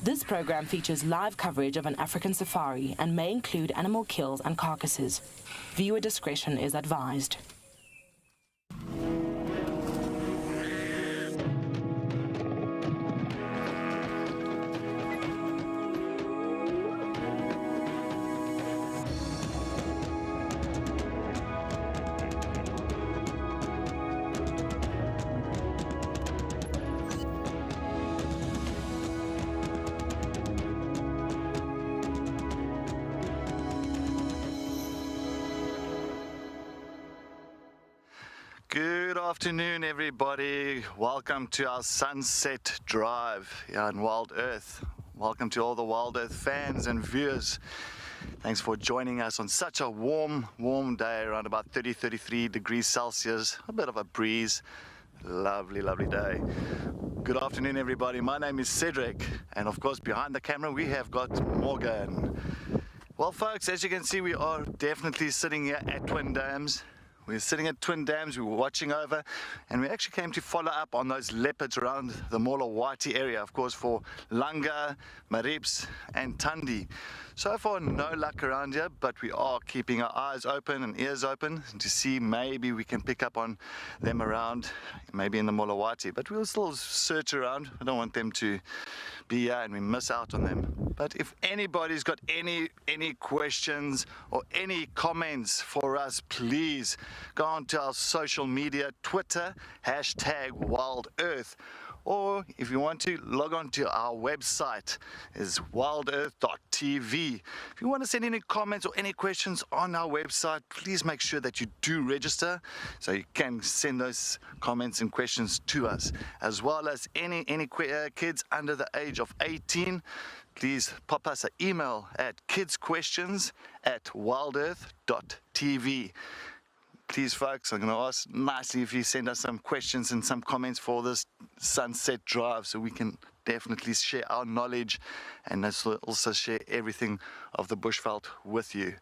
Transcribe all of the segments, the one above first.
This program features live coverage of an African safari and may include animal kills and carcasses. Viewer discretion is advised. Good afternoon, everybody. Welcome to our sunset drive here on WildEarth. Welcome to all the WildEarth fans and viewers. Thanks for joining us on such a warm day, around about 33 degrees Celsius, a bit of a breeze. Lovely day. Good afternoon, everybody. My name is Cedric, and of course behind the camera we have got Morgan. Well, folks, as you can see, we are definitely sitting here at Twin Dams. We're sitting at Twin Dams, we were watching over, and we actually came to follow up on those leopards around the Molawati area, of course, for Langa, Marips and Tundi. So far, no luck around here, but we are keeping our eyes open and ears open to see maybe we can pick up on them around, maybe in the Molawati. But we'll still search around. I don't want them to be here and we miss out on them. But if anybody's got any questions or any comments for us, please go on to our social media, Twitter, #WildEarth. Or if you want to, log on to our website, is wildearth.tv. If you want to send any comments or any questions on our website, please make sure that you do register so you can send those comments and questions to us. As well as any kids under the age of 18, please pop us an email at kidsquestions@wildearth.tv. Please, folks, I'm going to ask nicely if you send us some questions and some comments for this sunset drive so we can definitely share our knowledge and also share everything of the bushveld with you.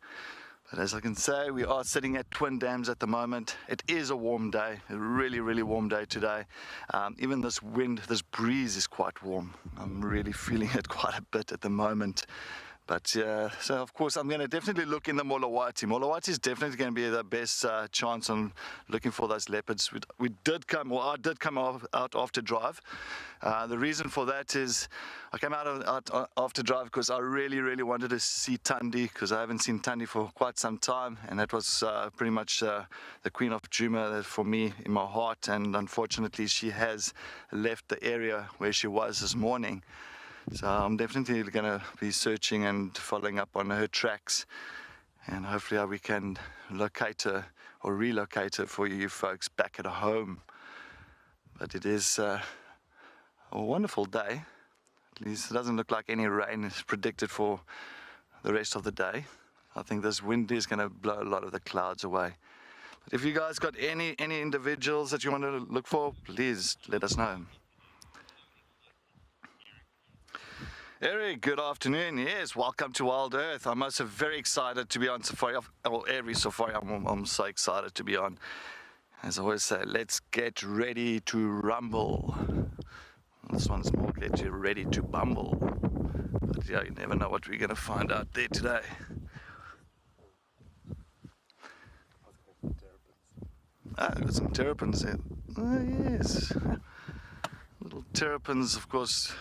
But as I can say, we are sitting at Twin Dams at the moment. It is a warm day, a really warm day today. Even this wind, this breeze is quite warm. I'm really feeling it quite a bit at the moment. But so of course I'm going to definitely look in the Molawati. Molawati is definitely going to be the best chance on looking for those leopards. I did come out after drive. The reason for that is I came out after drive because I really wanted to see Tundi, because I haven't seen Tundi for quite some time, and that was pretty much the queen of Djuma for me in my heart. And unfortunately she has left the area where she was this morning. So I'm definitely going to be searching and following up on her tracks, and hopefully we can locate her or relocate her for you folks back at home. But it is a wonderful day. At least it doesn't look like any rain is predicted for the rest of the day. I think this wind is going to blow a lot of the clouds away. But if you guys got any individuals that you want to look for, please let us know. Eric, good afternoon. Yes, welcome to WildEarth. I'm also very excited to be on safari. Well, every safari I'm so excited to be on. As I always say, let's get ready to rumble. This one's more get you ready to bumble. But yeah, you never know what we're going to find out there today. Got some terrapins there. Oh, yes. Little terrapins, of course,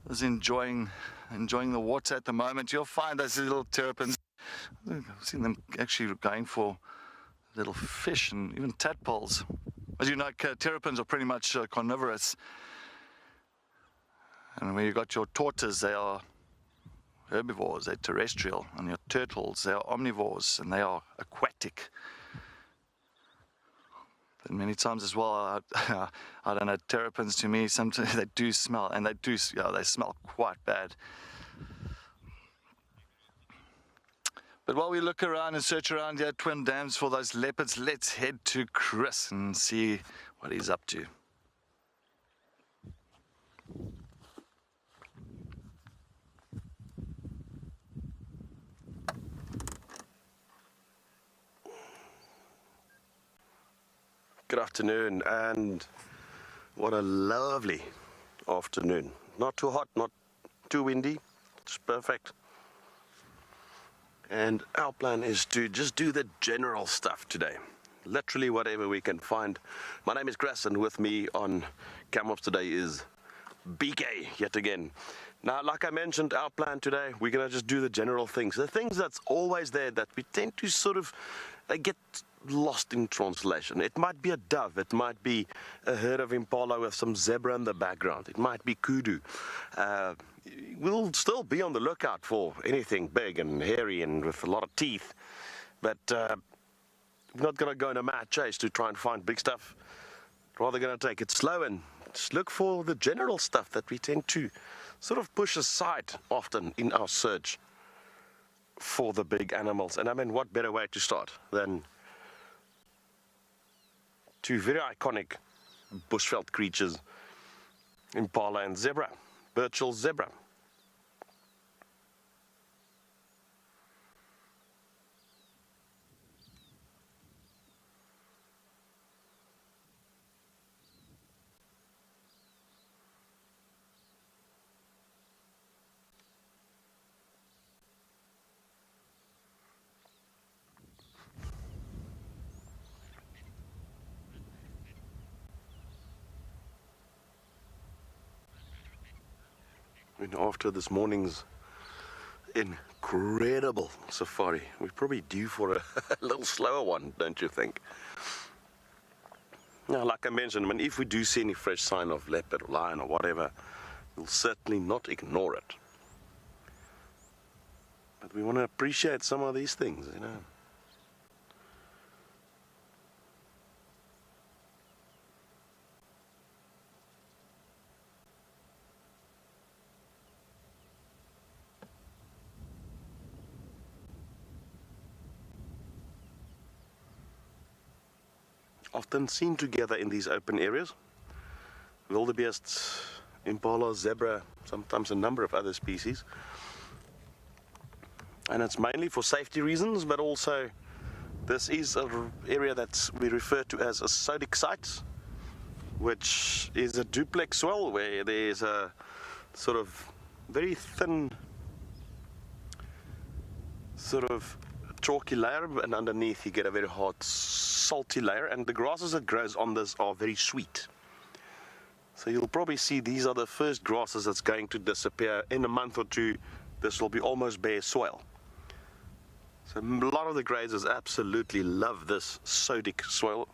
is enjoying the water at the moment. You'll find those little terrapins. I've seen them actually going for little fish and even tadpoles. As you know, terrapins are pretty much carnivorous. And when you've got your tortoise, they are herbivores, they're terrestrial. And your turtles, they are omnivores and they are aquatic. But many times as well, I don't know, terrapins to me, sometimes they do smell, and they smell quite bad. But while we look around and search around here at Twin Dams for those leopards, let's head to Chris and see what he's up to. Good afternoon, and what a lovely afternoon. Not too hot, not too windy. It's perfect. And our plan is to just do the general stuff today. Literally whatever we can find. My name is Chris, and with me on Camops today is BK yet again. Now, like I mentioned, our plan today, we're going to just do the general things. The things that's always there that we tend to sort of get lost in translation. It might be a dove, it might be a herd of impala with some zebra in the background, it might be kudu. We'll still be on the lookout for anything big and hairy and with a lot of teeth, but we're not going to go on a mad chase to try and find big stuff. Rather going to take it slow and just look for the general stuff that we tend to sort of push aside often in our search for the big animals. And I mean, what better way to start than two very iconic bushveld creatures, impala and zebra, Birchall's zebra. And after this morning's incredible safari, we're probably due for a little slower one, don't you think? Now, like I mentioned, I mean, if we do see any fresh sign of leopard or lion or whatever, we'll certainly not ignore it. But we want to appreciate some of these things, you know. Often seen together in these open areas. Wildebeest, impala, zebra, sometimes a number of other species. And it's mainly for safety reasons, but also this is an area that we refer to as a sodic site, which is a duplex soil where there's a sort of very thin sort of chalky layer, and underneath you get a very hard salty layer, and the grasses that grows on this are very sweet. So you'll probably see these are the first grasses that's going to disappear. In a month or two, this will be almost bare soil. So a lot of the grazers absolutely love this sodic soil,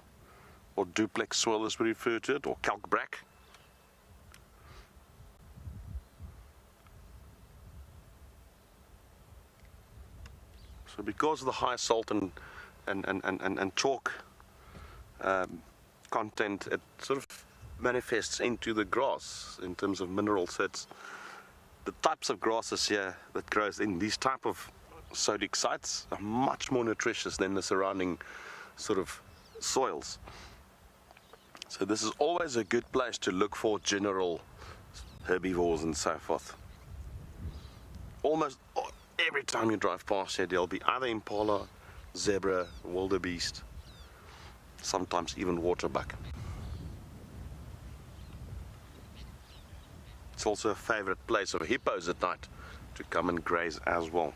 or duplex soil as we refer to it, or calc brack. So because of the high salt and chalk content, it sort of manifests into the grass in terms of minerals. So it's the types of grasses here that grows in these type of sodic sites are much more nutritious than the surrounding sort of soils. So this is always a good place to look for general herbivores and so forth. Almost every time you drive past here, there'll be either impala, zebra, wildebeest, sometimes even waterbuck. It's also a favorite place of hippos at night to come and graze as well.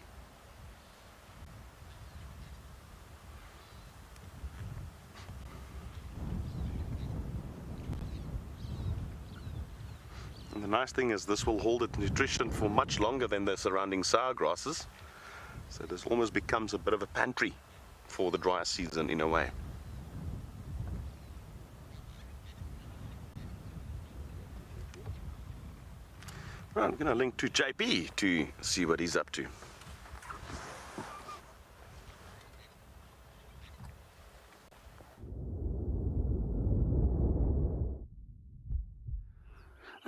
And the nice thing is this will hold its nutrition for much longer than the surrounding sour grasses. So this almost becomes a bit of a pantry for the dry season in a way. Well, I'm going to link to JP to see what he's up to.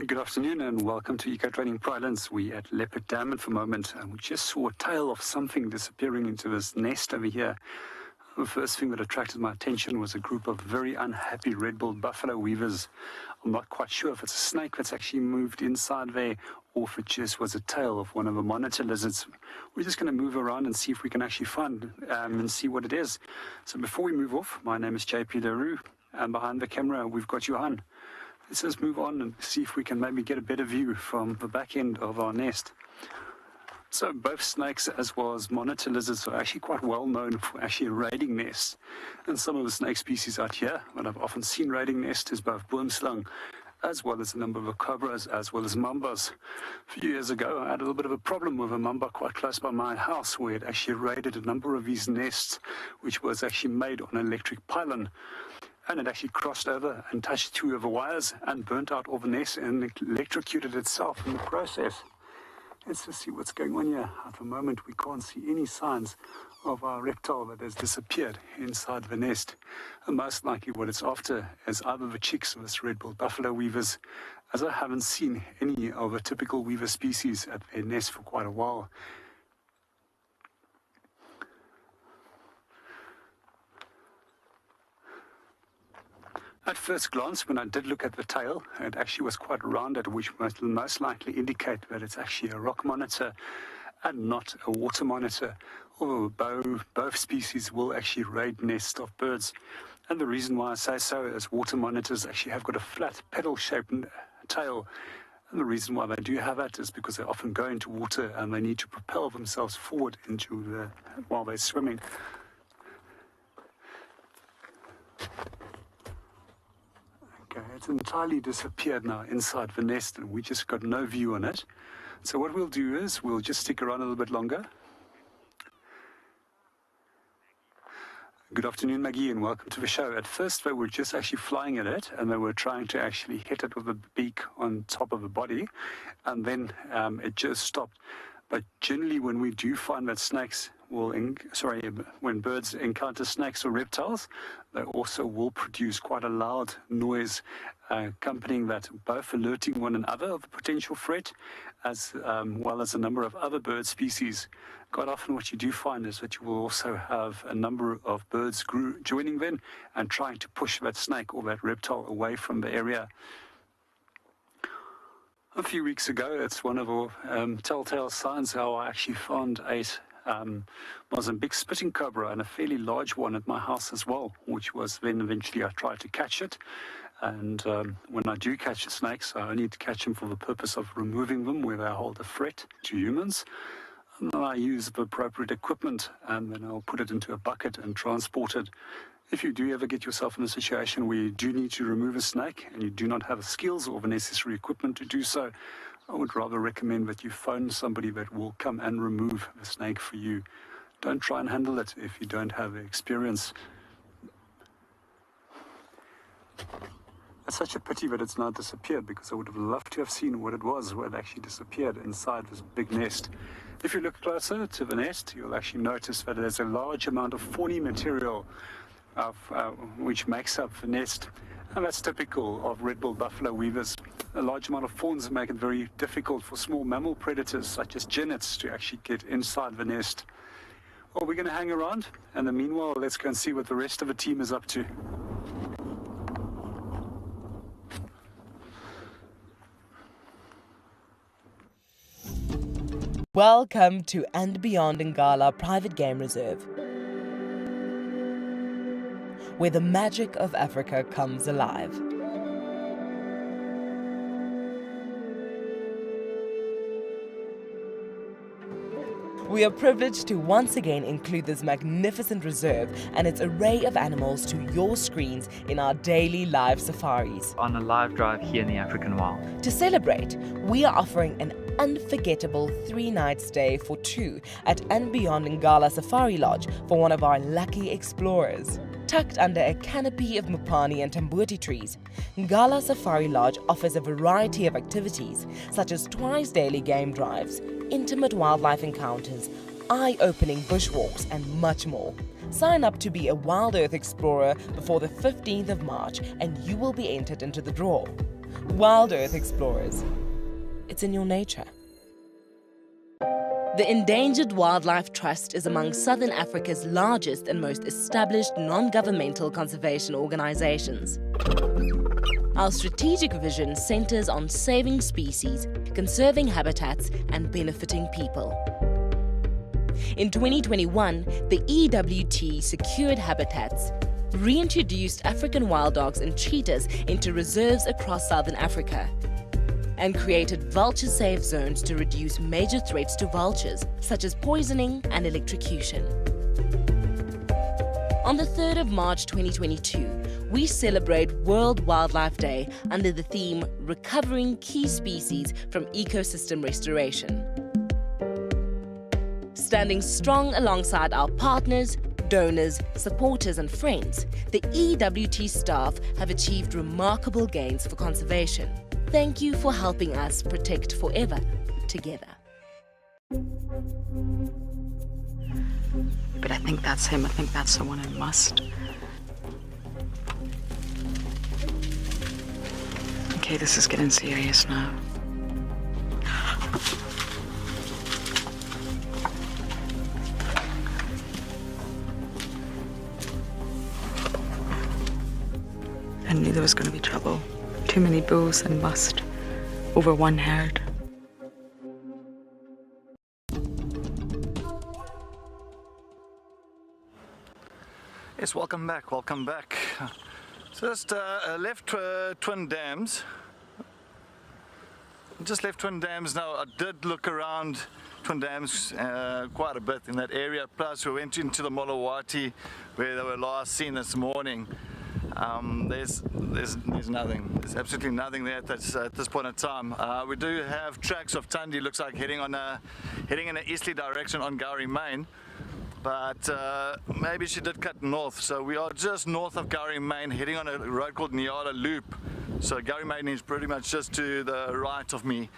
Good afternoon and welcome to Eco Training Prylands. We're at Leopard Dam for a moment, and we just saw a tail of something disappearing into this nest over here. The first thing that attracted my attention was a group of very unhappy red-billed buffalo weavers. I'm not quite sure if it's a snake that's actually moved inside there or if it just was a tail of one of the monitor lizards. We're just going to move around and see if we can actually find and see what it is. So before we move off, my name is JP LaRue, and behind the camera we've got Johan. Let's just move on and see if we can maybe get a better view from the back end of our nest. So both snakes as well as monitor lizards are actually quite well known for actually raiding nests. And some of the snake species out here that I've often seen raiding nests is both boomslang, as well as a number of cobras, as well as mambas. A few years ago, I had a little bit of a problem with a mamba quite close by my house, where it actually raided a number of these nests, which was actually made on an electric pylon. And it actually crossed over and touched two of the wires and burnt out all the nests and electrocuted itself in the process. Let's just see what's going on here. At the moment, we can't see any signs of our reptile that has disappeared inside the nest. And most likely what it's after is either the chicks of this red-billed buffalo weavers, as I haven't seen any of the typical weaver species at their nest for quite a while. At first glance, when I did look at the tail, it actually was quite rounded, which must most likely indicate that it's actually a rock monitor and not a water monitor. Although both species will actually raid nests of birds. And the reason why I say so is water monitors actually have got a flat pedal-shaped tail. And the reason why they do have that is because they often go into water and they need to propel themselves forward while they're swimming. Okay, it's entirely disappeared now inside the nest and we just got no view on it. So what we'll do is we'll just stick around a little bit longer. Good afternoon, Maggie, and welcome to the show. At first, they were just actually flying at it, and they were trying to actually hit it with the beak on top of the body, and then it just stopped. But generally, when we do find that when birds encounter snakes or reptiles, they also will produce quite a loud noise, accompanying that, both alerting one another of a potential threat, as well as a number of other bird species. Quite often what you do find is that you will also have a number of birds joining them and trying to push that snake or that reptile away from the area. A few weeks ago, it's one of our telltale signs how I actually found a Mozambique spitting cobra, and a fairly large one at my house as well, which was then eventually I tried to catch it. And when I do catch the snakes, I only catch them for the purpose of removing them where they hold a threat to humans. And then I use the appropriate equipment, and then I'll put it into a bucket and transport it. If you do ever get yourself in a situation where you do need to remove a snake and you do not have the skills or the necessary equipment to do so, I would rather recommend that you phone somebody that will come and remove the snake for you. Don't try and handle it if you don't have the experience. It's such a pity that it's now disappeared, because I would have loved to have seen what it was when it actually disappeared inside this big nest. If you look closer to the nest, you'll actually notice that there's a large amount of fawny material which makes up the nest. And that's typical of red-billed buffalo weavers. A large amount of fawns make it very difficult for small mammal predators such as jinnets to actually get inside the nest. Well, we're going to hang around, and in the meanwhile, let's go and see what the rest of the team is up to. Welcome to And Beyond Impala Private Game Reserve, where the magic of Africa comes alive. We are privileged to once again include this magnificent reserve and its array of animals to your screens in our daily live safaris. On a live drive here in the African wild. To celebrate, we are offering an unforgettable 3-night stay for 2 at And Beyond Impala Safari Lodge for one of our lucky explorers. Tucked under a canopy of mopani and tambuti trees, Impala Safari Lodge offers a variety of activities such as twice daily game drives, intimate wildlife encounters, eye-opening bushwalks, and much more. Sign up to be a WildEarth explorer before the 15th of March and you will be entered into the draw. WildEarth Explorers. It's in your nature. The Endangered Wildlife Trust is among Southern Africa's largest and most established non-governmental conservation organizations. Our strategic vision centers on saving species, conserving habitats, and benefiting people. In 2021, the EWT secured habitats reintroduced African wild dogs and cheetahs into reserves across southern Africa, and created vulture-safe zones to reduce major threats to vultures, such as poisoning and electrocution. On the 3rd of March 2022, we celebrate World Wildlife Day under the theme Recovering Key Species from Ecosystem Restoration. Standing strong alongside our partners, donors, supporters and friends, the EWT staff have achieved remarkable gains for conservation. Thank you for helping us protect forever together. But I think that's him. I think that's the one I must. Okay, this is getting serious now. I knew there was going to be trouble. Too many bulls and must over one herd. Yes, welcome back, welcome back. Just left Twin Dams. Just left Twin Dams now. I did look around Twin Dams quite a bit in that area. Plus we went into the Molawati where they were last seen this morning. There's nothing. There's absolutely nothing there at this point in time. We do have tracks of Thandi, looks like heading in an easterly direction on Gowrie Main. But maybe she did cut north, so we are just north of Gowrie Main, heading on a road called Nyala Loop. So Gowrie Main is pretty much just to the right of me.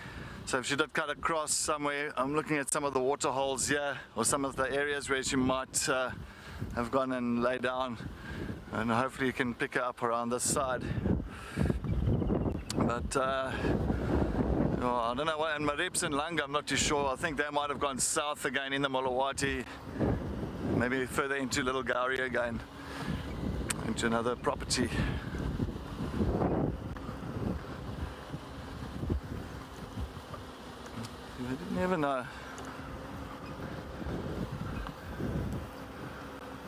So if she did cut across somewhere, I'm looking at some of the water holes here, or some of the areas where she might have gone and lay down, and hopefully you can pick her up around this side. But I don't know what, and Marips and Langa, I'm not too sure. I think they might have gone south again in the Molawati. Maybe further into Little Gowrie again, into another property. You never know.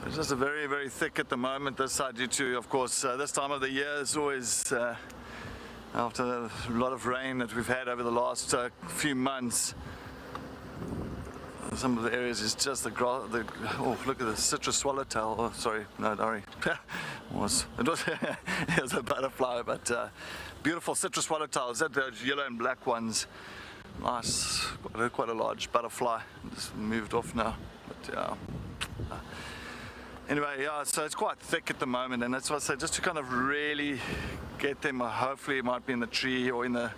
It's just a very, very thick at the moment this side due to, of course, this time of the year is always, after a lot of rain that we've had over the last few months, some of the areas is just the grass. Oh, look at the citrus swallowtail. Oh, sorry, no, sorry. It was a butterfly, but beautiful citrus swallowtail. Is that those yellow and black ones? Nice, quite a large butterfly. Just moved off now, but yeah. Anyway, yeah, so it's quite thick at the moment, and that's what I say, just to kind of really get them. Hopefully, it might be in the tree or in the,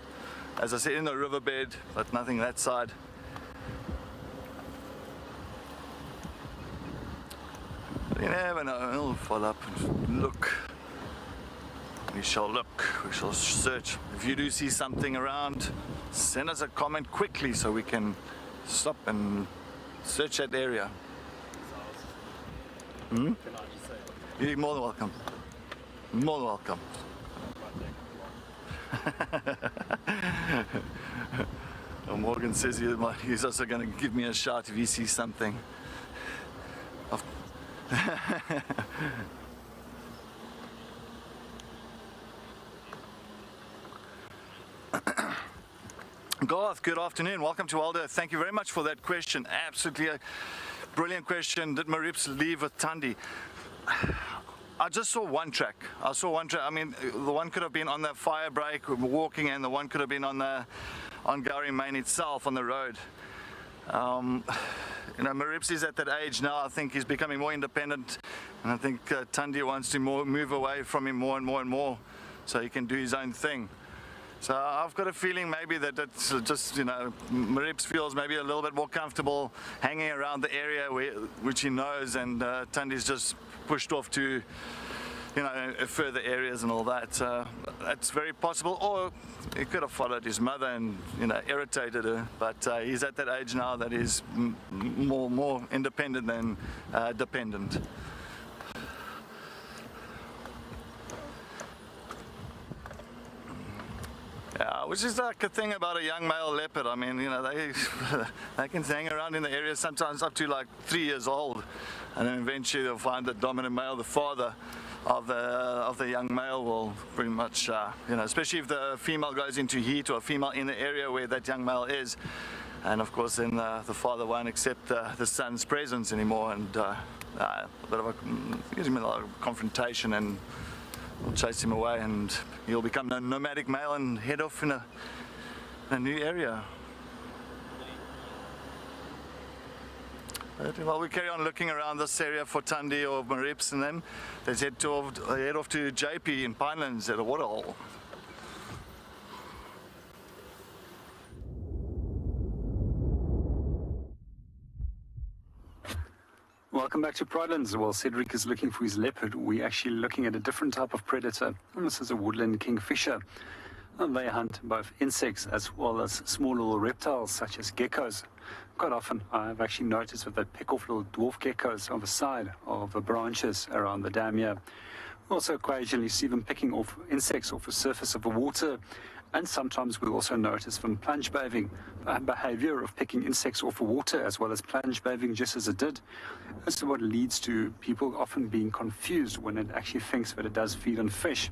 as I said, in the riverbed, but nothing that side. You never know, we'll follow up and look. We shall look, we shall search. If you do see something around, send us a comment quickly so we can stop and search that area. You're more than welcome. More than welcome. Morgan says he's also going to give me a shout if he sees something. Garth, good afternoon. Welcome to WildEarth. Thank you very much for that question. Absolutely a brilliant question. Did Marips leave with Thandi? I just saw one track. I mean, the one could have been on the fire break walking, and the one could have been on Gowrie Main itself on the road. You know, Marips is at that age now. I think he's becoming more independent, and I think Thandi wants to move away from him more and more and more, so he can do his own thing. So I've got a feeling maybe that it's just, you know, Marips feels maybe a little bit more comfortable hanging around the area which he knows, and Thandi's just pushed off to, you know, further areas and all that. That's very possible. Or he could have followed his mother and, you know, irritated her. But he's at that age now that he's more independent than dependent. Yeah, which is like a thing about a young male leopard. I mean, you know, they can hang around in the area sometimes up to like 3 years old, and then eventually they'll find the dominant male, the father of the young male will pretty much, you know, especially if the female goes into heat or a female in the area where that young male is. And of course then the father won't accept the son's presence anymore, and a bit of a, gives him a lot of confrontation and will chase him away, and he'll become a nomadic male and head off in a new area. But while we carry on looking around this area for Tundi or Marips and them, let's head off to JP in Pinelands at a waterhole. Welcome back to Pridelands. While Cedric is looking for his leopard, we're actually looking at a different type of predator. And this is a woodland kingfisher. And they hunt both insects as well as small little reptiles such as geckos. Quite often I've actually noticed that they pick off little dwarf geckos on the side of the branches around the dam here. We also occasionally see them picking off insects off the surface of the water, and sometimes we also notice them plunge bathing. The behavior of picking insects off the water as well as plunge bathing just as it did. This is what leads to people often being confused when it actually thinks that it does feed on fish.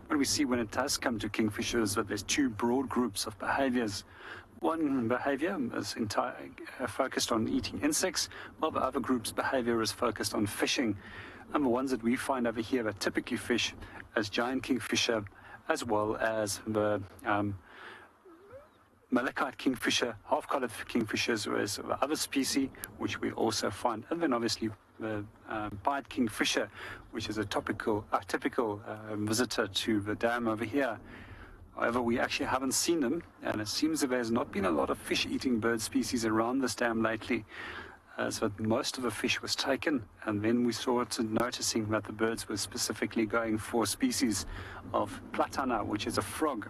What we see when it does come to kingfishers that there's two broad groups of behaviors. One behavior is focused on eating insects, while the other group's behavior is focused on fishing. And the ones that we find over here that typically fish as giant kingfisher, as well as the malachite kingfisher, half-collared kingfishers, whereas the other species, which we also find. And then obviously the pied kingfisher, which is a typical visitor to the dam over here. However, we actually haven't seen them, and it seems that there's not been a lot of fish-eating bird species around this dam lately. So most of the fish was taken, and then we started noticing that the birds were specifically going for species of platana, which is a frog.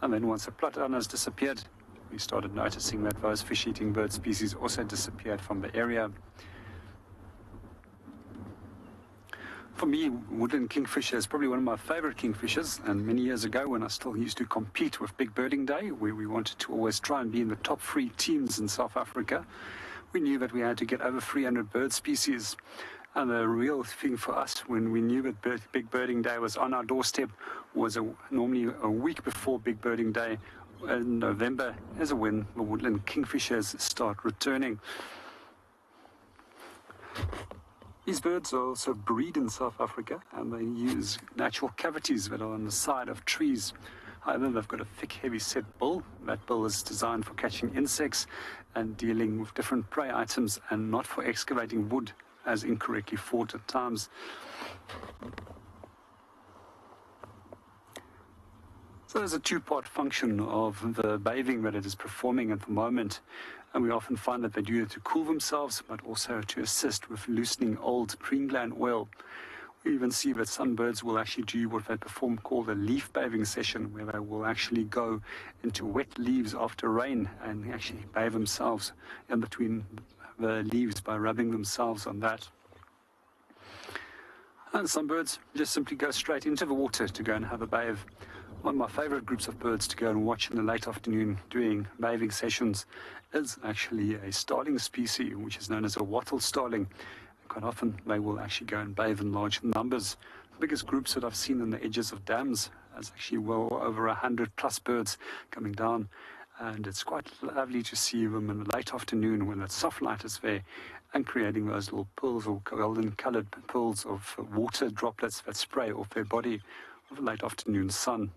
And then once the platanas disappeared, we started noticing that those fish-eating bird species also disappeared from the area. For me, woodland kingfisher is probably one of my favorite kingfishers, and many years ago when I still used to compete with Big Birding Day, where we wanted to always try and be in the top 3 teams in South Africa, we knew that we had to get over 300 bird species. And the real thing for us when we knew that Big Birding Day was on our doorstep was normally a week before Big Birding Day in November, as when the woodland kingfishers start returning. These birds also breed in South Africa, and they use natural cavities that are on the side of trees. However, they've got a thick, heavy-set bill. That bill is designed for catching insects and dealing with different prey items, and not for excavating wood, as incorrectly thought at times. So there's a two-part function of the bathing that it is performing at the moment. And we often find that they do it to cool themselves, but also to assist with loosening old preen gland oil. We even see that some birds will actually do what they perform called a leaf bathing session, where they will actually go into wet leaves after rain and actually bathe themselves in between the leaves by rubbing themselves on that. And some birds just simply go straight into the water to go and have a bathe. One of my favorite groups of birds to go and watch in the late afternoon doing bathing sessions is actually a starling species, which is known as a wattle starling. Quite often they will actually go and bathe in large numbers. The biggest groups that I've seen on the edges of dams is actually well over 100 plus birds coming down, and it's quite lovely to see them in the late afternoon when that soft light is there and creating those little pools or golden colored pools of water droplets that spray off their body with the late afternoon sun.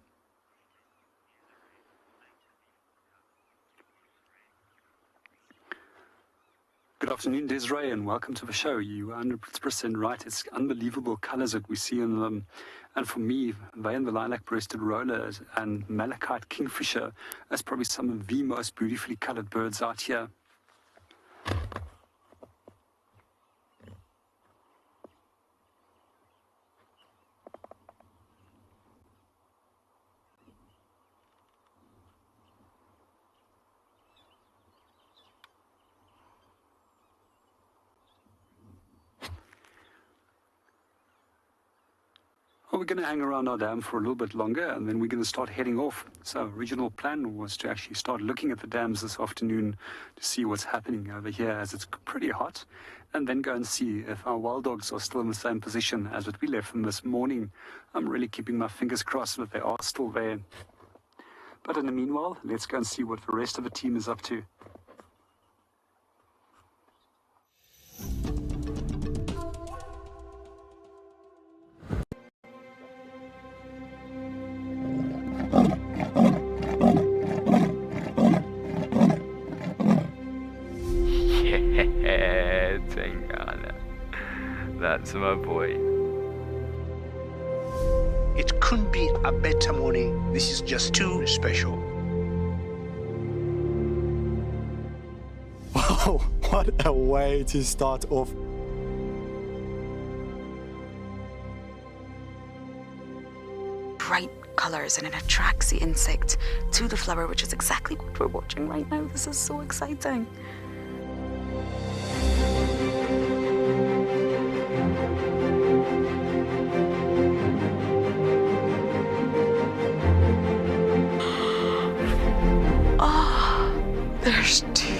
Good afternoon, Desiree, and welcome to the show. You are 100% right. It's unbelievable colors that we see in them. And for me, they and the lilac-breasted rollers and malachite kingfisher is probably some of the most beautifully colored birds out here. we're going to hang around our dam for a little bit longer, and then we're going to start heading off. So original plan was to actually start looking at the dams this afternoon to see what's happening over here, as it's pretty hot, and then go and see if our wild dogs are still in the same position as what we left them this morning. I'm really keeping my fingers crossed that they are still there. But in the meanwhile, let's go and see what the rest of the team is up to. Yeah, Tengana. That's my boy. It couldn't be a better morning. This is just too special. Wow, what a way to start off. Bright colors, and it attracts the insect to the flower, which is exactly what we're watching right now. This is so exciting. There's two.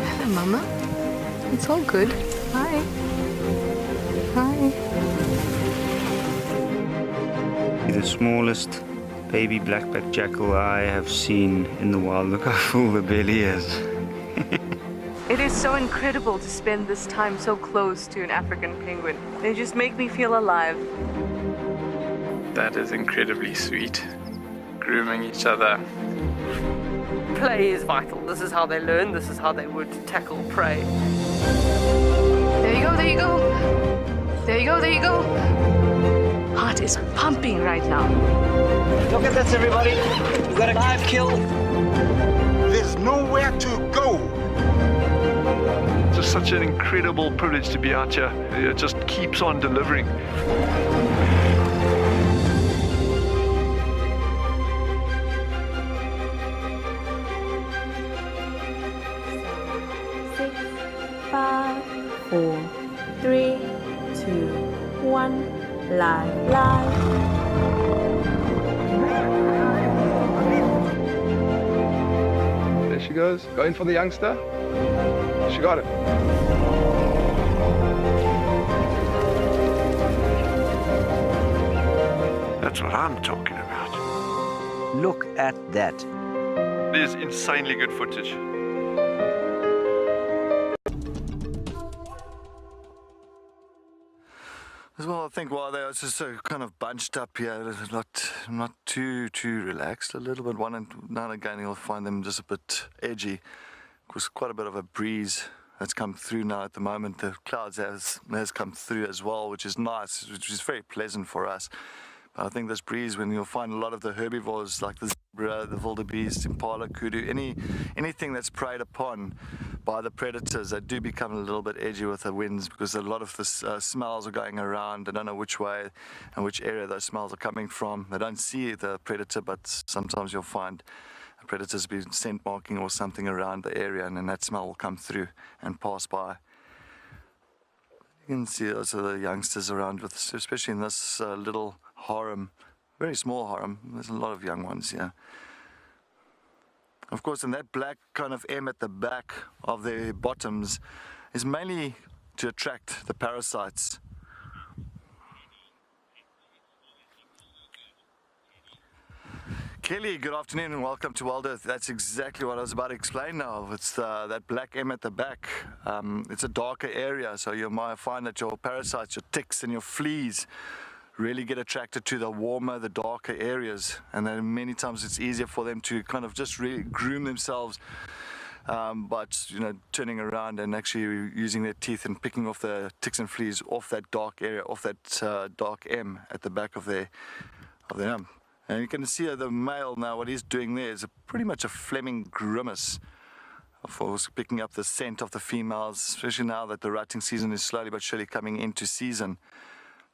Hello, Mama. It's all good. Hi. Hi. The smallest baby black-backed jackal I have seen in the wild. Look how full the belly is. It is so incredible to spend this time so close to an African penguin. They just make me feel alive. That is incredibly sweet. Grooming each other. Play is vital. This is how they learn. This is how they would tackle prey. There you go, there you go. There you go, there you go. Heart is pumping right now. Look at this, everybody. We've got a live kill. There's nowhere to go. It's just such an incredible privilege to be out here. It just keeps on delivering. Live. There she goes. Going for the youngster. She got it. That's what I'm talking about. Look at that. It is insanely good footage. Well, I think while they are just so kind of bunched up here, not too relaxed. A little bit. Now and again, you'll find them just a bit edgy. Because quite a bit of a breeze that's come through now at the moment. The clouds has come through as well, which is nice, which is very pleasant for us. But I think this breeze, when you'll find a lot of the herbivores like the zebra, the wildebeest, Impala, kudu, anything that's preyed upon by the predators, they do become a little bit edgy with the winds, because a lot of the smells are going around. They don't know which way and which area those smells are coming from. They don't see the predator, but sometimes you'll find a predator's been scent marking or something around the area, and then that smell will come through and pass by. You can see also the youngsters around, with, especially in this little harem, very small harem. There's a lot of young ones here. Of course, and that black kind of M at the back of their bottoms is mainly to attract the parasites. Kelly, good afternoon and welcome to WildEarth. That's exactly what I was about to explain now. It's that black M at the back. It's a darker area, so you might find that your parasites, your ticks and your fleas really get attracted to the warmer, the darker areas, and then many times it's easier for them to kind of just really groom themselves but turning around and actually using their teeth and picking off the ticks and fleas off that dark area, off that dark M at the back of their arm. And you can see the male now, what he's doing there is pretty much a Fleming grimace for picking up the scent of the females, especially now that the rutting season is slowly but surely coming into season.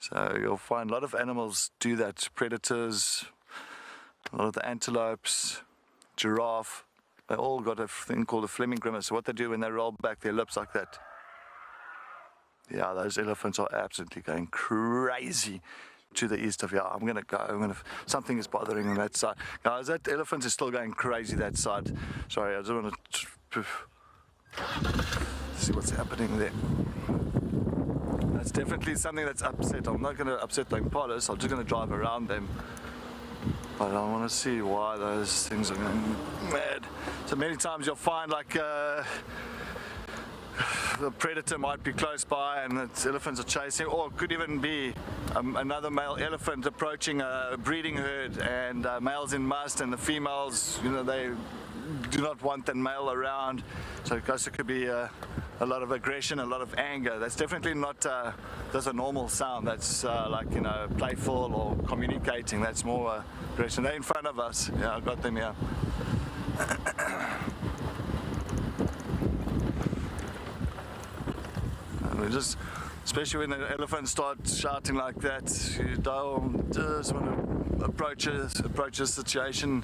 So you'll find a lot of animals do that. Predators, a lot of the antelopes, giraffe, they all got a thing called a Fleming grimace. So what they do when they roll back their lips like that, Yeah, those elephants are absolutely going crazy to the east of here. I'm gonna go. Something is bothering on that side, guys. That elephant is still going crazy that side. Sorry, I just want to see what's happening there. That's definitely something that's upset. I'm not going to upset the Impalas. I'm just going to drive around them. But I want to see why those things are going mad. So many times you'll find like the predator might be close by and the elephants are chasing, or it could even be another male elephant approaching a breeding herd, and males in must, and the females, you know, they do not want that male around. So it could be a lot of aggression, a lot of anger. That's definitely not just a normal sound. That's like, you know, playful or communicating. That's more aggression. They're in front of us. Yeah, I got them here. Just, especially when the elephants start shouting like that, you don't just want to approach a situation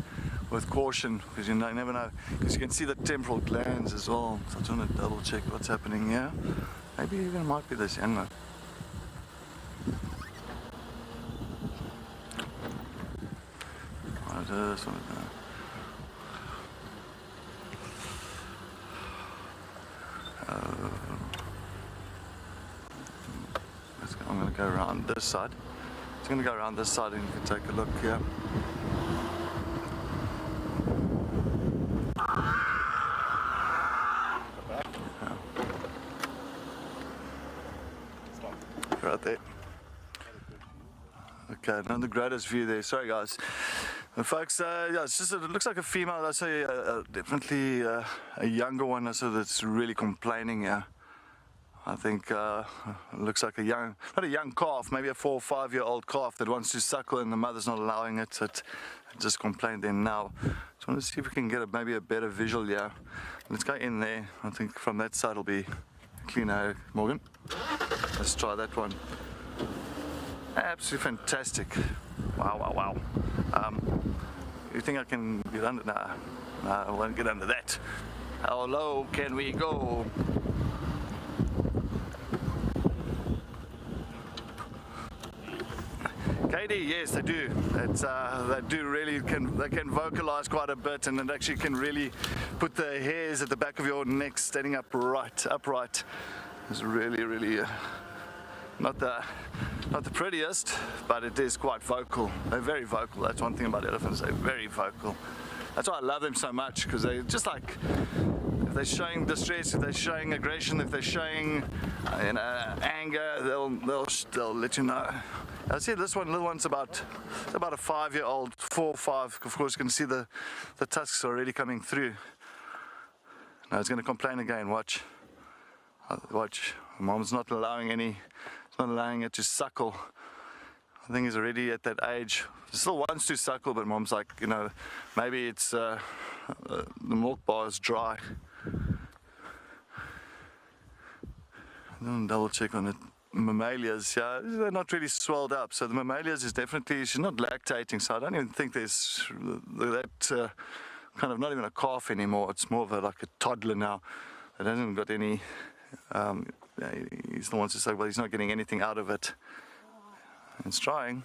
with caution, because you never know, because you can see the temporal glands as well. So I just want to double check what's happening here. Maybe even it might be this young one. I just want to know. I'm going to go around this side. I'm going to go around this side and you can take a look here. Right there. Okay, not the greatest view there. Sorry, guys. And folks, yeah, it's just, it looks like a female. I say definitely a younger one. So that's really complaining here. I think it looks like a young, not a young calf, maybe a 4 or 5 year old calf that wants to suckle and the mother's not allowing it. So it just complained then now. Just want to see if we can get maybe a better visual here. Let's go in there. I think from that side will be cleaner. Morgan, let's try that one. Absolutely fantastic. Wow, wow, wow. You think I can get under? Nah, I won't get under that. How low can we go? KD, yes, they do. They do really they can vocalize quite a bit, and it actually can really put the hairs at the back of your neck standing upright. It's really not the prettiest, but it is quite vocal. They're very vocal. That's one thing about elephants. They're very vocal. That's why I love them so much, because they're just like, if they're showing distress, if they're showing aggression, if they're showing anger, they'll let you know. I see this one, little one's about a 5-year-old, 4 or 5. Of course, you can see the tusks already coming through. Now it's going to complain again. Watch. Mom's not allowing it to suckle. I think he's already at that age. He still wants to suckle, but Mom's like, you know, maybe it's the milk bar is dry. I'm double check on it. Mammalias, yeah, they're not really swelled up. So the mammalias is definitely, she's not lactating. So I don't even think there's that kind of, not even a calf anymore. It's more of like a toddler now. It hasn't got any. He still wants to say, well, he's not getting anything out of it. It's trying.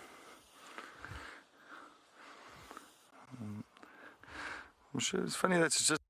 I'm sure it's funny that it's just.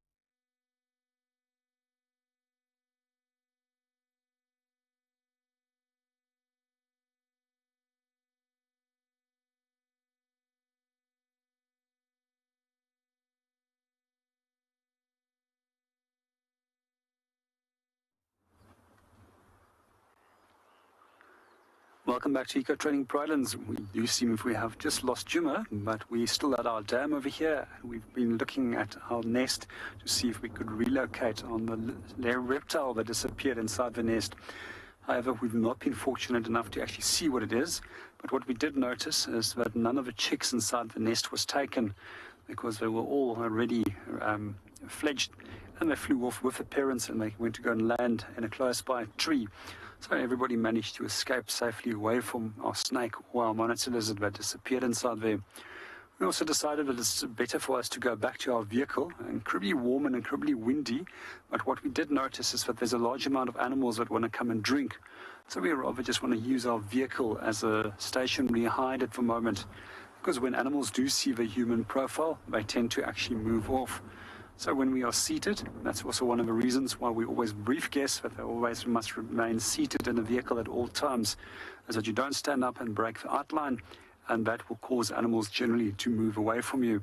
Welcome back to Eco Training Pridelands. We do seem if we have just lost Djuma, but we're still at our dam over here. We've been looking at our nest to see if we could relocate on the reptile that disappeared inside the nest. However, we've not been fortunate enough to actually see what it is. But what we did notice is that none of the chicks inside the nest was taken, because they were all already fledged, and they flew off with the parents and they went to go and land in a close by tree. So everybody managed to escape safely away from our snake or our monitor lizard that disappeared inside there. We also decided that it's better for us to go back to our vehicle. Incredibly warm and incredibly windy, but what we did notice is that there's a large amount of animals that want to come and drink. So we rather just want to use our vehicle as a stationary hide at the moment, because when animals do see the human profile, they tend to actually move off. So when we are seated, that's also one of the reasons why we always brief guests that they always must remain seated in the vehicle at all times, is that you don't stand up and break the outline, and that will cause animals generally to move away from you.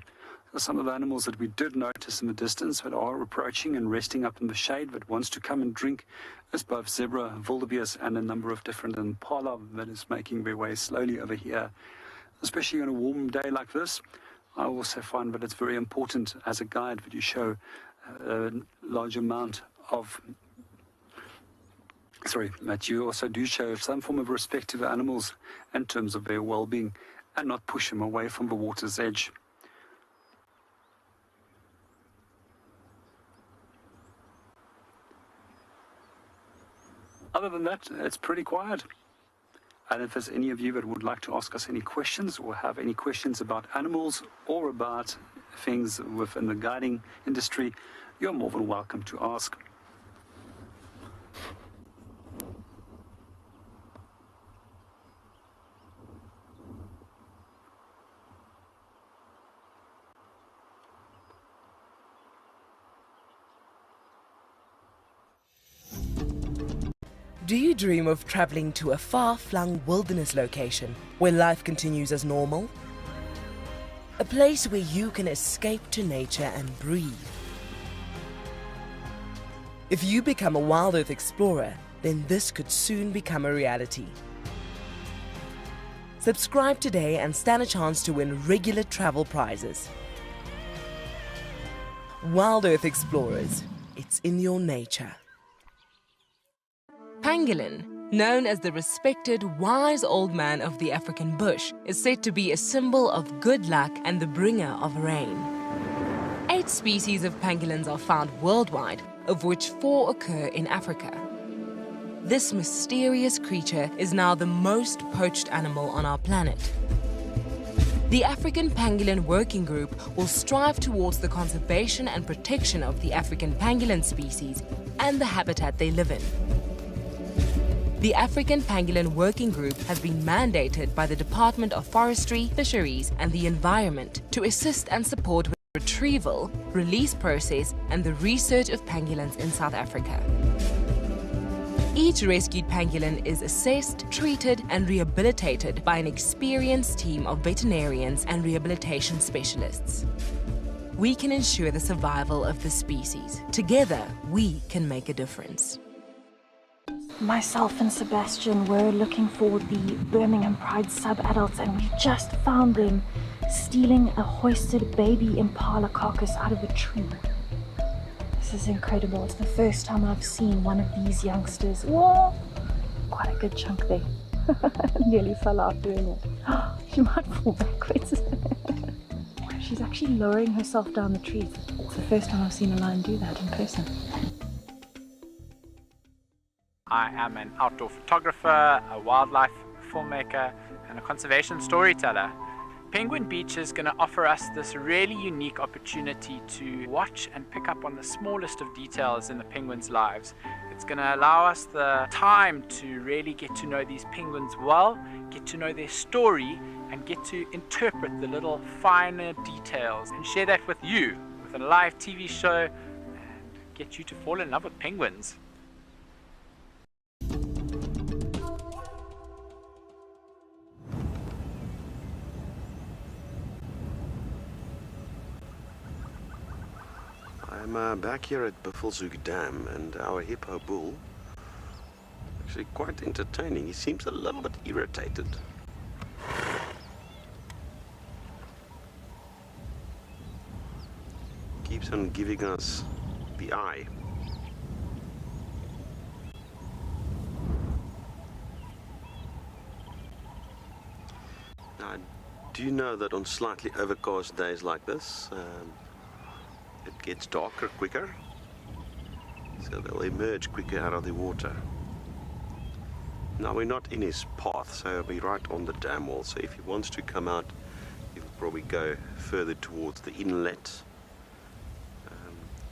So some of the animals that we did notice in the distance that are approaching and resting up in the shade that wants to come and drink is both zebra, wildebeest, and a number of different impala that is making their way slowly over here. Especially on a warm day like this, I also find that it's very important as a guide that you show a large amount of that you also do show some form of respect to the animals in terms of their well-being and not push them away from the water's edge. Other than that, it's pretty quiet. And if there's any of you that would like to ask us any questions or have any questions about animals or about things within the guiding industry, you're more than welcome to ask. Do you dream of traveling to a far-flung wilderness location where life continues as normal? A place where you can escape to nature and breathe. If you become a WildEarth explorer, then this could soon become a reality. Subscribe today and stand a chance to win regular travel prizes. WildEarth Explorers, it's in your nature. Pangolin, known as the respected wise old man of the African bush, is said to be a symbol of good luck and the bringer of rain. 8 species of pangolins are found worldwide, of which 4 occur in Africa. This mysterious creature is now the most poached animal on our planet. The African Pangolin Working Group will strive towards the conservation and protection of the African pangolin species and the habitat they live in. The African Pangolin Working Group has been mandated by the Department of Forestry, Fisheries and the Environment to assist and support with the retrieval, release process and the research of pangolins in South Africa. Each rescued pangolin is assessed, treated and rehabilitated by an experienced team of veterinarians and rehabilitation specialists. We can ensure the survival of the species. Together, we can make a difference. Myself and Sebastian were looking for the Birmingham Pride sub-adults and we just found them stealing a hoisted baby impala carcass out of a tree. This is incredible. It's the first time I've seen one of these youngsters. Whoa! Quite a good chunk there. Nearly fell out doing it. She might fall backwards. She's actually lowering herself down the tree. It's the first time I've seen a lion do that in person. I am an outdoor photographer, a wildlife filmmaker, and a conservation storyteller. Penguin Beach is going to offer us this really unique opportunity to watch and pick up on the smallest of details in the penguins' lives. It's going to allow us the time to really get to know these penguins well, get to know their story, and get to interpret the little finer details and share that with you with a live TV show and get you to fall in love with penguins. I'm back here at Buffelshoek Dam, and our hippo bull actually quite entertaining. He seems a little bit irritated. Keeps on giving us the eye. Now, do you know that on slightly overcast days like this, it gets darker quicker, so they'll emerge quicker out of the water. Now we're not in his path, so we're right on the dam wall, so if he wants to come out, he'll probably go further towards the inlet,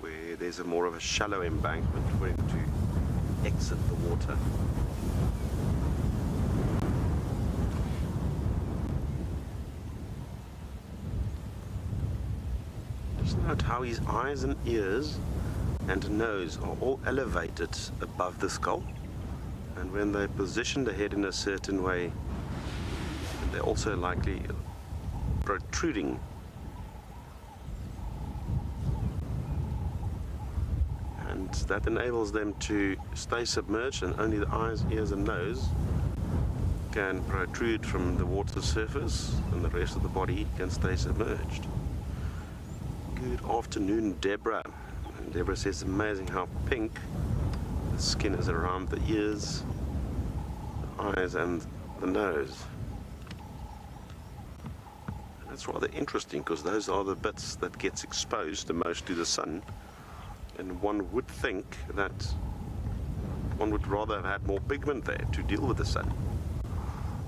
where there's a more of a shallow embankment for him to exit the water. Just note how his eyes and ears and nose are all elevated above the skull, and when they're positioned ahead in a certain way, they're also likely protruding. And that enables them to stay submerged, and only the eyes, ears and nose can protrude from the water surface, and the rest of the body can stay submerged. Good afternoon, Deborah. And Deborah says, amazing how pink the skin is around the ears, the eyes and the nose. And that's rather interesting, because those are the bits that gets exposed the most to the sun, and one would think that one would rather have had more pigment there to deal with the sun.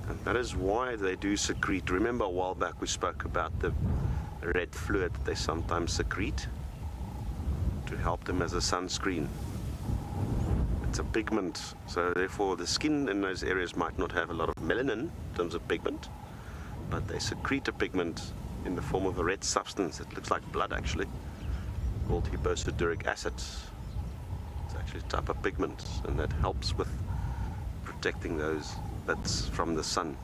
And that is why they do secrete. Remember a while back we spoke about the red fluid that they sometimes secrete to help them as a sunscreen. It's a pigment, so therefore the skin in those areas might not have a lot of melanin in terms of pigment, but they secrete a pigment in the form of a red substance. It looks like blood actually, called hippo acid. It's actually a type of pigment, and that helps with protecting those bits from the sun.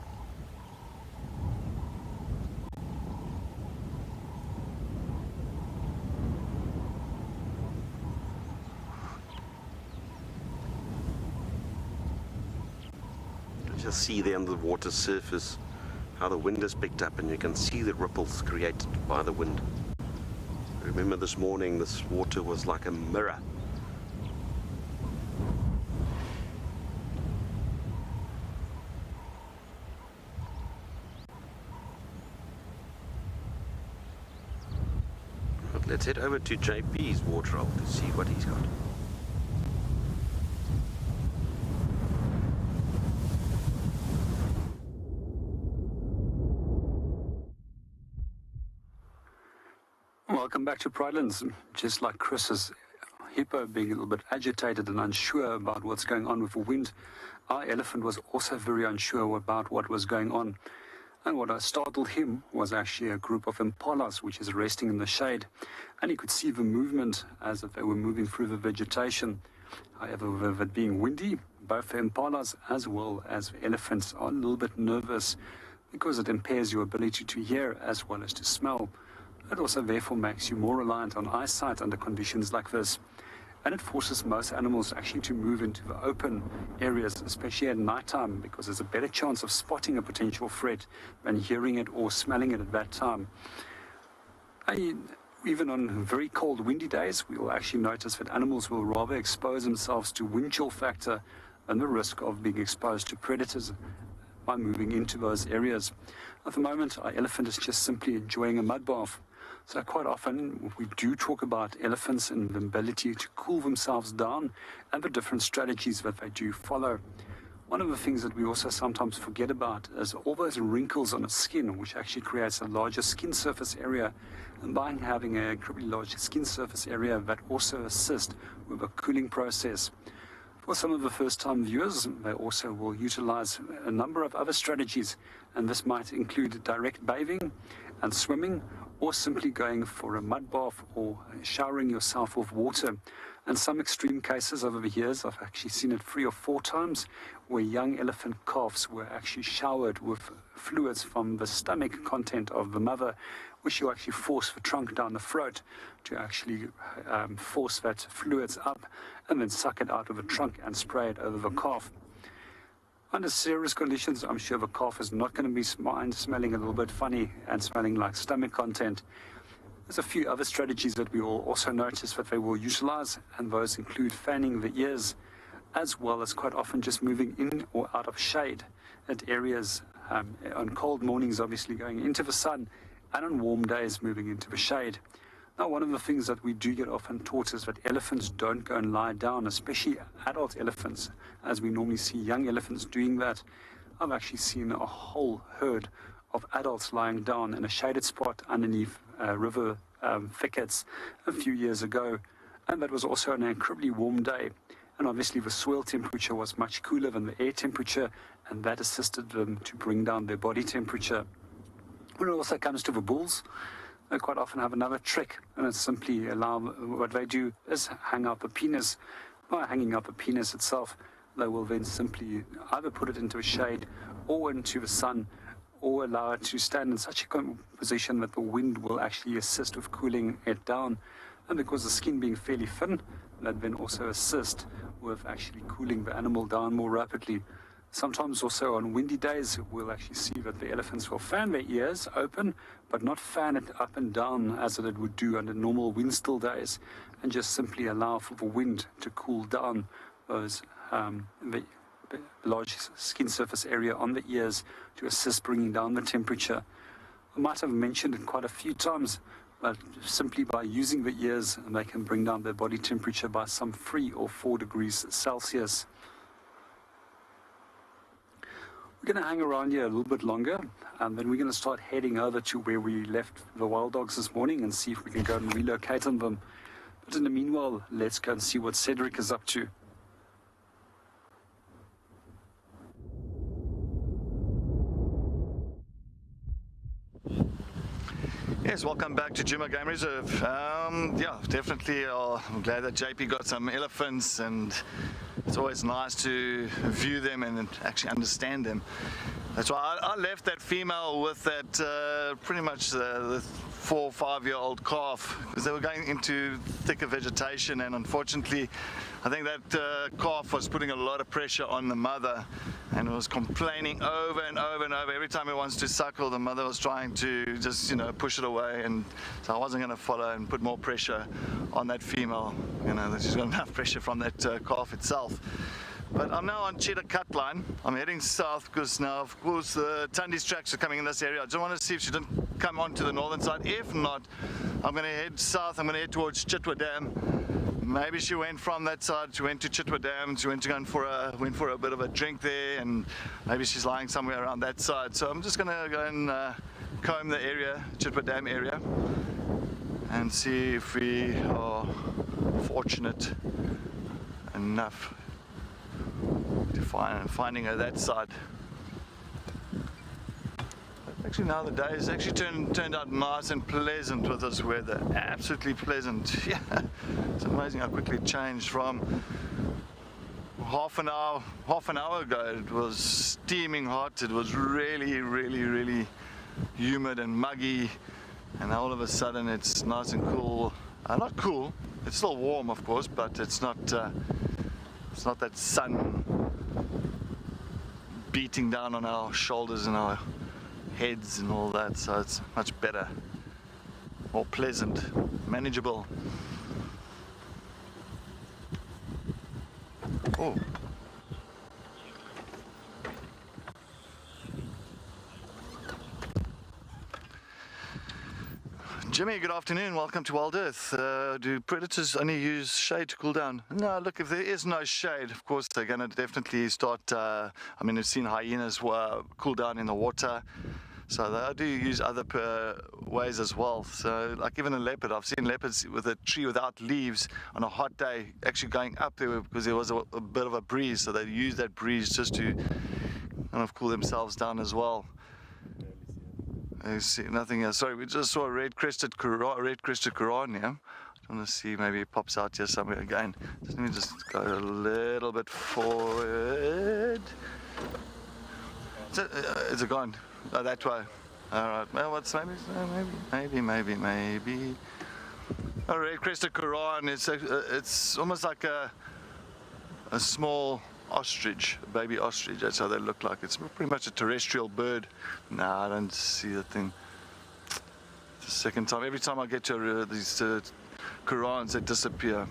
Just see there on the water surface how the wind is picked up, and you can see the ripples created by the wind. Remember this morning this water was like a mirror. But let's head over to JP's waterhole to see what he's got. Welcome back to Pridelands. Just like Chris's hippo being a little bit agitated and unsure about what's going on with the wind, our elephant was also very unsure about what was going on. And what startled him was actually a group of impalas which is resting in the shade, and he could see the movement as if they were moving through the vegetation. However, with it being windy, both the impalas as well as the elephants are a little bit nervous, because it impairs your ability to hear as well as to smell. It also therefore makes you more reliant on eyesight under conditions like this. And it forces most animals actually to move into the open areas, especially at nighttime, because there's a better chance of spotting a potential threat than hearing it or smelling it at that time. Even on very cold, windy days, we will actually notice that animals will rather expose themselves to wind chill factor than the risk of being exposed to predators by moving into those areas. At the moment, our elephant is just simply enjoying a mud bath. So quite often we do talk about elephants and the ability to cool themselves down and the different strategies that they do follow. One of the things that we also sometimes forget about is all those wrinkles on its skin, which actually creates a larger skin surface area. And by having a incredibly large skin surface area, that also assists with the cooling process. For some of the first-time viewers, they also will utilize a number of other strategies, and this might include direct bathing and swimming, or simply going for a mud bath or showering yourself with water. In some extreme cases over the years, I've actually seen it 3 or 4 times, where young elephant calves were actually showered with fluids from the stomach content of the mother, which you actually force the trunk down the throat to actually force that fluids up, and then suck it out of the trunk and spray it over the calf. Under serious conditions, I'm sure the calf is not going to be smelling a little bit funny and smelling like stomach content. There's a few other strategies that we will also notice that they will utilize, and those include fanning the ears, as well as quite often just moving in or out of shade at areas on cold mornings, obviously going into the sun, and on warm days moving into the shade. Now, one of the things that we do get often taught is that elephants don't go and lie down, especially adult elephants, as we normally see young elephants doing that. I've actually seen a whole herd of adults lying down in a shaded spot underneath river thickets a few years ago. And that was also an incredibly warm day. And obviously the soil temperature was much cooler than the air temperature, and that assisted them to bring down their body temperature. When it also comes to the bulls, they quite often have another trick, and it's simply what they do is hang out the penis. By hanging out the penis itself, they will then simply either put it into a shade or into the sun, or allow it to stand in such a position that the wind will actually assist with cooling it down. And because the skin being fairly thin, that then also assist with actually cooling the animal down more rapidly. Sometimes also on windy days, we'll actually see that the elephants will fan their ears open, but not fan it up and down as it would do under normal wind-still days, and just simply allow for the wind to cool down those the large skin surface area on the ears to assist bringing down the temperature. I might have mentioned it quite a few times, but simply by using the ears, they can bring down their body temperature by some 3 or 4 degrees Celsius. We're going to hang around here a little bit longer, and then we're going to start heading over to where we left the wild dogs this morning and see if we can go and relocate on them. But in the meanwhile, let's go and see what Cedric is up to. Yes, welcome back to Djuma Game Reserve. Yeah, definitely I'm glad that JP got some elephants, and it's always nice to view them and actually understand them. That's why I left that female with that pretty much the 4 or 5 year old calf, because they were going into thicker vegetation, and unfortunately I think that calf was putting a lot of pressure on the mother and was complaining over and over and over. Every time it wants to suckle, the mother was trying to just, you know, push it away, and so I wasn't going to follow and put more pressure on that female. You know, she's got enough pressure from that calf itself. But I'm now on Cheetah cut line. I'm heading south because now, of course, the Tundi's tracks are coming in this area. I just want to see if she didn't come onto the northern side. If not, I'm going to head south. I'm going to head towards Cheetah Dam. Maybe she went from that side. She went to Cheetah Dam. She went to go for a bit of a drink there, and maybe she's lying somewhere around that side. So I'm just going to go and comb the area, Cheetah Dam area, and see if we are fortunate enough to finding her that side. But actually now the day has actually turned out nice and pleasant with this weather. Absolutely pleasant. Yeah, it's amazing how quickly it changed from half an hour ago. It was steaming hot. It was really humid and muggy, and all of a sudden it's nice and cool. Not cool. It's still warm, of course, but it's not that sun beating down on our shoulders and our heads and all that, so it's much better, more pleasant, manageable. Oh. Jimmy, good afternoon. Welcome to WildEarth. Do predators only use shade to cool down? No, look, if there is no shade, of course they're going to definitely start. I mean, we've seen hyenas cool down in the water, so they do use other ways as well. So, like even a leopard, I've seen leopards with a tree without leaves on a hot day actually going up there because there was a bit of a breeze, so they use that breeze just to kind of cool themselves down as well. I see nothing else. Sorry, we just saw a red-crested Quran here. I want to see, maybe it pops out here somewhere again. Let me just go a little bit forward. Is it gone? Oh, that way. All right. Well, what's maybe. A red-crested Quran. It's almost like a small ostrich, a baby ostrich. That's how they look like. It's pretty much a terrestrial bird. No, I don't see the thing. It's the second time. Every time I get to these Qurans, they disappear.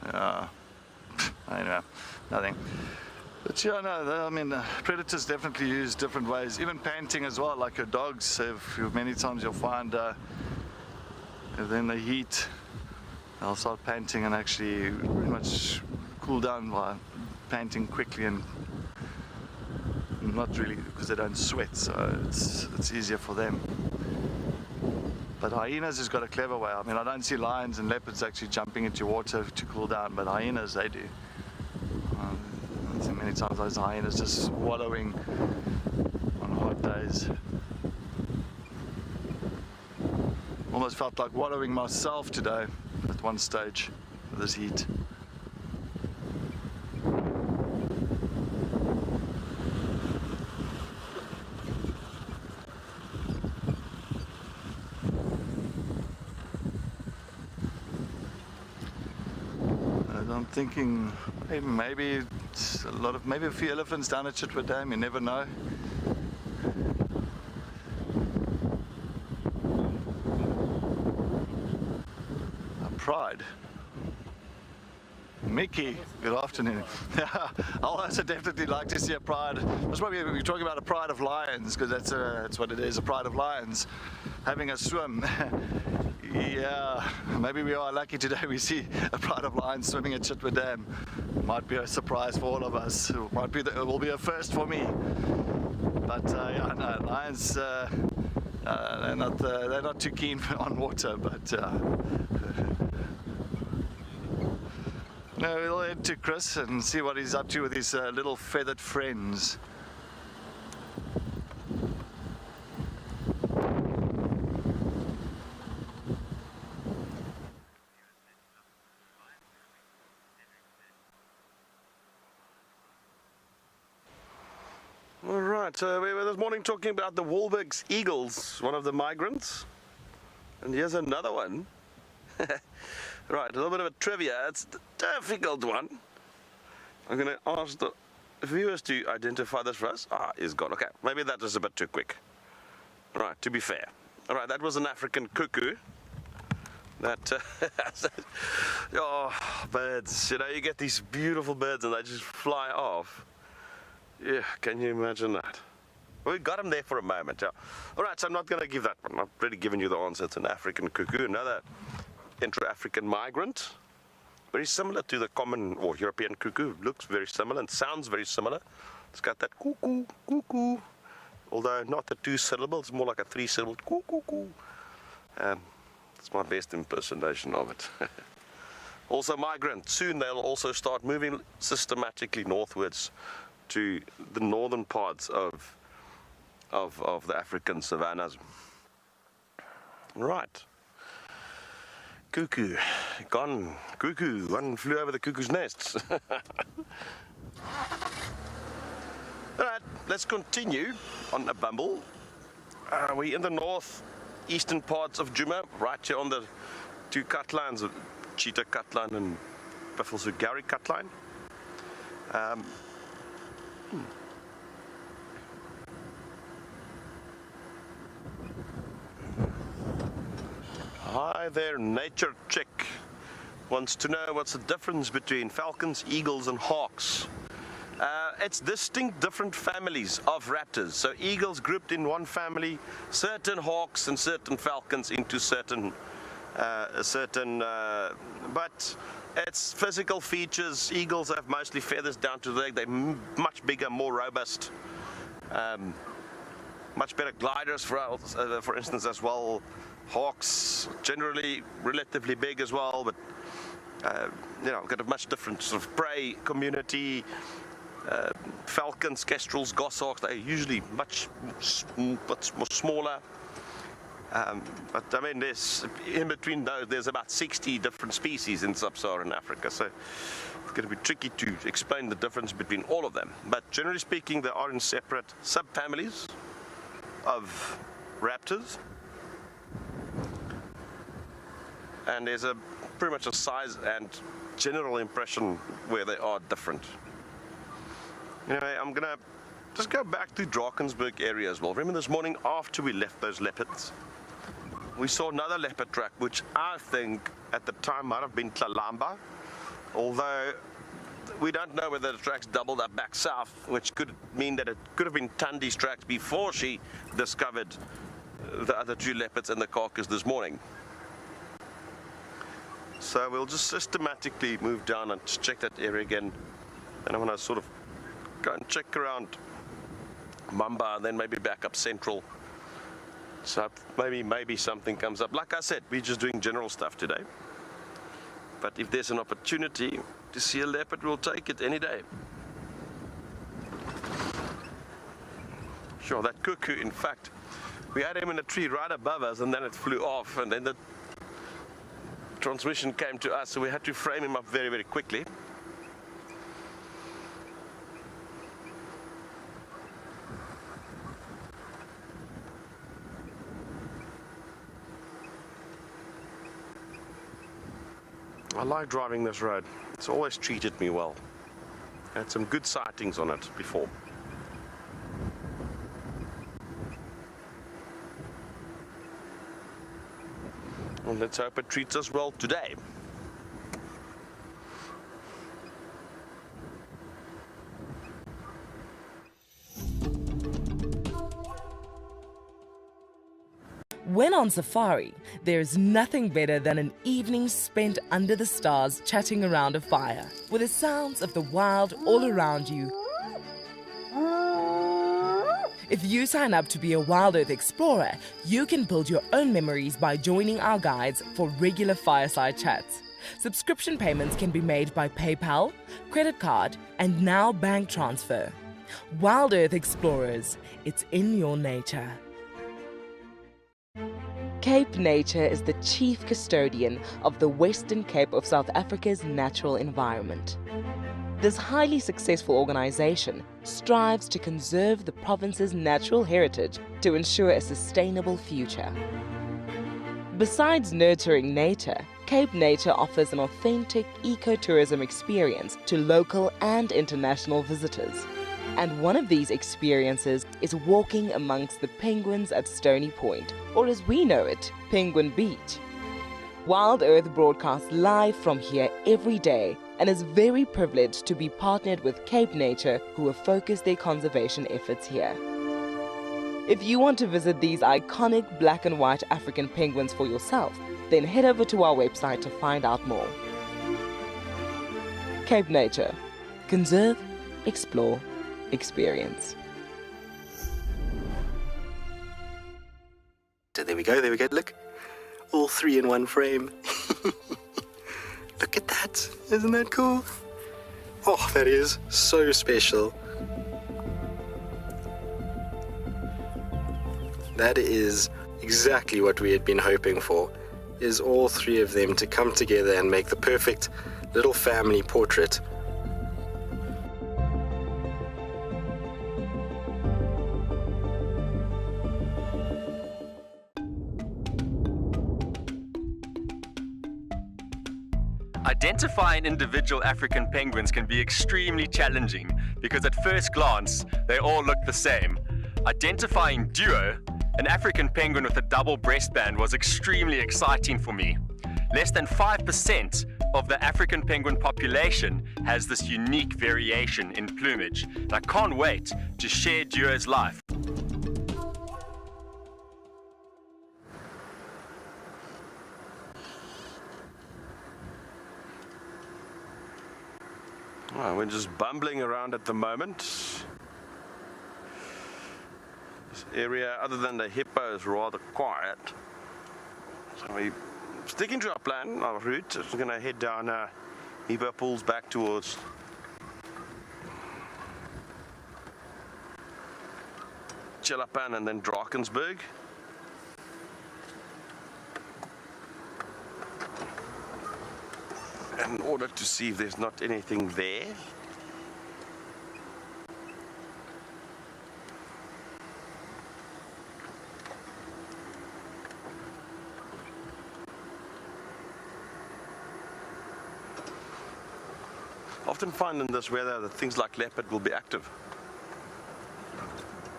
I don't know, nothing. But yeah, no, I mean, predators definitely use different ways. Even panting as well, like your dogs have. Many times you'll find then the heat, they'll start panting and actually pretty much cool down by panting quickly and Not really, because they don't sweat, so it's easier for them. But hyenas has got a clever way. I mean, I don't see lions and leopards actually jumping into water to cool down, but hyenas, they do. I've seen many times those hyenas just wallowing on hot days. Almost felt like wallowing myself today at one stage with this heat. I'm thinking maybe it's maybe a few elephants down at Chitwa Dam, you never know. Pride. Mickey, good afternoon. I'll also definitely like to see a pride. That's why we're talking about a pride of lions, because that's what it is, a pride of lions having a swim. Yeah, maybe we are lucky today we see a pride of lions swimming at Chitwa Dam. Might be a surprise for all of us. It will be a first for me. But yeah, no, lions, they're not too keen on water, but no, we'll head to Chris and see what he's up to with his little feathered friends. Alright, so we were this morning talking about the Wahlberg's eagles, one of the migrants. And here's another one. Right, a little bit of a trivia. It's a difficult one. I'm going to ask the viewers to identify this for us. Ah, he's gone. Okay, maybe that was a bit too quick. Right, to be fair. Alright, that was an African cuckoo. That, oh, birds. You know, you get these beautiful birds and they just fly off. Yeah, can you imagine that? We got him there for a moment, yeah. Alright, so I'm not going to give that one. I'm not really giving you the answer. It's an African cuckoo, another intra-African migrant. Very similar to the common or European cuckoo. Looks very similar and sounds very similar. It's got that cuckoo, cuckoo. Although not the 2 syllable, it's more like a 3 syllable cuckoo, cuckoo. It's my best impersonation of it. Also migrant. Soon they'll also start moving systematically northwards to the northern parts of the African savannas. Right. Cuckoo. Gone. Cuckoo. One flew over the cuckoo's nest. Alright, let's continue on a bumble. We're in the northeastern parts of Djuma, right here on the 2 cut lines of Cheetah cut line and Buffelsugari cut line. Hi there, Nature Chick wants to know what's the difference between falcons, eagles and hawks. It's distinct different families of raptors. So eagles grouped in one family, certain hawks and certain falcons into certain but it's physical features. Eagles have mostly feathers down to the leg. They're much bigger, more robust, much better gliders for instance as well. Hawks generally relatively big as well, but you know, got a much different sort of prey community. Falcons, kestrels, goshawks, they're usually much more smaller. But I mean, there's in between those, there's about 60 different species in sub-Saharan Africa, so it's going to be tricky to explain the difference between all of them. But generally speaking, they are in separate subfamilies of raptors. And there's pretty much a size and general impression where they are different. Anyway, I'm gonna just go back to Drakensberg area as well. Remember this morning after we left those leopards, we saw another leopard track, which I think at the time might have been Tlalamba, although we don't know whether the tracks doubled up back south, which could mean that it could have been Tandi's tracks before she discovered the other 2 leopards and the carcass this morning. So we'll just systematically move down and check that area again. And I'm going to sort of go and check around Mamba, and then maybe back up central. So maybe something comes up. Like I said, we're just doing general stuff today. But if there's an opportunity to see a leopard, we'll take it any day. Sure, that cuckoo, in fact, we had him in a tree right above us, and then it flew off, and then the transmission came to us, so we had to frame him up very, very quickly. I like driving this road. It's always treated me well. Had some good sightings on it before. And let's hope it treats us well today. When on safari, there's nothing better than an evening spent under the stars chatting around a fire, with the sounds of the wild all around you. If you sign up to be a WildEarth explorer, you can build your own memories by joining our guides for regular fireside chats. Subscription payments can be made by PayPal, credit card, and now bank transfer. WildEarth Explorers, it's in your nature. Cape Nature is the chief custodian of the Western Cape of South Africa's natural environment. This highly successful organization strives to conserve the province's natural heritage to ensure a sustainable future. Besides nurturing nature, Cape Nature offers an authentic ecotourism experience to local and international visitors. And one of these experiences is walking amongst the penguins at Stony Point, or as we know it, Penguin Beach. WildEarth broadcasts live from here every day and is very privileged to be partnered with Cape Nature, who have focused their conservation efforts here. If you want to visit these iconic black and white African penguins for yourself, then head over to our website to find out more. Cape Nature. Conserve, explore, experience. So there we go, look. All three in one frame. Look at that, isn't that cool? Oh, that is so special. That is exactly what we had been hoping for, is all three of them to come together and make the perfect little family portrait. Identifying individual African penguins can be extremely challenging because at first glance, they all look the same. Identifying Duo, an African penguin with a double breastband, was extremely exciting for me. Less than 5% of the African penguin population has this unique variation in plumage, and I can't wait to share Duo's life. Well, we're just bumbling around at the moment. This area, other than the hippo, is rather quiet. So we're sticking to our plan, our route. We're going to head down Hippo pulls back towards Chelapan and then Drakensberg. In order to see if there's not anything there. Often find in this weather that things like leopard will be active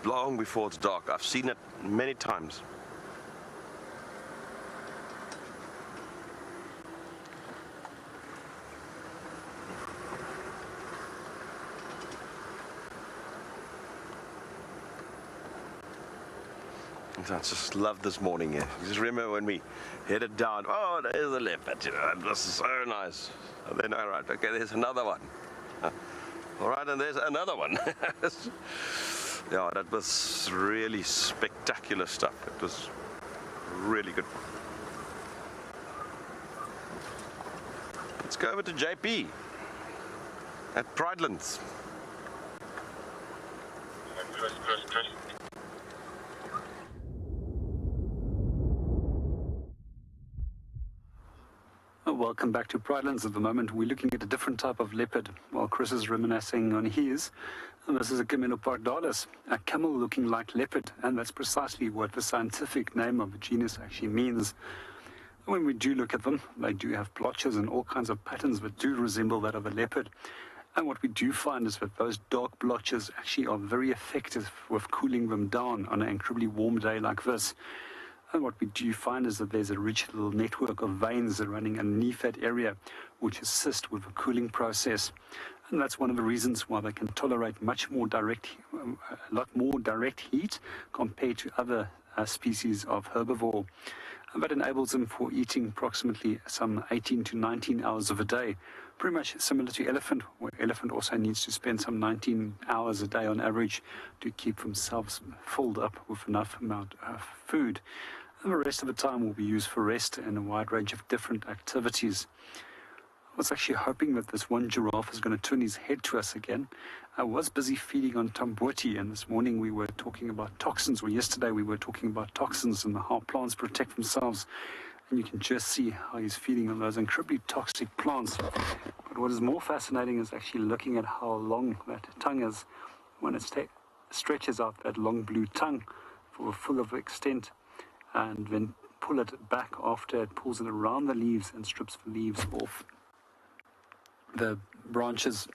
long before it's dark. I've seen it many times. I just love this morning here. Just remember when we headed down, oh, there's a leopard, you know, this is so nice. And then, all right, okay, there's another one. All right, and there's another one. Yeah, that was really spectacular stuff. It was really good. Let's go over to JP at Pridelands. Welcome back to Pridelands. At the moment we're looking at a different type of leopard while Chris is reminiscing on his. And this is a Camelopardalis, a camel looking like leopard, and that's precisely what the scientific name of the genus actually means. When we do look at them, they do have blotches and all kinds of patterns that do resemble that of a leopard. And what we do find is that those dark blotches actually are very effective with cooling them down on an incredibly warm day like this. And what we do find is that there's a rich little network of veins running underneath that area which assist with the cooling process. And that's one of the reasons why they can tolerate a lot more direct heat compared to other species of herbivore. And that enables them for eating approximately some 18 to 19 hours of a day, pretty much similar to elephant, where elephant also needs to spend some 19 hours a day on average to keep themselves filled up with enough amount of food. And the rest of the time will be used for rest and a wide range of different activities. I was actually hoping that this one giraffe is going to turn his head to us again. I was busy feeding on tamboti, and this morning we were talking about toxins, or yesterday we were talking about toxins and how plants protect themselves. And you can just see how he's feeding on those incredibly toxic plants. But what is more fascinating is actually looking at how long that tongue is when it stretches out that long blue tongue for the full of extent, and then pull it back after it pulls it around the leaves and strips the leaves off the branches.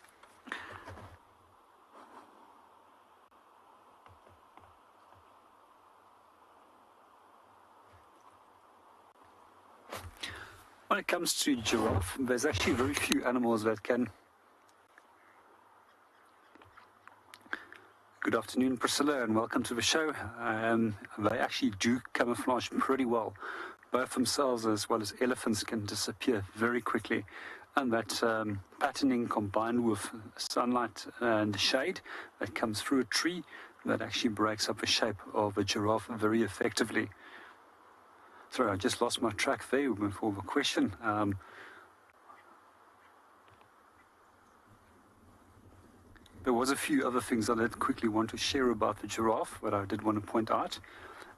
When it comes to giraffe, there's actually very few animals that can. Good afternoon, Priscilla, and welcome to the show. They actually do camouflage pretty well. Both themselves as well as elephants can disappear very quickly. And that patterning combined with sunlight and shade that comes through a tree, that actually breaks up the shape of a giraffe very effectively. Sorry, I just lost my track there before the question. There was a few other things I did quickly want to share about the giraffe, but I did want to point out.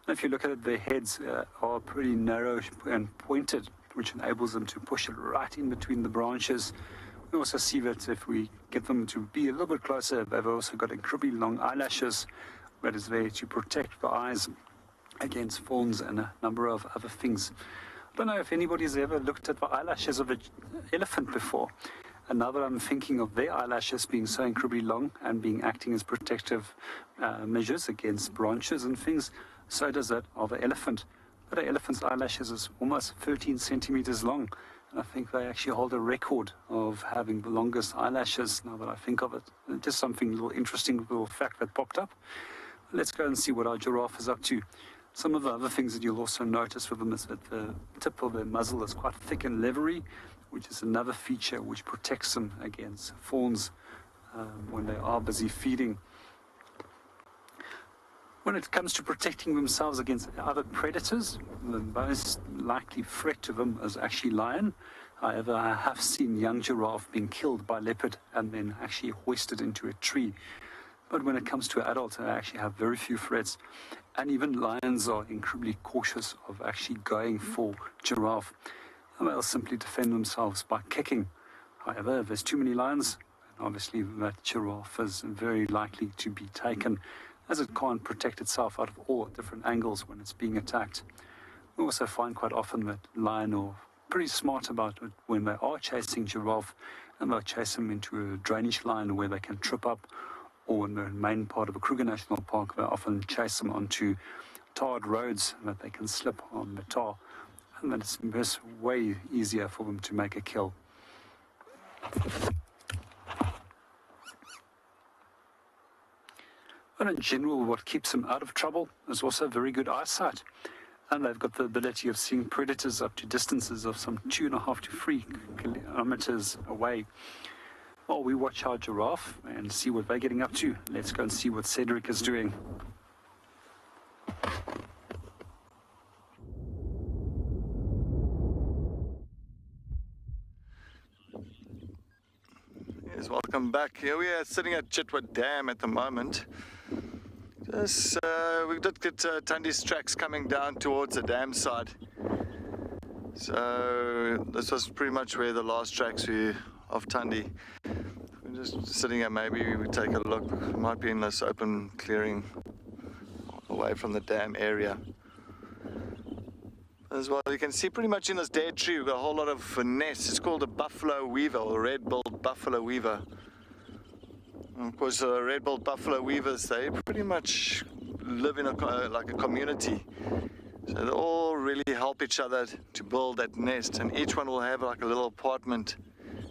And if you look at it, their heads are pretty narrow and pointed, which enables them to push it right in between the branches. We also see that if we get them to be a little bit closer, they've also got incredibly long eyelashes that is there to protect the eyes against fawns and a number of other things. I don't know if anybody's ever looked at the eyelashes of an elephant before. And now that I'm thinking of their eyelashes being so incredibly long and acting as protective measures against branches and things, so does that of an elephant. But an elephant's eyelashes is almost 13 centimeters long. And I think they actually hold a record of having the longest eyelashes, now that I think of it. And just something little interesting little fact that popped up. Let's go and see what our giraffe is up to. Some of the other things that you'll also notice with them is that the tip of their muzzle is quite thick and leathery, which is another feature which protects them against fawns when they are busy feeding. When it comes to protecting themselves against other predators, the most likely threat to them is actually lion. However, I have seen young giraffe being killed by leopard and then actually hoisted into a tree. But when it comes to adults, I actually have very few threats. And even lions are incredibly cautious of actually going for giraffe. And they'll simply defend themselves by kicking. However, if there's too many lions, obviously that giraffe is very likely to be taken, as it can't protect itself out of all different angles when it's being attacked. We also find quite often that lions are pretty smart about it when they are chasing giraffe, and they'll chase them into a drainage line where they can trip up, or in the main part of a Kruger National Park, they often chase them onto tarred roads that they can slip on the tar, and then it's way easier for them to make a kill. But in general, what keeps them out of trouble is also very good eyesight. And they've got the ability of seeing predators up to distances of some 2.5 to 3 kilometers away. While we watch our giraffe and see what they're getting up to, let's go and see what Cedric is doing. Yes, welcome back. Here we are sitting at Chitwa Dam at the moment. We did get Tundi's tracks coming down towards the dam side. So this was pretty much where the last tracks of Tundi. We're just sitting here, maybe we take a look. We might be in this open clearing away from the dam area. As well, you can see pretty much in this dead tree we've got a whole lot of nests. It's called a buffalo weaver, or red-billed buffalo weaver. And of course, red-billed buffalo weavers, they pretty much live in like a community. So they all really help each other to build that nest, and each one will have like a little apartment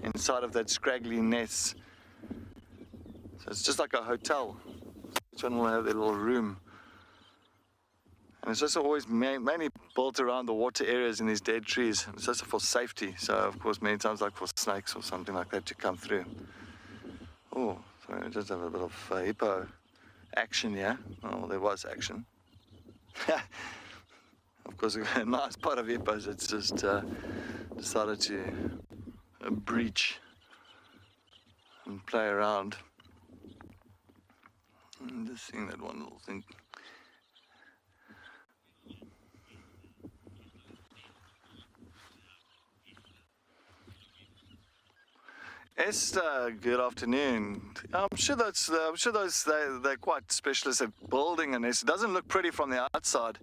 inside of that scraggly nest. So it's just like a hotel. Each one will have their little room. And it's just always mainly built around the water areas in these dead trees. It's just for safety. So of course many times like for snakes or something like that to come through. Oh, sorry, I just have a bit of hippo action here. Oh, there was action. Of course, a nice part of hippos, it's just decided to breach and play around. I'm just seeing that one little thing. Esther, good afternoon. I'm sure they're quite specialists at building a nest. It doesn't look pretty from the outside,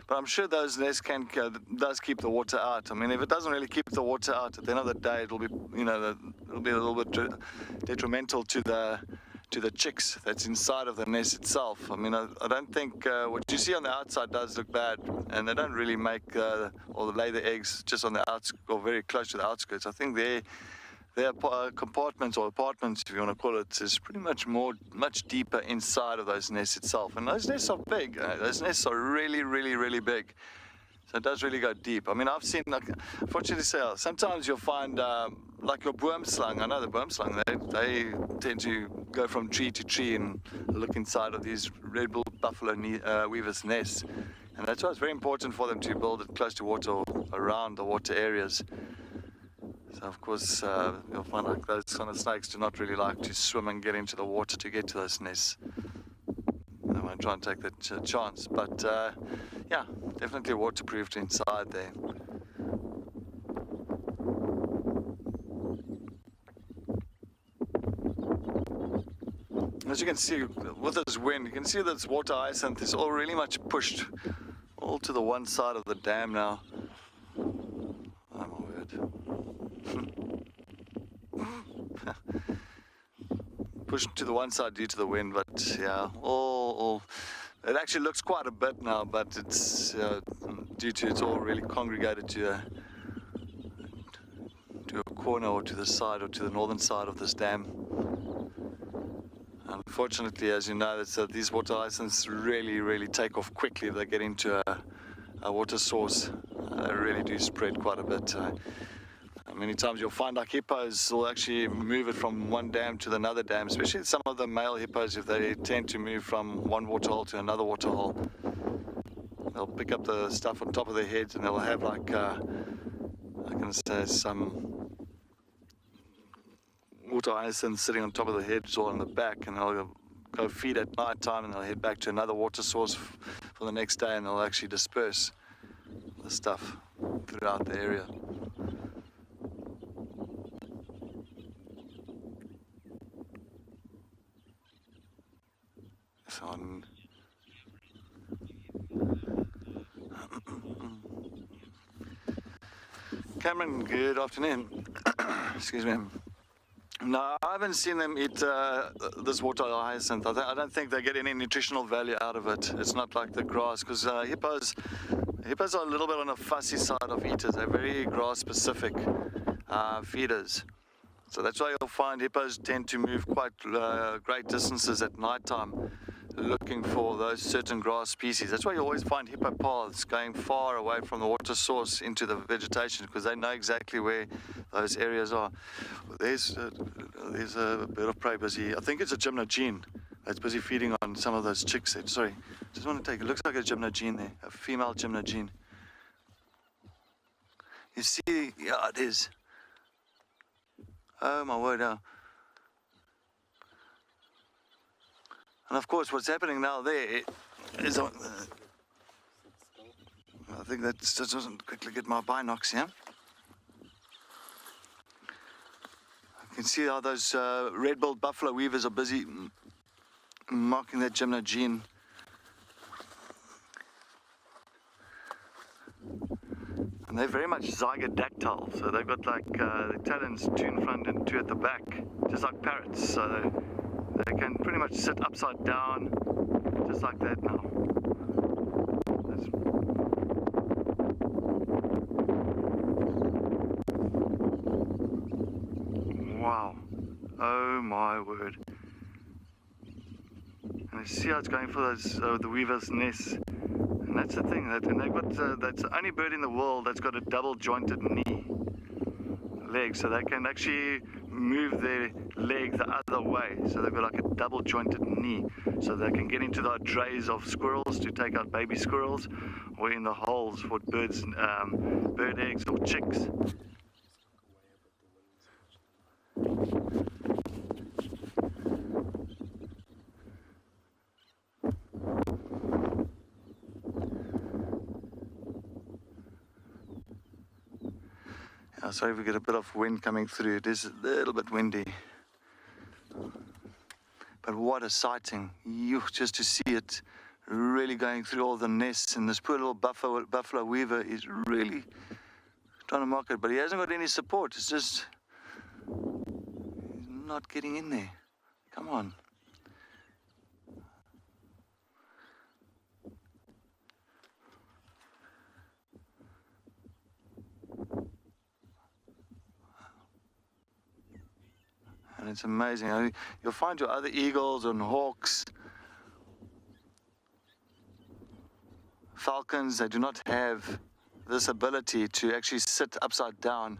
but I'm sure those nests does keep the water out. I mean, if it doesn't really keep the water out, at the end of the day, it'll be it'll be a little bit detrimental to the chicks that's inside of the nest itself. I mean, I don't think what you see on the outside does look bad, and they don't really make or lay the eggs just on the outskirts or very close to the outskirts. I think their compartments or apartments, if you want to call it, is pretty much much deeper inside of those nests itself. And those nests are big. Those nests are really, really, really big. So it does really go deep. I mean, I've seen, unfortunately, sometimes you'll find, like your boomslang. I know the boomslang, they tend to go from tree to tree and look inside of these red-billed buffalo weavers' nests. And that's why it's very important for them to build it close to water or around the water areas. So of course, you'll find like those kind of snakes do not really like to swim and get into the water to get to those nests. They won't try and take that chance, but yeah, definitely waterproofed inside there. As you can see, with this wind, you can see that this water hyacinth is all really much pushed all to the one side of the dam now. Oh my word. Pushed to the one side due to the wind, but yeah, it actually looks quite a bit now, but it's due to it's all really congregated to a corner or to the side or to the northern side of this dam. Unfortunately, as you know, these water hyacinths really take off quickly if they get into a water source. They really do spread quite a bit. Many times you'll find like hippos will actually move it from one dam to another dam, especially some of the male hippos, if they tend to move from one waterhole to another waterhole. They'll pick up the stuff on top of their heads and they'll have like, I can say, some water hyacinths sitting on top of the heads or on the back, and they'll go feed at night time and they'll head back to another water source for the next day, and they'll actually disperse the stuff throughout the area. On Cameron, good afternoon. Excuse me. No, I haven't seen them eat this water hyacinth. I don't think they get any nutritional value out of it. It's not like the grass, because hippos are a little bit on the fussy side of eaters. They're very grass-specific feeders. So that's why you'll find hippos tend to move quite great distances at night time. looking for those certain grass species. That's why you always find hippo paths going far away from the water source into the vegetation, because they know exactly where those areas are. There's a bird of prey busy. I think it's a gymnogene that's busy feeding on some of those chicks there. Sorry, just want to take, it looks like a gymnogene there, a female gymnogene. You see, yeah, it is. Oh my word, now. And of course, what's happening now there is, I think that just doesn't quickly get my binocs here. I can see how those red-billed buffalo weavers are busy marking that gymnogene. And they're very much zygodactyl, so they've got like the talons, 2 in front and 2 at the back, just like parrots. So they can pretty much sit upside down, just like that now. Wow. Oh my word. And you see how it's going for those the weaver's nests. And that's the thing, and they've got, that's the only bird in the world that's got a double jointed knee leg, so they can actually move their leg the other way, so they've got like a double jointed knee, so they can get into the trays of squirrels to take out baby squirrels, or in the holes for birds, bird eggs or chicks. Sorry if we get a bit of wind coming through. It is a little bit windy. But what a sighting. Just to see it really going through all the nests. And this poor little buffalo weaver is really trying to mark it. But he hasn't got any support. It's just, he's not getting in there. Come on. And it's amazing. You'll find your other eagles and hawks, falcons, they do not have this ability to actually sit upside down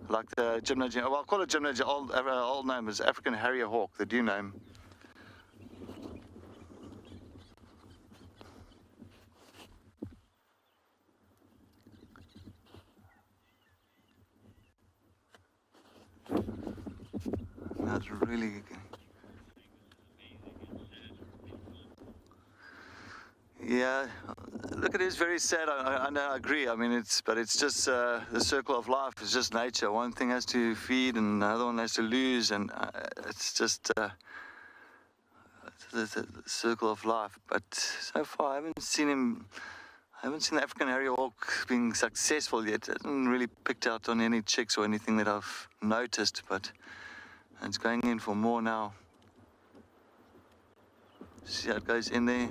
like the gymnogene. Well, I'll call it gymnogene. Old name is African harrier hawk, the due name. That's really good. Yeah, look, it is very sad. I agree. I mean, it's just the circle of life. It's just nature. One thing has to feed, and another one has to lose, and it's just the circle of life. But so far, I haven't seen the African harrier hawk being successful yet. It hasn't really picked out on any chicks or anything that I've noticed, but it's going in for more now. See how it goes in there.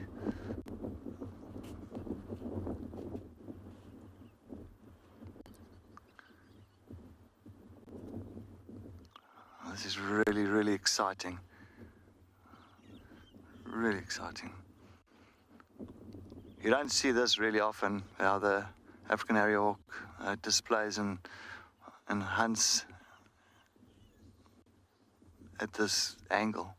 This is really, really exciting. Really exciting. You don't see this really often, how the African harrier hawk displays and hunts at this angle.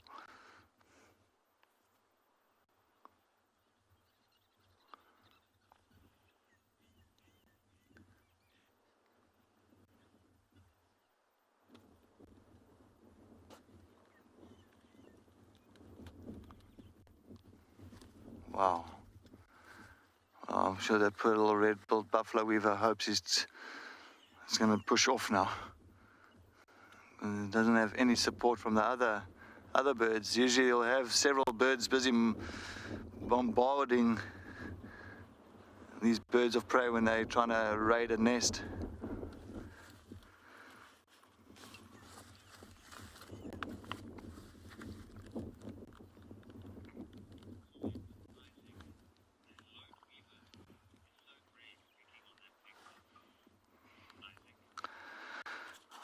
Wow. I'm sure that poor little red-billed buffalo weaver hopes he's going to push off now. It doesn't have any support from the other birds. Usually you'll have several birds busy bombarding these birds of prey when they're trying to raid a nest.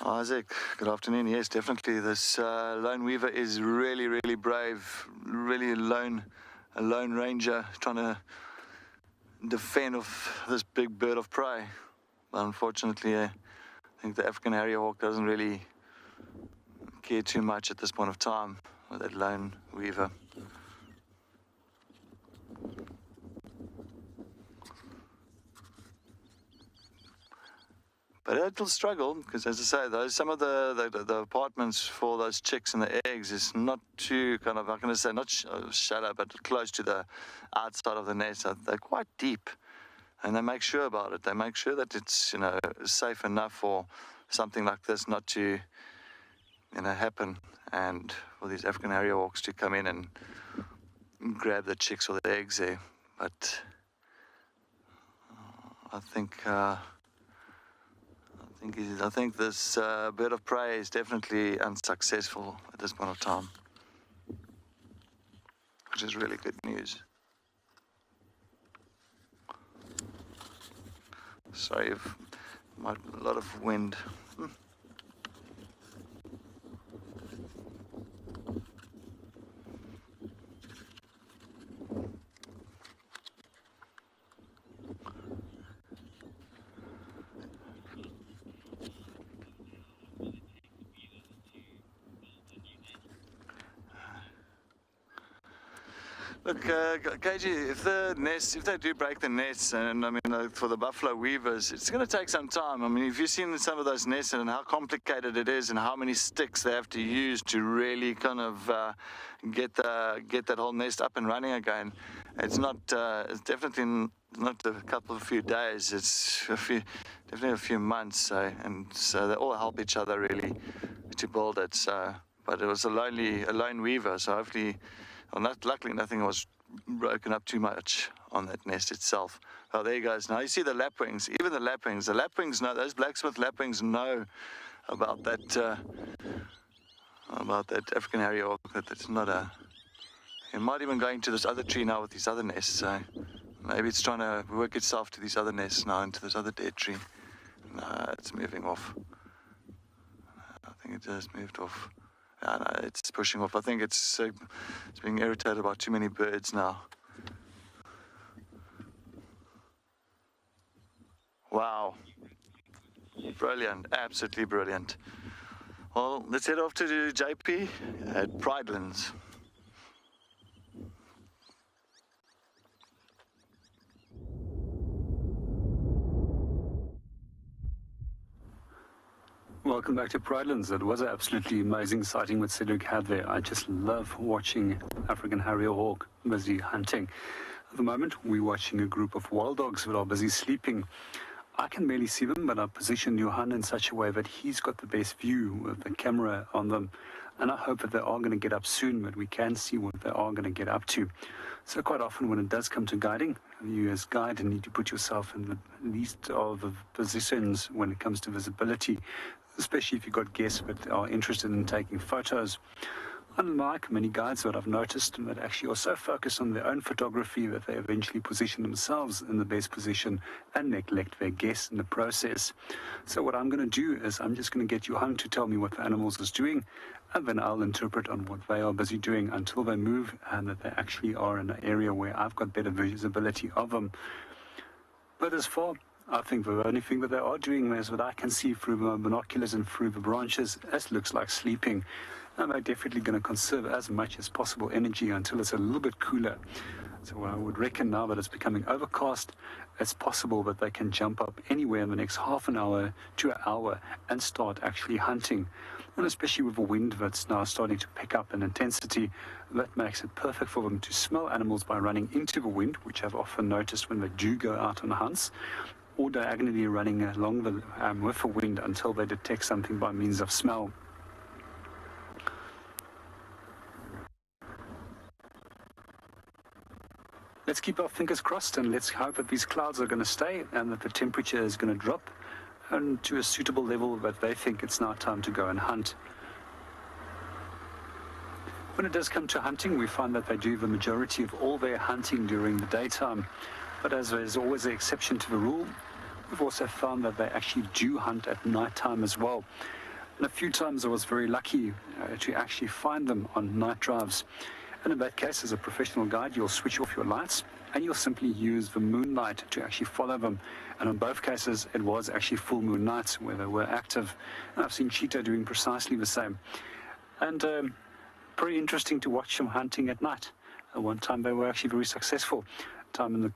Isaac, good afternoon. Yes, definitely. This lone weaver is really, really brave. Really a lone ranger trying to defend of this big bird of prey. But unfortunately, I think the African harrier hawk doesn't really care too much at this point of time with that lone weaver. But it will struggle because, as I say, some of the apartments for those chicks and the eggs is not too kind of, I'm going to say not shallow, but close to the outside of the nest. So they're quite deep, and they make sure about it. They make sure that it's, you know, safe enough for something like this not to, you know, happen, and for these African harrier hawks to come in and grab the chicks or the eggs there. But I think this bird of prey is definitely unsuccessful at this point of time, which is really good news. Sorry, a lot of wind. Look, KG, if they do break the nets, and I mean, for the buffalo weavers, it's going to take some time. I mean, if you've seen some of those nests and how complicated it is and how many sticks they have to use to really kind of get that whole nest up and running again, it's definitely not a few days, it's definitely a few months. So they all help each other really to build it. So, but it was a lone weaver, so hopefully. Well, luckily nothing was broken up too much on that nest itself. Oh, there he goes. Now you see the lapwings, even the lapwings. The lapwings know, those blacksmith lapwings know about that African harrier hawk. That's not a. It might even go into this other tree now with these other nests. So maybe it's trying to work itself to these other nests now, into this other dead tree. No, it's moving off. I think it just moved off. No, it's pushing off. I think it's being irritated by too many birds now. Wow. Brilliant. Absolutely brilliant. Well, let's head off to JP at Pridelands. Welcome back to Pridelands. It was an absolutely amazing sighting what Cedric had there. I just love watching African harrier hawk busy hunting. At the moment, we're watching a group of wild dogs that are busy sleeping. I can barely see them, but I've positioned Johan in such a way that he's got the best view with the camera on them. And I hope that they are going to get up soon, but we can see what they are going to get up to. So quite often when it does come to guiding, you as guide need to put yourself in the least of the positions when it comes to visibility, especially if you've got guests that are interested in taking photos. Unlike many guides that I've noticed that actually are so focused on their own photography that they eventually position themselves in the best position and neglect their guests in the process. So what I'm going to do is I'm just going to get Johan to tell me what the animals is doing, and then I'll interpret on what they are busy doing until they move and that they actually are in an area where I've got better visibility of them. But as far, I think the only thing that they are doing is what I can see through the binoculars and through the branches, it looks like sleeping. And they're definitely going to conserve as much as possible energy until it's a little bit cooler. So I would reckon now that it's becoming overcast, it's possible that they can jump up anywhere in the next half an hour to an hour and start actually hunting. And especially with the wind that's now starting to pick up in intensity, that makes it perfect for them to smell animals by running into the wind, which I've often noticed when they do go out on hunts, or diagonally running along with the wind until they detect something by means of smell. Let's keep our fingers crossed and let's hope that these clouds are going to stay and that the temperature is going to drop and to a suitable level that they think it's now time to go and hunt. When it does come to hunting, we find that they do the majority of all their hunting during the daytime. But as there's always an exception to the rule, we've also found that they actually do hunt at night time as well. And a few times I was very lucky to actually find them on night drives. And in that case, as a professional guide, you'll switch off your lights and you'll simply use the moonlight to actually follow them. And in both cases, it was actually full moon nights where they were active. And I've seen cheetah doing precisely the same. And pretty interesting to watch them hunting at night. At one time, they were actually very successful. Time in the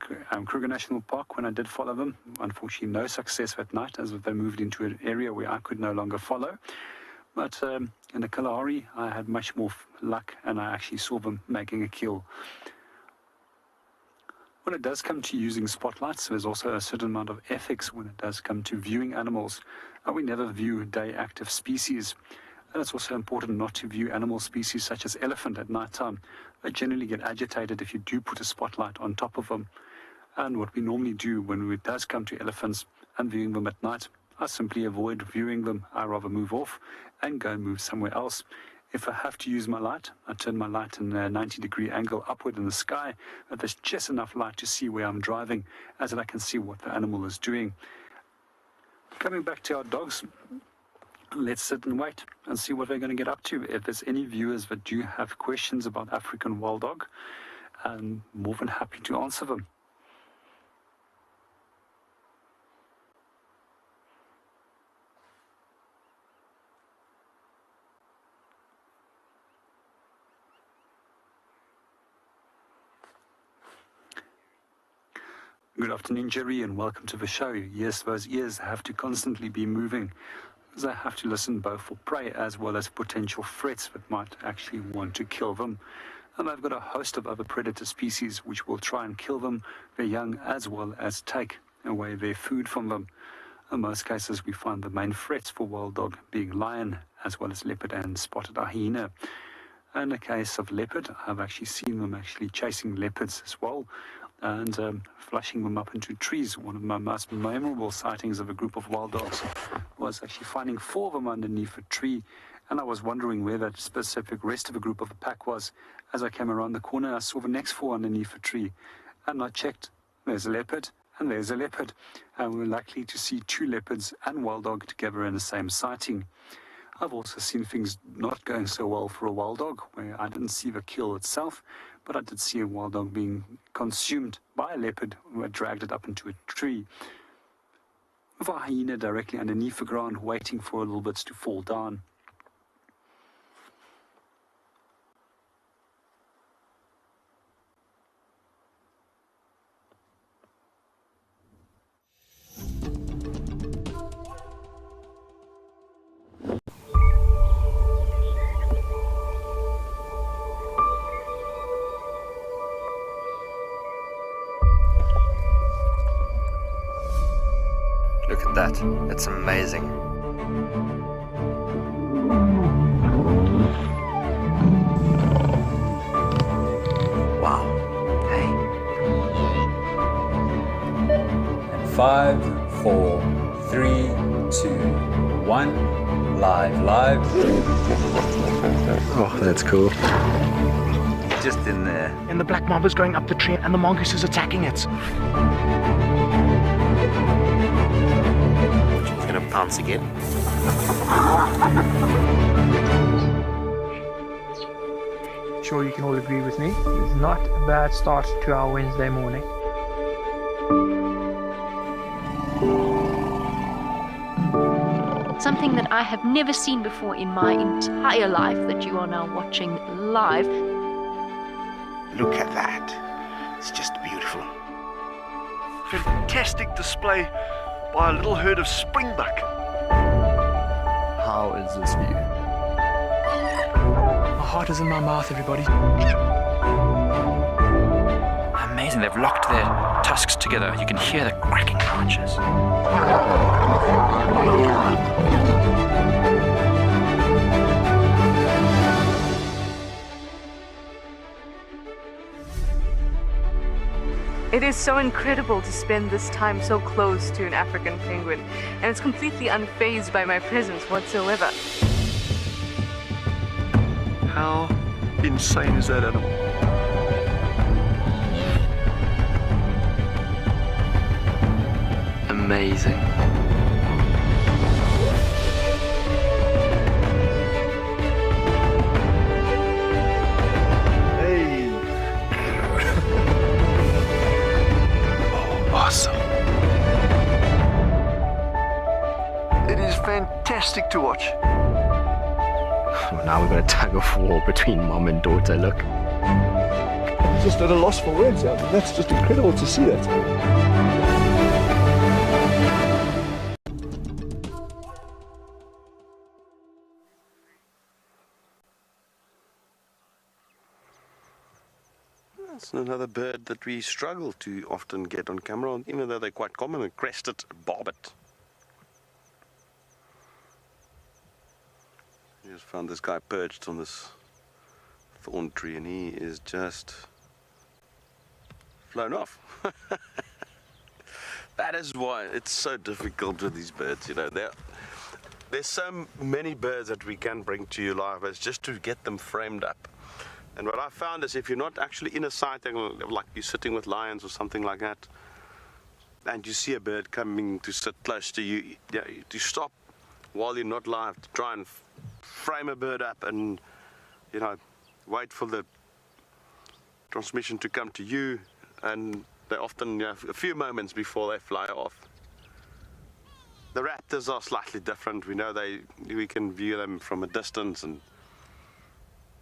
Kruger National Park when I did follow them, unfortunately no success at night as they moved into an area where I could no longer follow. But in the Kalahari, I had much more luck and I actually saw them making a kill. When it does come to using spotlights, there's also a certain amount of ethics when it does come to viewing animals. We never view day active species. And it's also important not to view animal species such as elephant at night time. They generally get agitated if you do put a spotlight on top of them. And what we normally do when it does come to elephants and viewing them at night, I simply avoid viewing them. I rather move off and go and move somewhere else. If I have to use my light, I turn my light in a 90-degree angle upward in the sky, but there's just enough light to see where I'm driving, as that I can see what the animal is doing. Coming back to our dogs, let's sit and wait and see what they're going to get up to. If there's any viewers that do have questions about African wild dog, I'm more than happy to answer them. Good afternoon, Jerry, and welcome to the show. Yes, those ears have to constantly be moving, because I have to listen both for prey as well as potential threats that might actually want to kill them. And I've got a host of other predator species which will try and kill them, their young, as well as take away their food from them. In most cases, we find the main threats for wild dog being lion, as well as leopard and spotted hyena. In the case of leopard, I've actually seen them actually chasing leopards as well, and flushing them up into trees. One of my most memorable sightings of a group of wild dogs was actually finding 4 of them underneath a tree, and I was wondering where that specific rest of a group of the pack was. As I came around the corner, I saw the next 4 underneath a tree, and I checked. There's a leopard, and there's a leopard, and we're likely to see 2 leopards and wild dog together in the same sighting. I've also seen things not going so well for a wild dog, where I didn't see the kill itself, but I did see a wild dog being consumed by a leopard who had dragged it up into a tree, with a hyena directly underneath the ground waiting for a little bit to fall down. Look at that, it's amazing. Wow. Hey. And 5, 4, 3, 2, 1, live. Oh, that's cool. Just in there. And the black mamba's going up the tree and the mongoose is attacking it. She's gonna pounce again. Sure, you can all agree with me. It's not a bad start to our Wednesday morning. Something that I have never seen before in my entire life that you are now watching live. Look at that. It's just beautiful. Fantastic display by a little herd of springbuck. How is this view? My heart is in my mouth, everybody. Amazing, they've locked their tusks together. You can hear the cracking branches. It is so incredible to spend this time so close to an African penguin, and it's completely unfazed by my presence whatsoever. How insane is that animal? Amazing. awesome. It is fantastic to watch. Well, now we've got a tug of war between mom and daughter, look. Just at a loss for words. That's just incredible to see that. It's another bird that we struggle to often get on camera, even though they're quite common, a crested barbet. I just found this guy perched on this thorn tree and he is just flown off. That is why it's so difficult with these birds, you know. There's so many birds that we can bring to you live, it's just to get them framed up. And what I found is if you're not actually in a sighting, like you're sitting with lions or something like that, and you see a bird coming to sit close to you, to stop while you're not live, to try and frame a bird up and, you know, wait for the transmission to come to you, and they often, you know, a few moments before they fly off. The raptors are slightly different. We know we can view them from a distance, and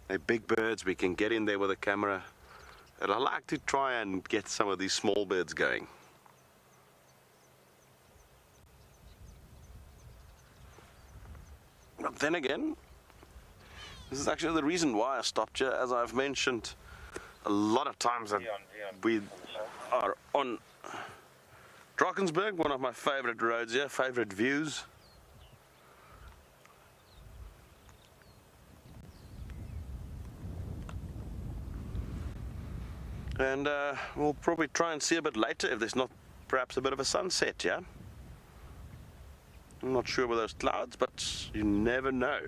they're big birds. We can get in there with a camera, and I like to try and get some of these small birds going. But then again, this is actually the reason why I stopped here. As I've mentioned a lot of times, that we are on Drakensberg, one of my favorite roads here, favorite views. And we'll probably try and see a bit later if there's not perhaps a bit of a sunset, yeah? I'm not sure with those clouds, but you never know.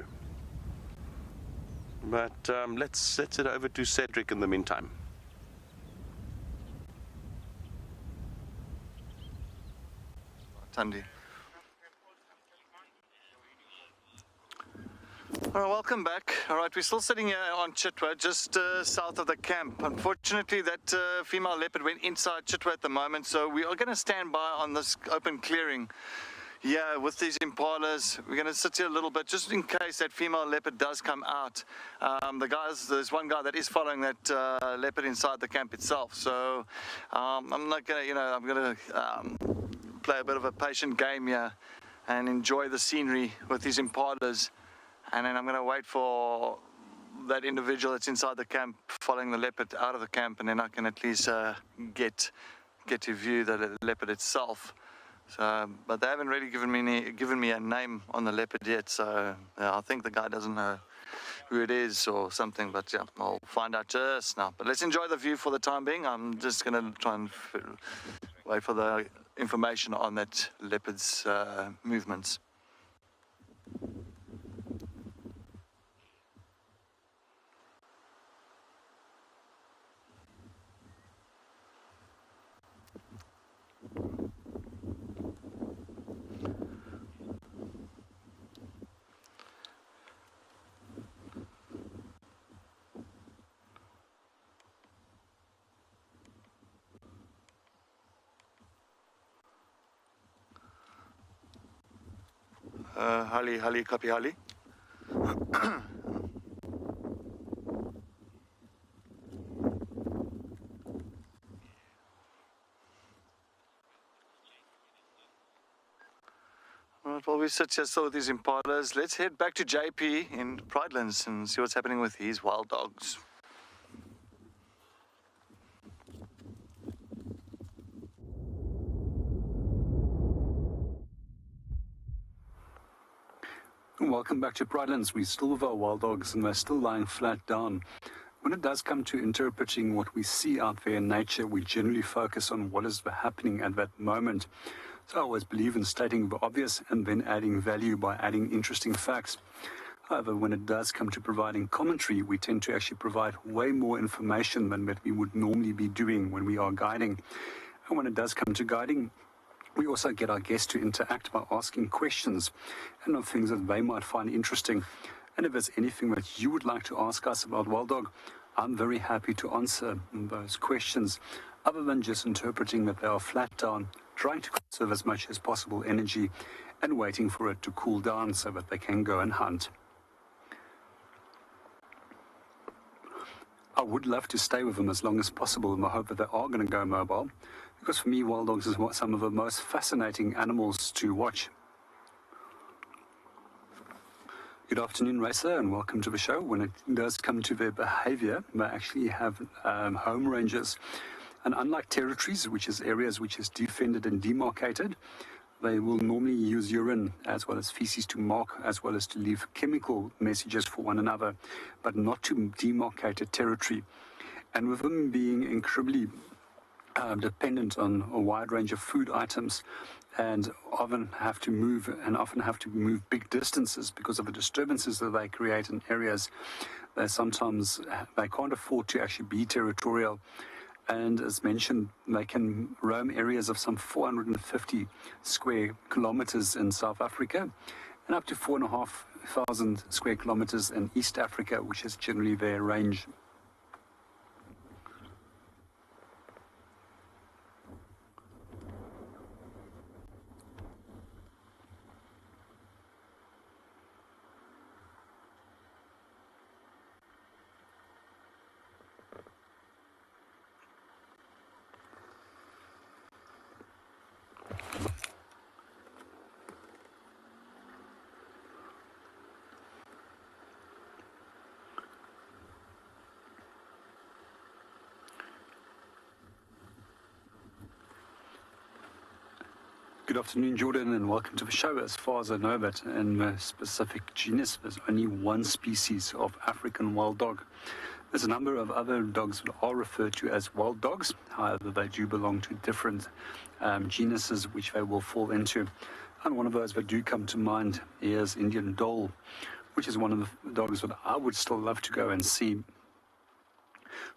But let's head over to Cedric in the meantime. Tandy. Welcome back. All right, we're still sitting here on Chitwa, just south of the camp. Unfortunately, that female leopard went inside Chitwa at the moment, so we are going to stand by on this open clearing. Yeah, with these impalas, we're going to sit here a little bit, just in case that female leopard does come out. There's one guy that is following that leopard inside the camp itself, so I'm not going to, you know, I'm going to play a bit of a patient game here and enjoy the scenery with these impalas. And then I'm going to wait for that individual that's inside the camp following the leopard out of the camp, and then I can at least get to view the leopard itself. So, but they haven't really given me a name on the leopard yet, so I think the guy doesn't know who it is or something, but yeah, I'll find out just now. But let's enjoy the view for the time being. I'm just going to try and wait for the information on that leopard's movements. Hali, copy Hali. Alright, well, we sit here still with these impalas. Let's head back to JP in Pridelands and see what's happening with these wild dogs. Welcome back to Pridelands. We're still with our wild dogs and they're still lying flat down. When it does come to interpreting what we see out there in nature, we generally focus on what is happening at that moment. So I always believe in stating the obvious and then adding value by adding interesting facts. However, when it does come to providing commentary, we tend to actually provide way more information than that we would normally be doing when we are guiding. And when it does come to guiding, we also get our guests to interact by asking questions and on things that they might find interesting. And if there's anything that you would like to ask us about Wild Dog, I'm very happy to answer those questions. other than just interpreting that they are flat down, trying to conserve as much as possible energy and waiting for it to cool down so that they can go and hunt. I would love to stay with them as long as possible in the hope that they are going to go mobile, because for me, wild dogs is some of the most fascinating animals to watch. Good afternoon, Racer, and welcome to the show. When it does come to their behavior, they actually have home ranges. And unlike territories, which is areas which is defended and demarcated, they will normally use urine as well as feces to mark, as well as to leave chemical messages for one another, but not to demarcate a territory. And with them being incredibly dependent on a wide range of food items, and often have to move big distances because of the disturbances that they create in areas, sometimes they can't afford to actually be territorial. And as mentioned, they can roam areas of some 450 square kilometers in South Africa and up to 4,500 square kilometers in East Africa, which is generally their range. Good afternoon, Jordan, and welcome to the show. As far as I know, that in the specific genus, there's only one species of African wild dog. There's a number of other dogs that are referred to as wild dogs. However, they do belong to different genuses which they will fall into. And one of those that do come to mind is Indian Dhole, which is one of the dogs that I would still love to go and see.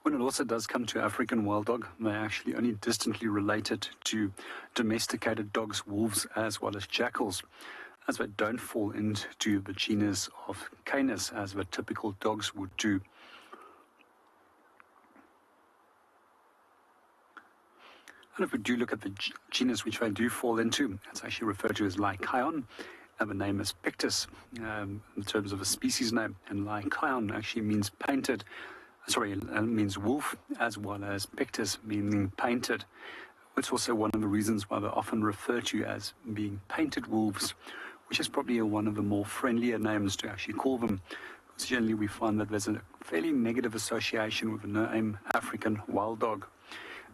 When it also does come to African wild dog, they're actually only distantly related to domesticated dogs, wolves, as well as jackals, as they don't fall into the genus of Canis, as the typical dogs would do. And if we do look at the genus which they do fall into, it's actually referred to as Lycaon, and the name is Pictus in terms of a species name, and Lycaon actually means painted. Means wolf, as well as Pictus, meaning painted. It's also one of the reasons why they're often referred to as being painted wolves, which is probably one of the more friendlier names to actually call them. Because generally we find that there's a fairly negative association with the name African wild dog.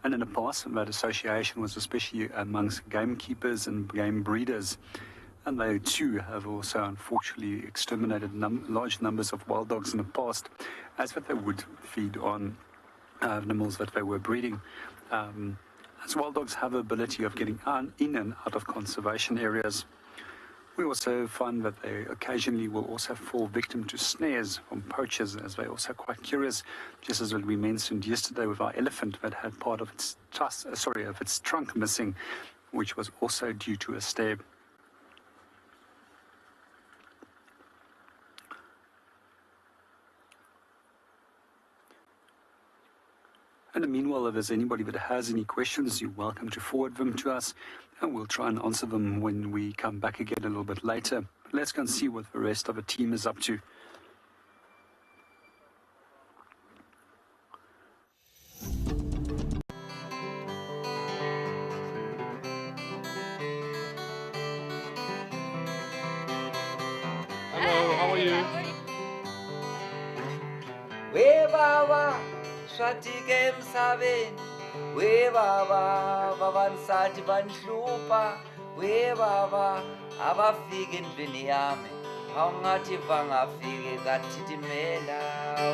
And in the past, that association was especially amongst gamekeepers and game breeders. And they too have also unfortunately exterminated large numbers of wild dogs in the past, as that they would feed on animals that they were breeding. As wild dogs have the ability of getting in and out of conservation areas. We also find that they occasionally will also fall victim to snares from poachers, as they're also quite curious, just as what we mentioned yesterday with our elephant that had part of its trunk missing, which was also due to a snare. And meanwhile, if there's anybody that has any questions, you're welcome to forward them to us, and we'll try and answer them when we come back again a little bit later. Let's go and see what the rest of the team is up to. Hello, how are you? Swatike emhlabeni we baba babansati banhlupha we baba abafika endlini yami awungathi bangafike kathithimela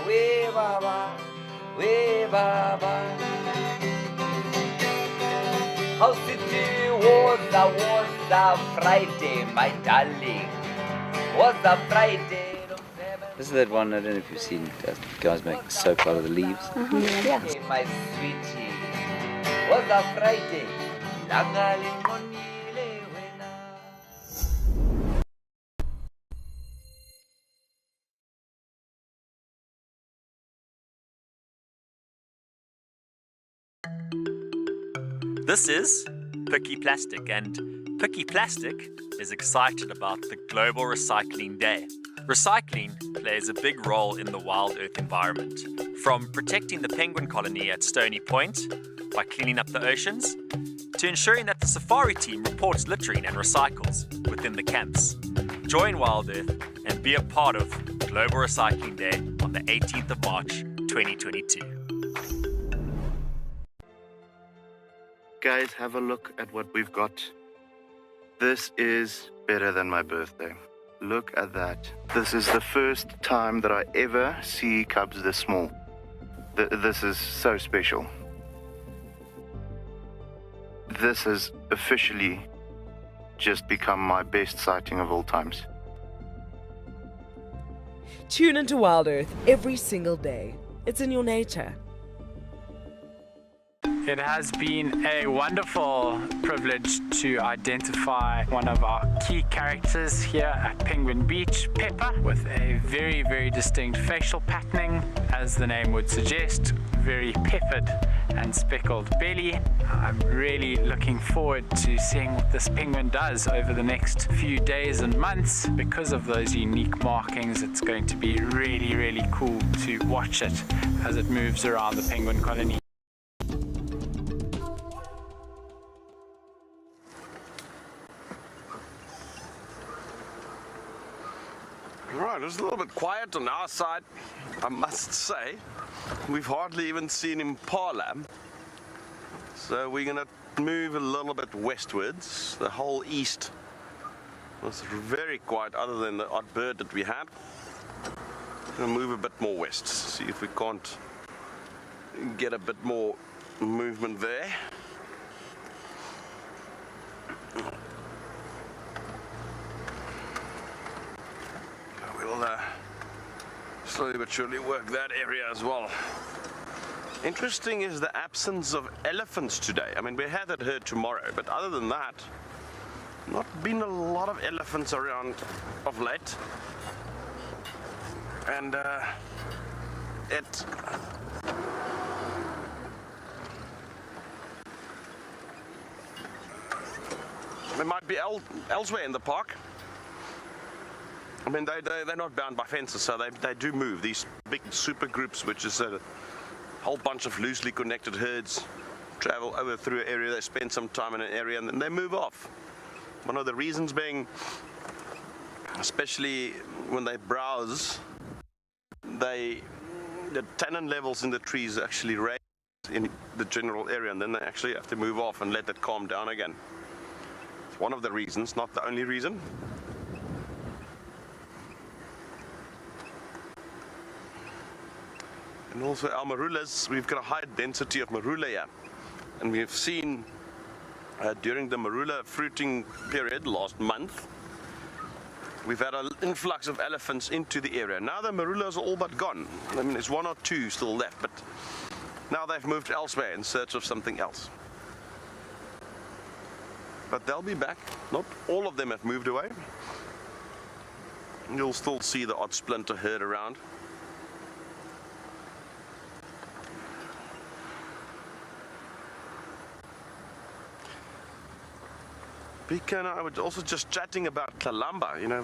we baba how city was a Friday, my darling, was a Friday. This is that one, I don't know if you've seen guys make soap out of the leaves. Yeah. Hey, my sweetie, was a Friday. This is Picky Plastic, and Picky Plastic is excited about the Global Recycling Day. Recycling plays a big role in the wild earth environment, from protecting the penguin colony at Stony Point by cleaning up the oceans, to ensuring that the safari team reports littering and recycles within the camps. Join WildEarth and be a part of Global Recycling Day on the 18th of March 2022. Guys, have a look at what we've got. This is better than my birthday. Look at that. This is the first time that I ever see cubs this small. This is so special. This has officially just become my best sighting of all times. Tune into WildEarth every single day. It's in your nature. It has been a wonderful privilege to identify one of our key characters here at Penguin Beach, Pepper, with a very, very distinct facial patterning, as the name would suggest, very peppered and speckled belly. I'm really looking forward to seeing what this penguin does over the next few days and months. Because of those unique markings, it's going to be really, really cool to watch it as it moves around the penguin colony. Right, it's a little bit quiet on our side, I must say. We've hardly even seen Impala. So we're going to move a little bit westwards. The whole east was very quiet other than the odd bird that we had. We're going to move a bit more west, see if we can't get a bit more movement there. We'll slowly but surely work that area as well. Interesting is the absence of elephants today. I mean, we had that herd tomorrow, but other than that, not been a lot of elephants around of late. And they might be elsewhere in the park. I mean, they're not bound by fences, so they do move. These big super groups, which is a whole bunch of loosely connected herds, travel over through an area, they spend some time in an area, and then they move off. One of the reasons being, especially when they browse, the tannin levels in the trees actually raise in the general area, and then they actually have to move off and let it calm down again. It's one of the reasons, not the only reason. And also our marulas, we've got a high density of marula here. And we have seen during the marula fruiting period last month, we've had an influx of elephants into the area. Now the marulas are all but gone. I mean, there's one or two still left, but now they've moved elsewhere in search of something else. But they'll be back. Not all of them have moved away. You'll still see the odd splinter herd around. Pika and I were also just chatting about Kalamba, you know,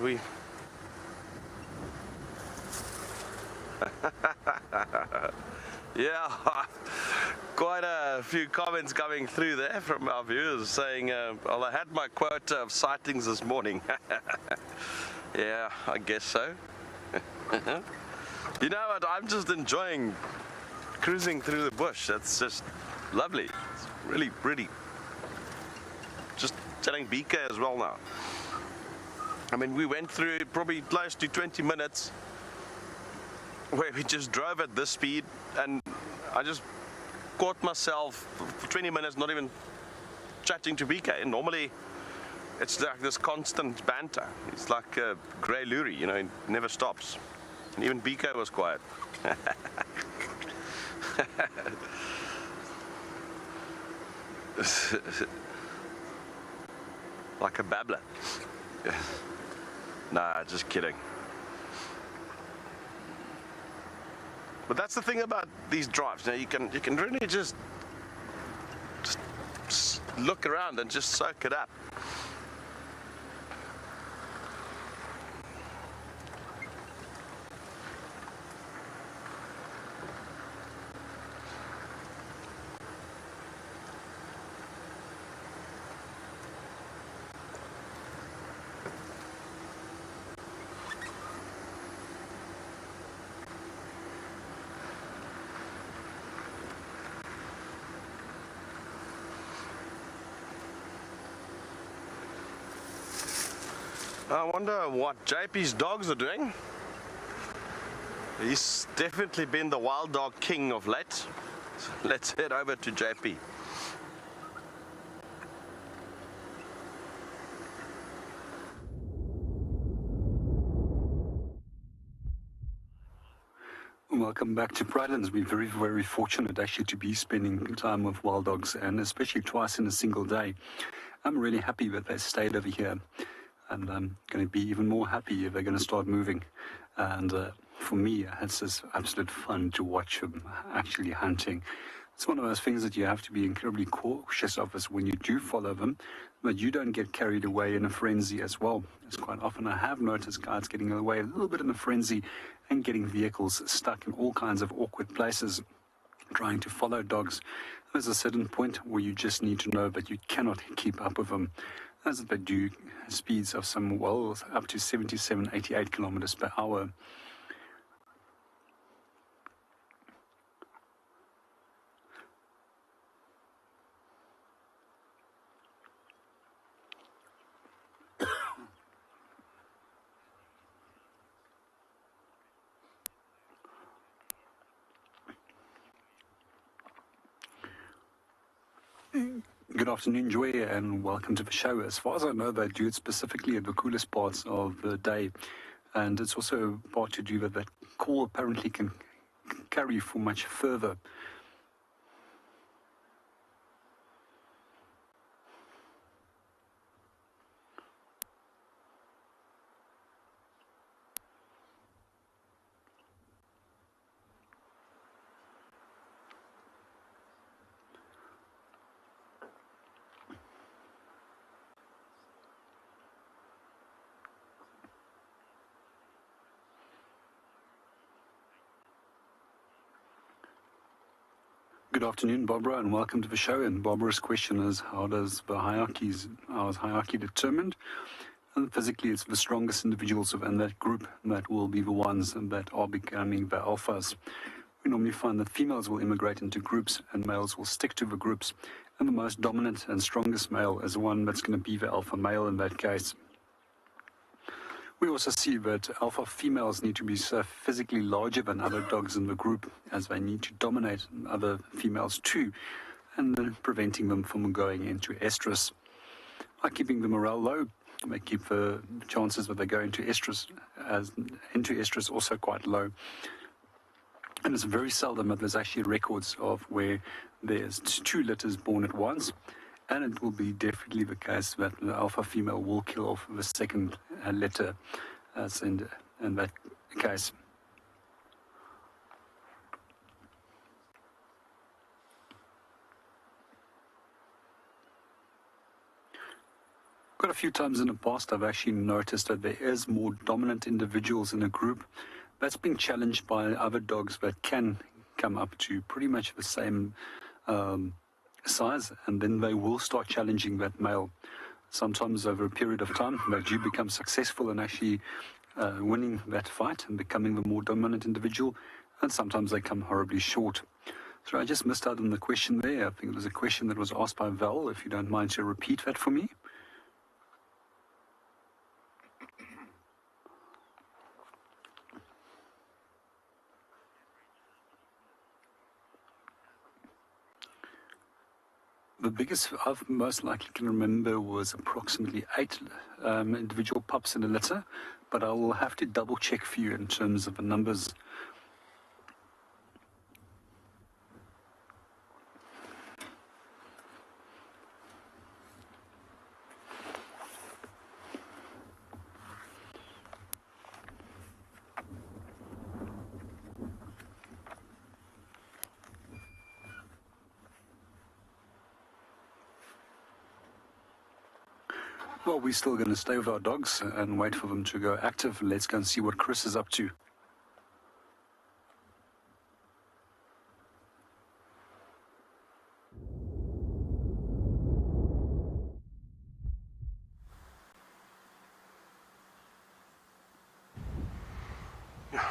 yeah, quite a few comments coming through there from our viewers saying, well, I had my quota of sightings this morning. Yeah, I guess so. You know what, I'm just enjoying cruising through the bush. That's just lovely. It's really pretty. Just telling BK as well now. I mean, we went through probably close to 20 minutes where we just drove at this speed, and I just caught myself for 20 minutes not even chatting to BK. And normally it's like this constant banter. It's like a grey lurie, you know, it never stops. And even BK was quiet. Like a babbler. Nah, just kidding. But that's the thing about these drives. Now you can really just look around and just soak it up. I wonder what JP's dogs are doing. He's definitely been the wild dog king of late. So let's head over to JP. Welcome back to Pridelands. We're very, very fortunate actually to be spending time with wild dogs, and especially twice in a single day. I'm really happy that they stayed over here, and I'm going to be even more happy if they're going to start moving. And for me, it's just absolute fun to watch them actually hunting. It's one of those things that you have to be incredibly cautious of, is when you do follow them, but you don't get carried away in a frenzy as well. As quite often I have noticed guides getting away a little bit in a frenzy and getting vehicles stuck in all kinds of awkward places, trying to follow dogs. There's a certain point where you just need to know that you cannot keep up with them, as they do speeds of some, well, up to 77, 88 kilometers per hour. Good afternoon, Joy, and welcome to the show. As far as I know, they do it specifically at the coolest parts of the day, and it's also part to do with that call apparently can carry for much further. Good afternoon, Barbara, and welcome to the show. And Barbara's question is, how is hierarchy determined? And physically, it's the strongest individuals within that group that will be the ones that are becoming the alphas. We normally find that females will immigrate into groups and males will stick to the groups. And the most dominant and strongest male is the one that's going to be the alpha male in that case. We also see that alpha females need to be physically larger than other dogs in the group, as they need to dominate other females too, and then preventing them from going into estrus. By keeping the morale low, they keep the chances that they go into estrus also quite low. And it's very seldom that there's actually records of where there's two litters born at once. And it will be definitely the case that the alpha female will kill off the second litter, as in that case. Quite a few times in the past, I've actually noticed that there is more dominant individuals in a group that's been challenged by other dogs that can come up to pretty much the same size, and then they will start challenging that male. Sometimes over a period of time, they do become successful in actually winning that fight and becoming the more dominant individual, and sometimes they come horribly short. So I just missed out on the question there. I think it was a question that was asked by Val. If you don't mind to repeat that for me. The biggest I've most likely can remember was approximately 8 individual pups in a litter, but I will have to double check for you in terms of the numbers. Well, we're still going to stay with our dogs and wait for them to go active. Let's go and see what Chris is up to.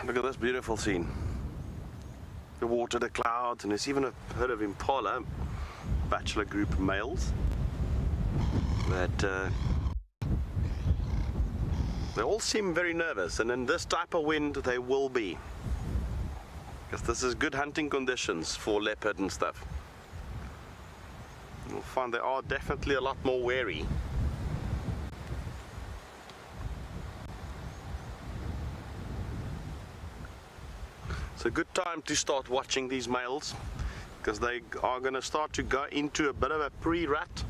Look at this beautiful scene. The water, the clouds, and there's even a herd of Impala, bachelor group males, that they all seem very nervous, and in this type of wind they will be, because this is good hunting conditions for leopard and stuff. You'll find they are definitely a lot more wary. It's a good time to start watching these males, because they are going to start to go into a bit of a pre-rut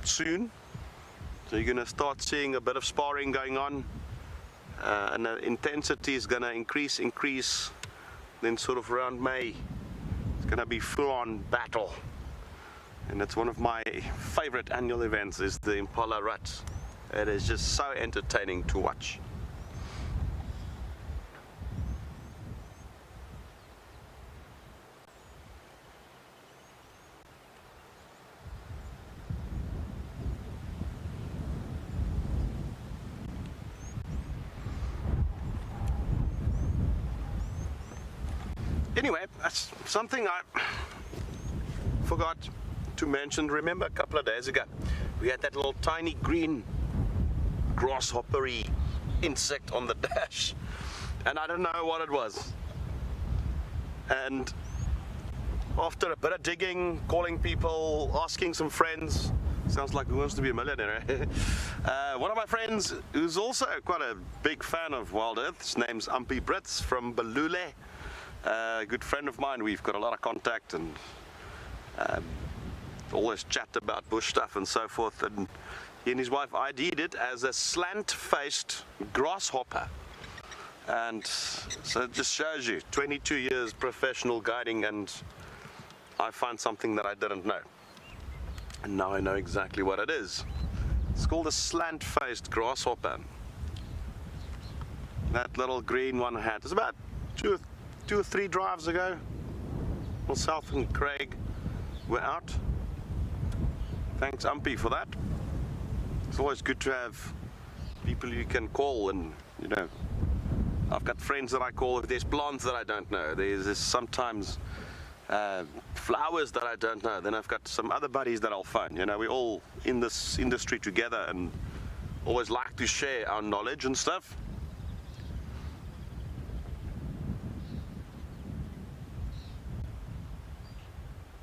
soon. So you're going to start seeing a bit of sparring going on, and the intensity is going to increase, then sort of around May it's going to be full-on battle. And it's one of my favorite annual events, is the Impala rut. It is just so entertaining to watch. Anyway, that's something I forgot to mention. Remember a couple of days ago, we had that little tiny green grasshoppery insect on the dash, and I don't know what it was. And after a bit of digging, calling people, asking some friends, sounds like Who Wants to Be a Millionaire, one of my friends who's also quite a big fan of WildEarth, his name's Ampie Brits from Balule. A good friend of mine. We've got a lot of contact and always chat about bush stuff and so forth, and he and his wife ID'd it as a slant-faced grasshopper. And so it just shows you 22 years professional guiding, and I find something that I didn't know, and now I know exactly what it is. It's called a slant-faced grasshopper. That little green one had, it's about two or three drives ago, myself and Craig were out. Thanks Ampie for that. It's always good to have people you can call, and you know, I've got friends that I call if there's plants that I don't know. There's sometimes flowers that I don't know. Then I've got some other buddies that I'll phone. You know, we're all in this industry together and always like to share our knowledge and stuff.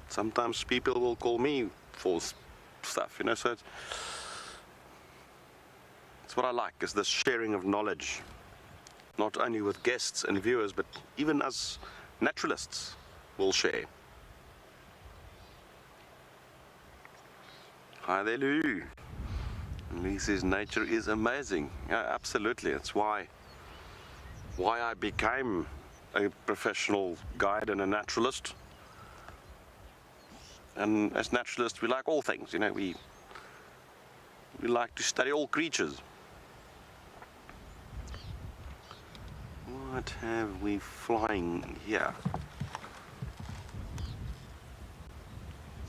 Sometimes people will call me for stuff, you know, so it's what I like, is this sharing of knowledge, not only with guests and viewers, but even as naturalists will share. Hi there, Lou. Lee says nature is amazing. Yeah, absolutely. It's why I became a professional guide and a naturalist. And as naturalists, we like all things, you know, we like to study all creatures. What have we flying here?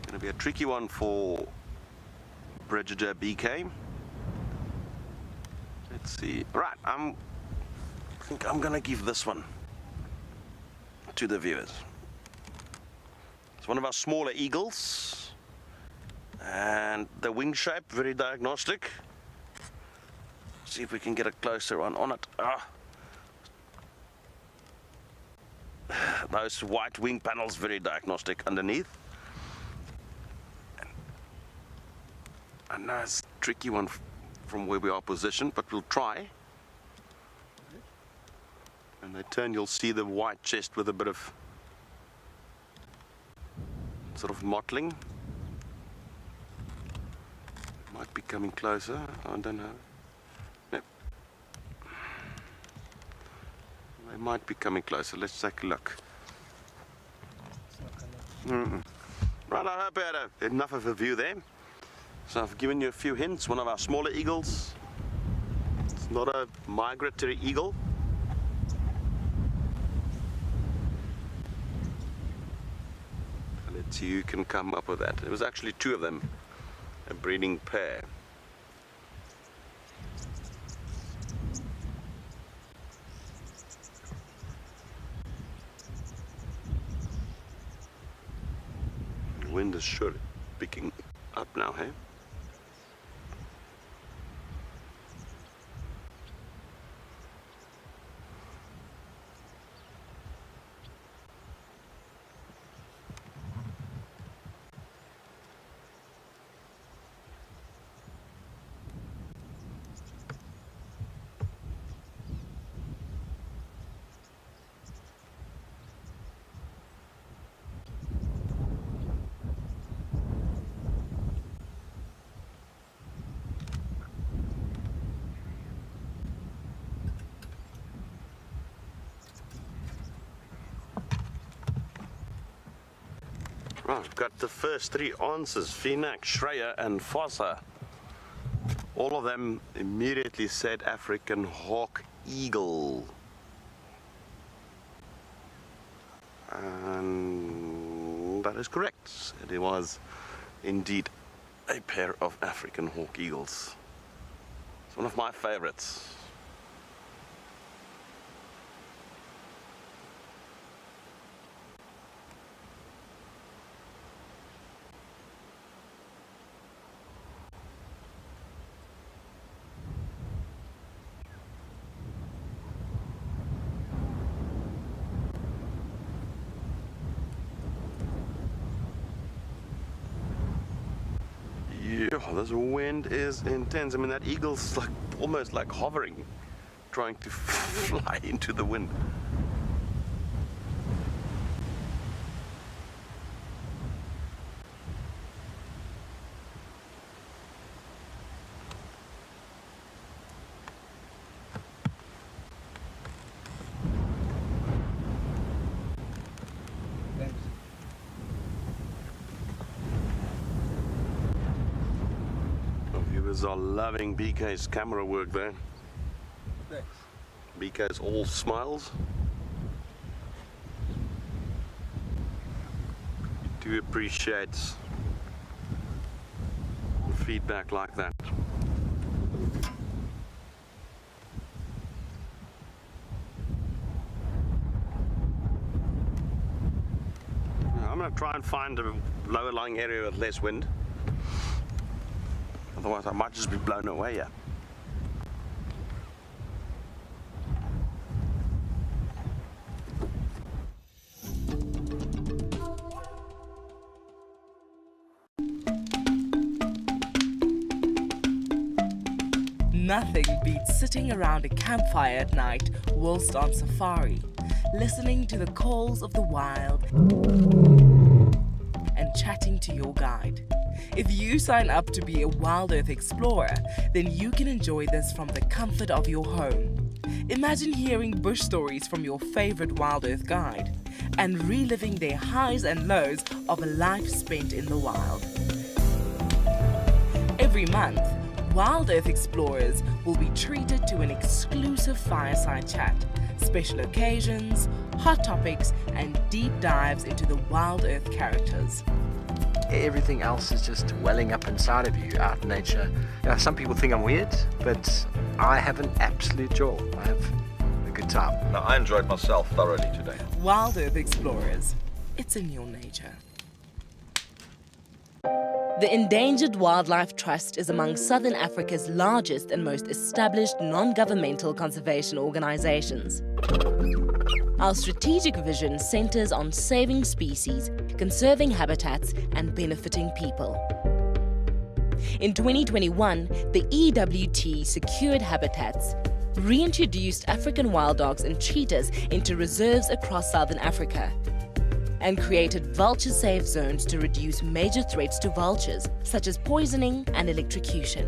It's going to be a tricky one for Brigadier BK. Let's see. Right, I think I'm going to give this one to the viewers. It's one of our smaller eagles, and the wing shape, very diagnostic. See if we can get a closer one on it. Those white wing panels, very diagnostic underneath. I know it's a tricky one from where we are positioned, but we'll try. When they turn, you'll see the white chest with a bit of sort of mottling. Might be coming closer, I don't know. Yep. They might be coming closer, let's take a look. Right, I hope I had enough of a view there. So I've given you a few hints. One of our smaller eagles. It's not a migratory eagle. Let's see who can come up with that. It was actually two of them, a breeding pair. The wind is sure picking up now, hey? Right, we've got the first three answers, Phoenix, Shreya and Fossa. All of them immediately said African hawk eagle. And that is correct. It was indeed a pair of African hawk eagles. It's one of my favorites. Yeah, this wind is intense. I mean, that eagle's like almost like hovering, trying to fly into the wind. Are loving BK's camera work there. Thanks. BK's all smiles. Do appreciate feedback like that. Now, I'm going to try and find a lower lying area with less wind. Otherwise, I might just be blown away, yeah. Nothing beats sitting around a campfire at night whilst on safari, listening to the calls of the wild and chatting to your guide. If you sign up to be a WildEarth explorer, then you can enjoy this from the comfort of your home. Imagine hearing bush stories from your favorite WildEarth guide and reliving their highs and lows of a life spent in the wild. Every month, WildEarth explorers will be treated to an exclusive fireside chat, special occasions, hot topics, and deep dives into the WildEarth characters. Everything else is just welling up inside of you out in nature. Now, some people think I'm weird, but I have an absolute joy. I have a good time. Now, I enjoyed myself thoroughly today. WildEarth explorers, it's in your nature. The Endangered Wildlife Trust is among Southern Africa's largest and most established non-governmental conservation organizations. Our strategic vision centers on saving species, conserving habitats, and benefiting people. In 2021, the EWT secured habitats, reintroduced African wild dogs and cheetahs into reserves across Southern Africa, and created vulture-safe zones to reduce major threats to vultures, such as poisoning and electrocution.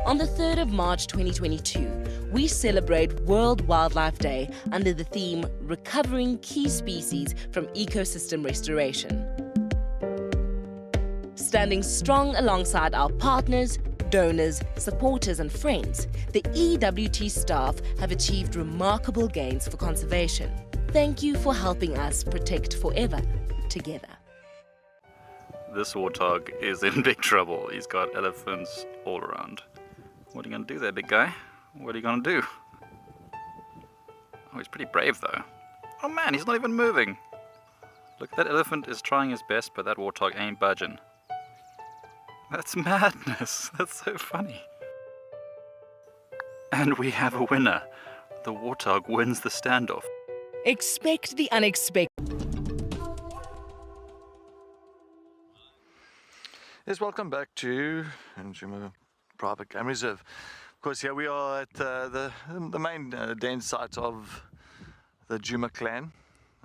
On the 3rd of March 2022, we celebrate World Wildlife Day under the theme Recovering Key Species from Ecosystem Restoration. Standing strong alongside our partners, donors, supporters and friends, the EWT staff have achieved remarkable gains for conservation. Thank you for helping us protect forever together. This warthog is in big trouble. He's got elephants all around. What are you going to do there, big guy? What are you going to do? Oh, he's pretty brave though. Oh man, he's not even moving. Look, that elephant is trying his best, but that warthog ain't budging. That's madness. That's so funny. And we have a winner. The warthog wins the standoff. Expect the unexpected. Yes, welcome back to Djuma Private Game Reserve. Of course, here we are at the main den site of the Djuma clan.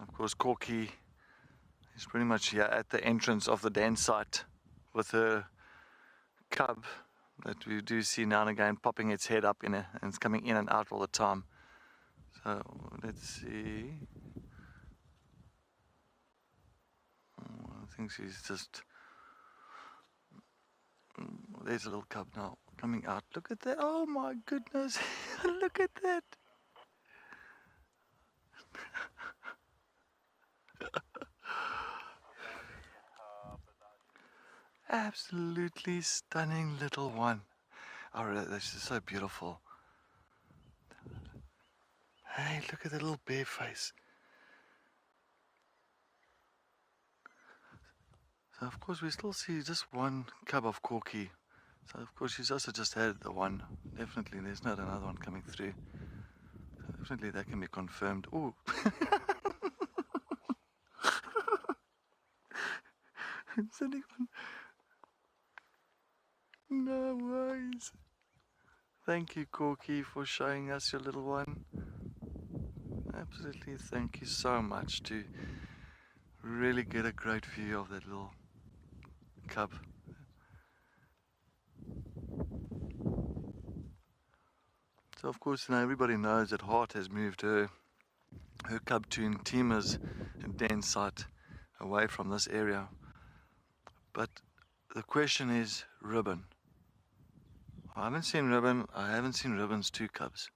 Of course, Corky is pretty much here at the entrance of the den site with her cub that we do see now and again popping its head up in it, and it's coming in and out all the time. So let's see. Oh, I think she's just... There's a little cub now coming out. Look at that. Oh my goodness. Look at that. Absolutely stunning little one. Oh, this is so beautiful. Hey, look at the little bare face. So of course we still see just one cub of Corky. So of course she's also just had the one. Definitely there's not another one coming through. So definitely that can be confirmed. Ooh. It's only one. No worries. Thank you, Corky, for showing us your little one. Absolutely, thank you so much to really get a great view of that little cub. So of course now everybody knows that Hart has moved her cub to Intima's den site away from this area. But the question is Ribbon. I haven't seen Ribbon. I haven't seen Ribbon's two cubs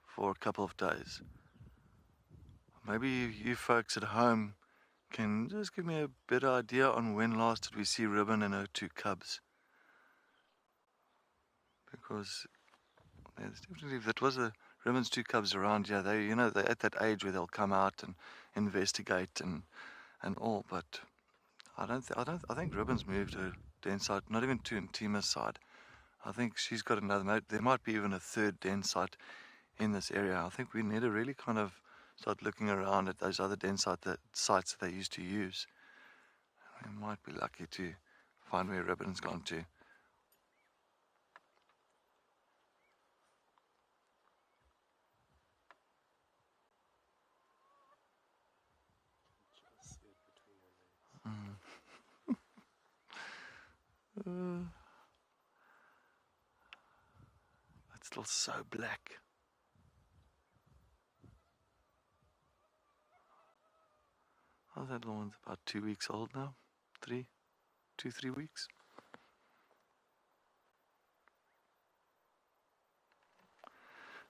for a couple of days. Maybe you folks at home can just give me a better idea on when last did we see Ribbon and her two cubs. Because there's definitely, if it was Ribbon's two cubs around here, they're at that age where they'll come out and investigate and all. But I think Ribbon's moved her den site, not even to Intima's side. I think she's got another. There might be even a third den site in this area. I think we need to really kind of start looking around at those other den sites that they used to use. We might be lucky to find where Ribbon's gone to. It's still so black. Oh, that little one's about 2 weeks old now. 3 weeks.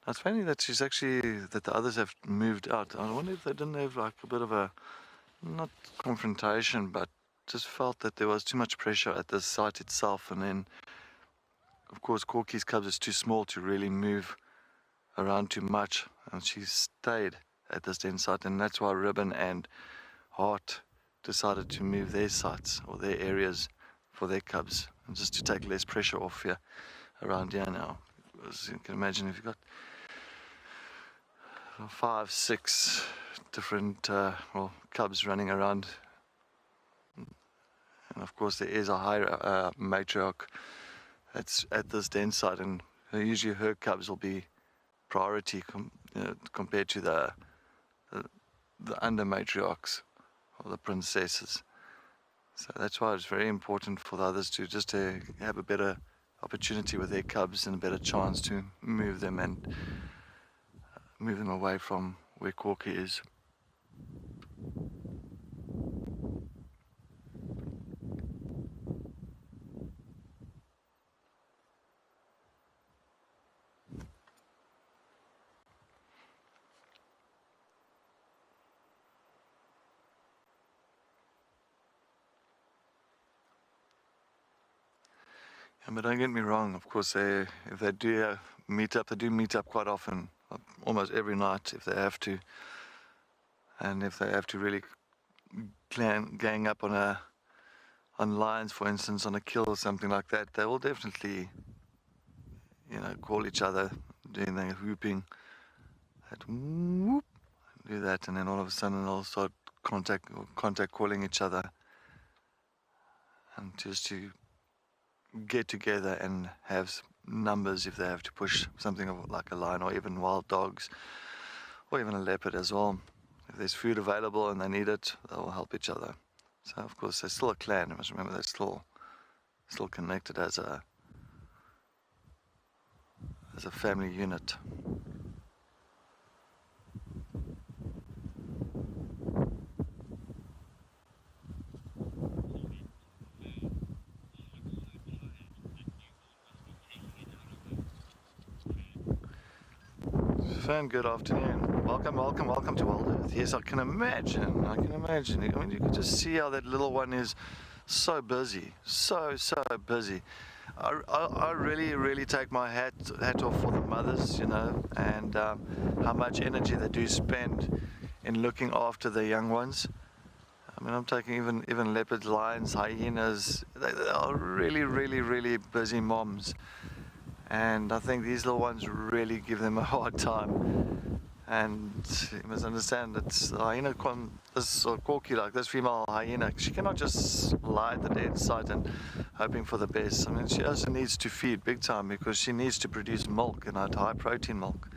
Now, it's funny that that the others have moved out. I wonder if they didn't have like a bit of a, not confrontation, but just felt that there was too much pressure at the site itself, and then of course Corky's cubs is too small to really move around too much, and she stayed at this den site, and that's why Ribbon and Hart decided to move their sites or their areas for their cubs, and just to take less pressure off here around here now. Because you can imagine if you've got 5, 6 different cubs running around. And of course there is a higher matriarch that's at this den site, and usually her cubs will be priority compared to the under matriarchs or the princesses. So that's why it's very important for the others to just to have a better opportunity with their cubs and a better chance to move them and move them away from where Corky is. Yeah, but don't get me wrong, of course, if they do meet up, they do meet up quite often, almost every night if they have to. And if they have to really gang up on lions, for instance, on a kill or something like that, they will definitely, call each other, doing the whooping, that whoop, do that, and then all of a sudden they'll start contact calling each other, and just to get together and have numbers if they have to push something like a lion, or even wild dogs, or even a leopard as well. If there's food available and they need it, they'll help each other. So of course they're still a clan. You must remember they're still connected as a family unit. Fan, good afternoon. Welcome to WildEarth. Yes, I can imagine. I mean, you can just see how that little one is so busy, so busy. I really take my hat off for the mothers, and how much energy they do spend in looking after their young ones. I mean, I'm taking even leopards, lions, hyenas. They are really busy moms. And I think these little ones really give them a hard time. And you must understand that the hyena, this corky, like this female hyena, she cannot just lie at the dead side and hoping for the best. I mean, she also needs to feed big time because she needs to produce milk, high protein milk.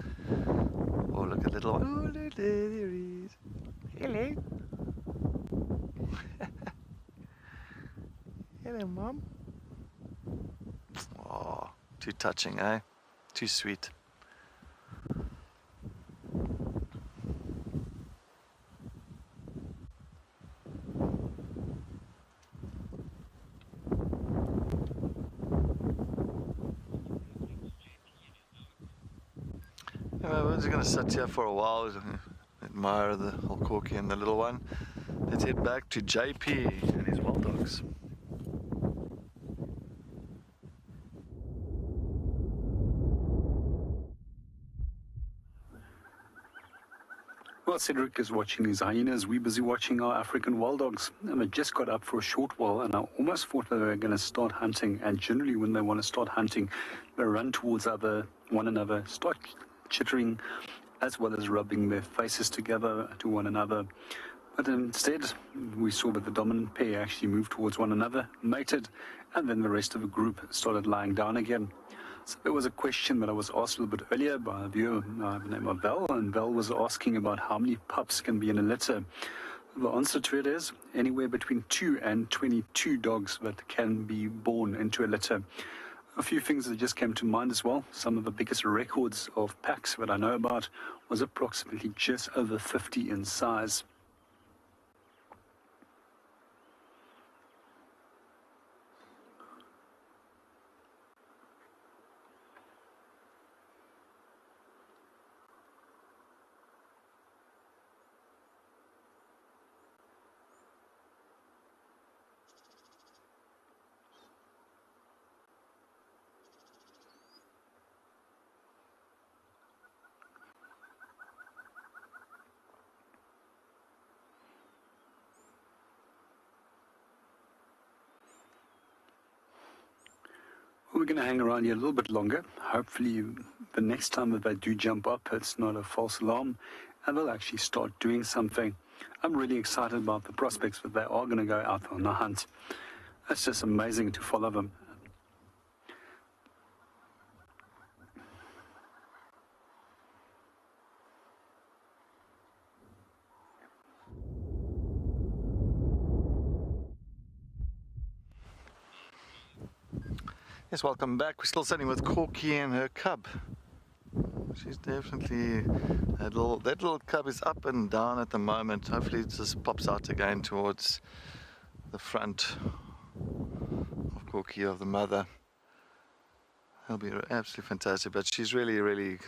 Oh, look at little one. Oh, look, there he is. Hello. Hello, Mom. Oh. Too touching, eh? Too sweet. We're just going to sit here for a while, admire the whole corky and the little one. Let's head back to JP and his wild dogs. Well, Cedric is watching his hyenas. We're busy watching our African wild dogs. And they just got up for a short while, and I almost thought they were going to start hunting. And generally, when they want to start hunting, they run towards one another, start chittering, as well as rubbing their faces together to one another. But instead, we saw that the dominant pair actually moved towards one another, mated, and then the rest of the group started lying down again. So there was a question that I was asked a little bit earlier by a viewer by the name of Val, and Val was asking about how many pups can be in a litter. The answer to it is anywhere between 2 and 22 dogs that can be born into a litter. A few things that just came to mind as well. Some of the biggest records of packs that I know about was approximately just over 50 in size. We're going to hang around here a little bit longer. Hopefully the next time that they do jump up, it's not a false alarm and they'll actually start doing something. I'm really excited about the prospects that they are going to go out on a hunt. It's just amazing to follow them. Yes, welcome back. We're still sitting with Corky and her cub. She's definitely, that little cub is up and down at the moment. Hopefully it just pops out again towards the front of Corky, of the mother. That'll be absolutely fantastic, but she's really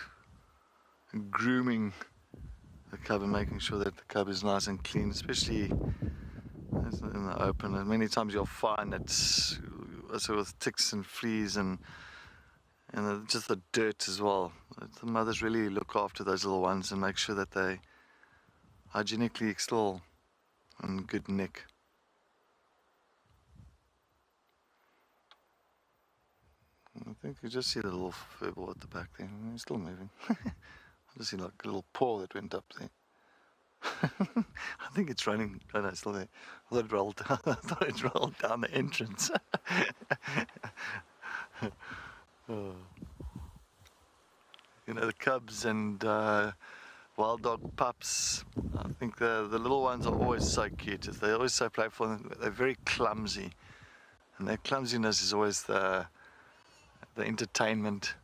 grooming the cub and making sure that the cub is nice and clean, especially in the open. And many times you'll find that also with ticks and fleas and just the dirt as well. The mothers really look after those little ones and make sure that they hygienically still in good nick. I think you just see the little furball at the back there. He's still moving. I just see like a little paw that went up there. I think it's running. Oh no, it's still there. I thought it rolled down. I thought it rolled down the entrance. Oh. You know, the cubs and wild dog pups. I think the little ones are always so cute. They're always so playful. They're very clumsy, and their clumsiness is always the entertainment.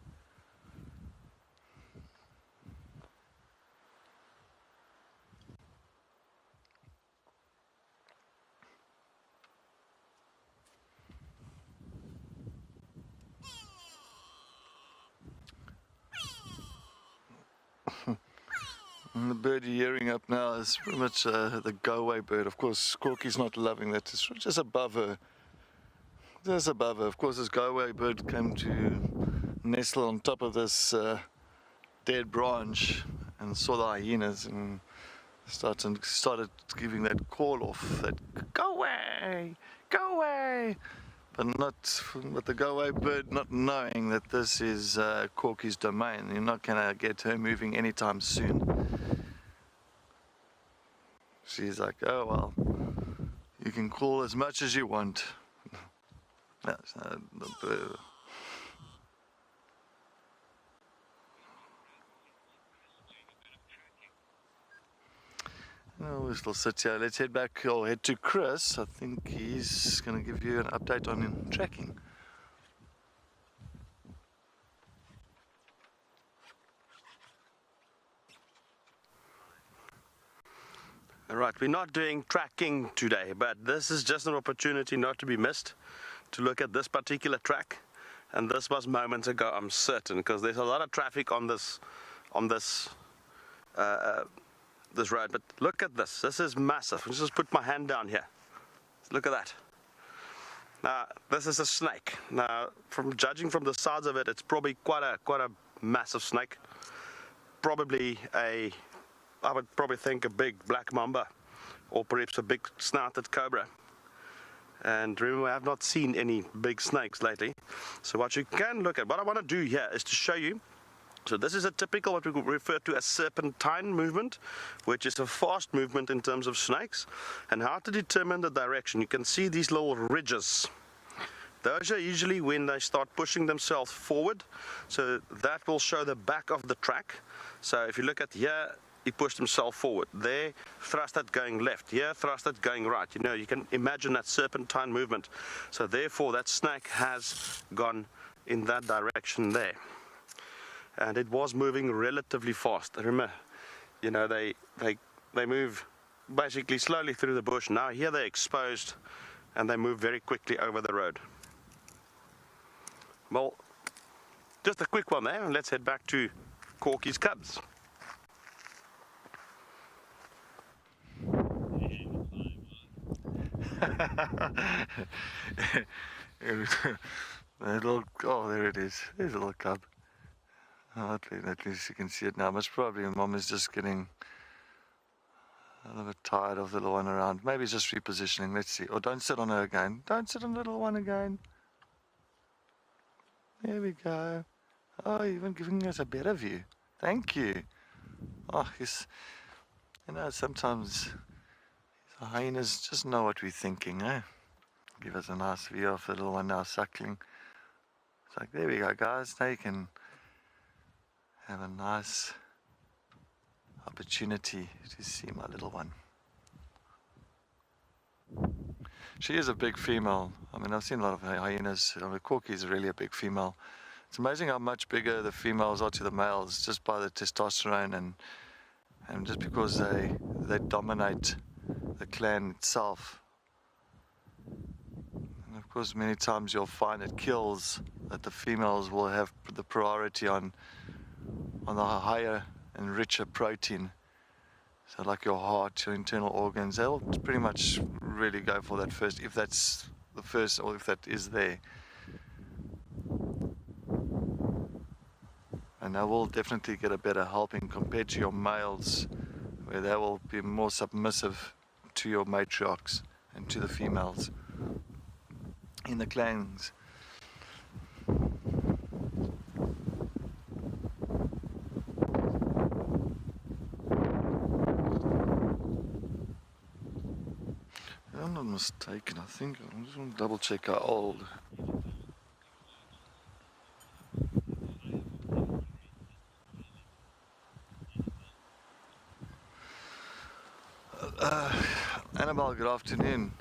And the bird you're hearing up now is pretty much the go-away bird. Of course, Corky's not loving that. It's just above her. Just above her. Of course, this go-away bird came to nestle on top of this dead branch and saw the hyenas and started giving that call off, that go away, go away. But the go-away bird not knowing that this is Corky's domain. You're not going to get her moving anytime soon. She's like, oh well, you can call as much as you want. No, it's not the bird. No, we'll still sit here. Let's head back, or head to Chris. I think he's going to give you an update on tracking. Alright, we're not doing tracking today, but this is just an opportunity not to be missed to look at this particular track. And this was moments ago, I'm certain, because there's a lot of traffic on this road. But look at this. This is massive. Let's just put my hand down here. Look at that. Now, this is a snake. Now, from judging from the size of it, it's probably quite a massive snake. Probably I would probably think a big black mamba, or perhaps a big snouted cobra. And remember, I have not seen any big snakes lately. So what you can look at, what I want to do here is to show you. So this is a typical, what we refer to as serpentine movement, which is a fast movement in terms of snakes. And how to determine the direction. You can see these little ridges. Those are usually when they start pushing themselves forward. So that will show the back of the track. So if you look at here, he pushed himself forward. There, thrusted going left. Here, thrusted going right. You know, you can imagine that serpentine movement. So therefore, that snake has gone in that direction there. And it was moving relatively fast. Remember, you know, they move basically slowly through the bush. Now here they're exposed and they move very quickly over the road. Well, just a quick one there, and let's head back to Corky's cubs. Oh, there it is. There's a little cub. Oh, at least you can see it now. Most probably Mom is just getting a little bit tired of the little one around. Maybe it's just repositioning. Let's see. Or don't sit on her again. Don't sit on the little one again. There we go. Oh, even giving us a better view. Thank you. Oh, yes. You know, sometimes the hyenas just know what we're thinking, eh? Give us a nice view of the little one now suckling. It's like, there we go, guys. Now you can have a nice opportunity to see my little one. She is a big female. I mean, I've seen a lot of hyenas. The Corky is really a big female. It's amazing how much bigger the females are to the males just by the testosterone and just because they dominate the clan itself. And of course, many times you'll find at kills that the females will have the priority on the higher and richer protein. So like your heart, your internal organs, they'll pretty much really go for that first, if that's the first or if that is there. and they will definitely get a better helping compared to your males, where they will be more submissive to your matriarchs and to the females in the clans. If I'm not mistaken, I think I just want to double check how old. Annabelle, good afternoon.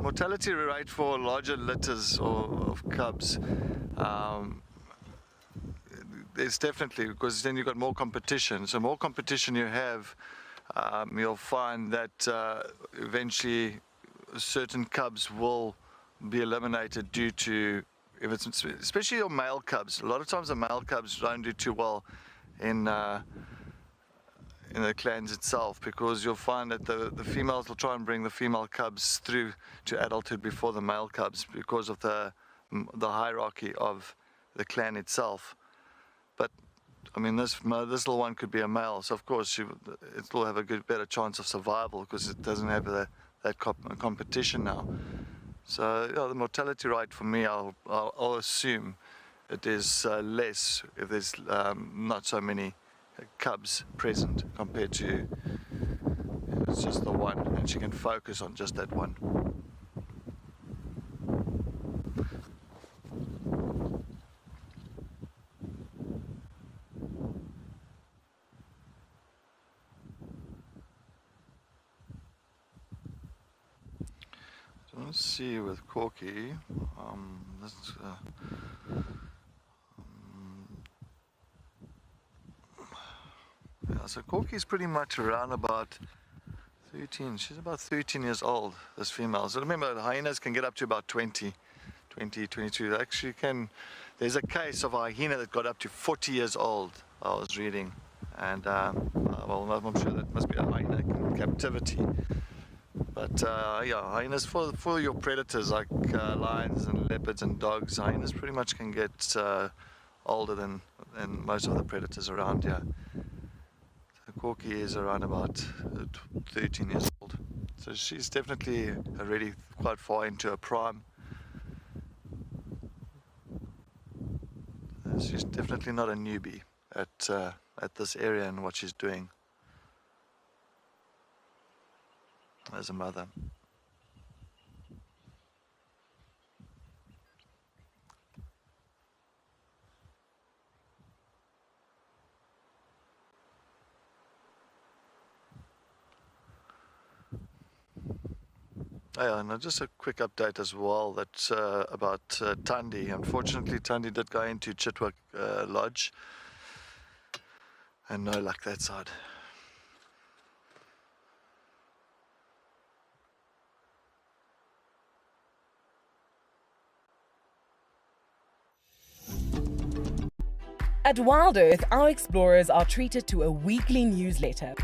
Mortality rate for larger litters of cubs, there's definitely, because then you've got more competition. So more competition you have, you'll find that eventually certain cubs will be eliminated due to, if it's, especially your male cubs. A lot of times the male cubs don't do too well in the clans itself, because you'll find that the females will try and bring the female cubs through to adulthood before the male cubs, because of the hierarchy of the clan itself. But I mean, this little one could be a male, so of course it will have a better chance of survival because it doesn't have that competition now. So the mortality rate for me, I'll assume it is less if there's not so many cubs present compared to it's just the one, and she can focus on just that one. So let's see with Corky. So Corky's pretty much around about 13. She's about 13 years old, this female. So remember, the hyenas can get up to about 20, 22. They actually can. There's a case of a hyena that got up to 40 years old, I was reading. And well, I'm sure that must be a hyena in captivity. But yeah, hyenas for your predators like lions and leopards and dogs, hyenas pretty much can get older than most of the predators around here. Corky is around about 13 years old, so she's definitely already quite far into her prime. She's definitely not a newbie at this area and what she's doing as a mother. Yeah, and just a quick update as well that about Thandi. Unfortunately, Thandi did go into Chitwa Lodge, and no luck that side. At WildEarth, our explorers are treated to a weekly newsletter,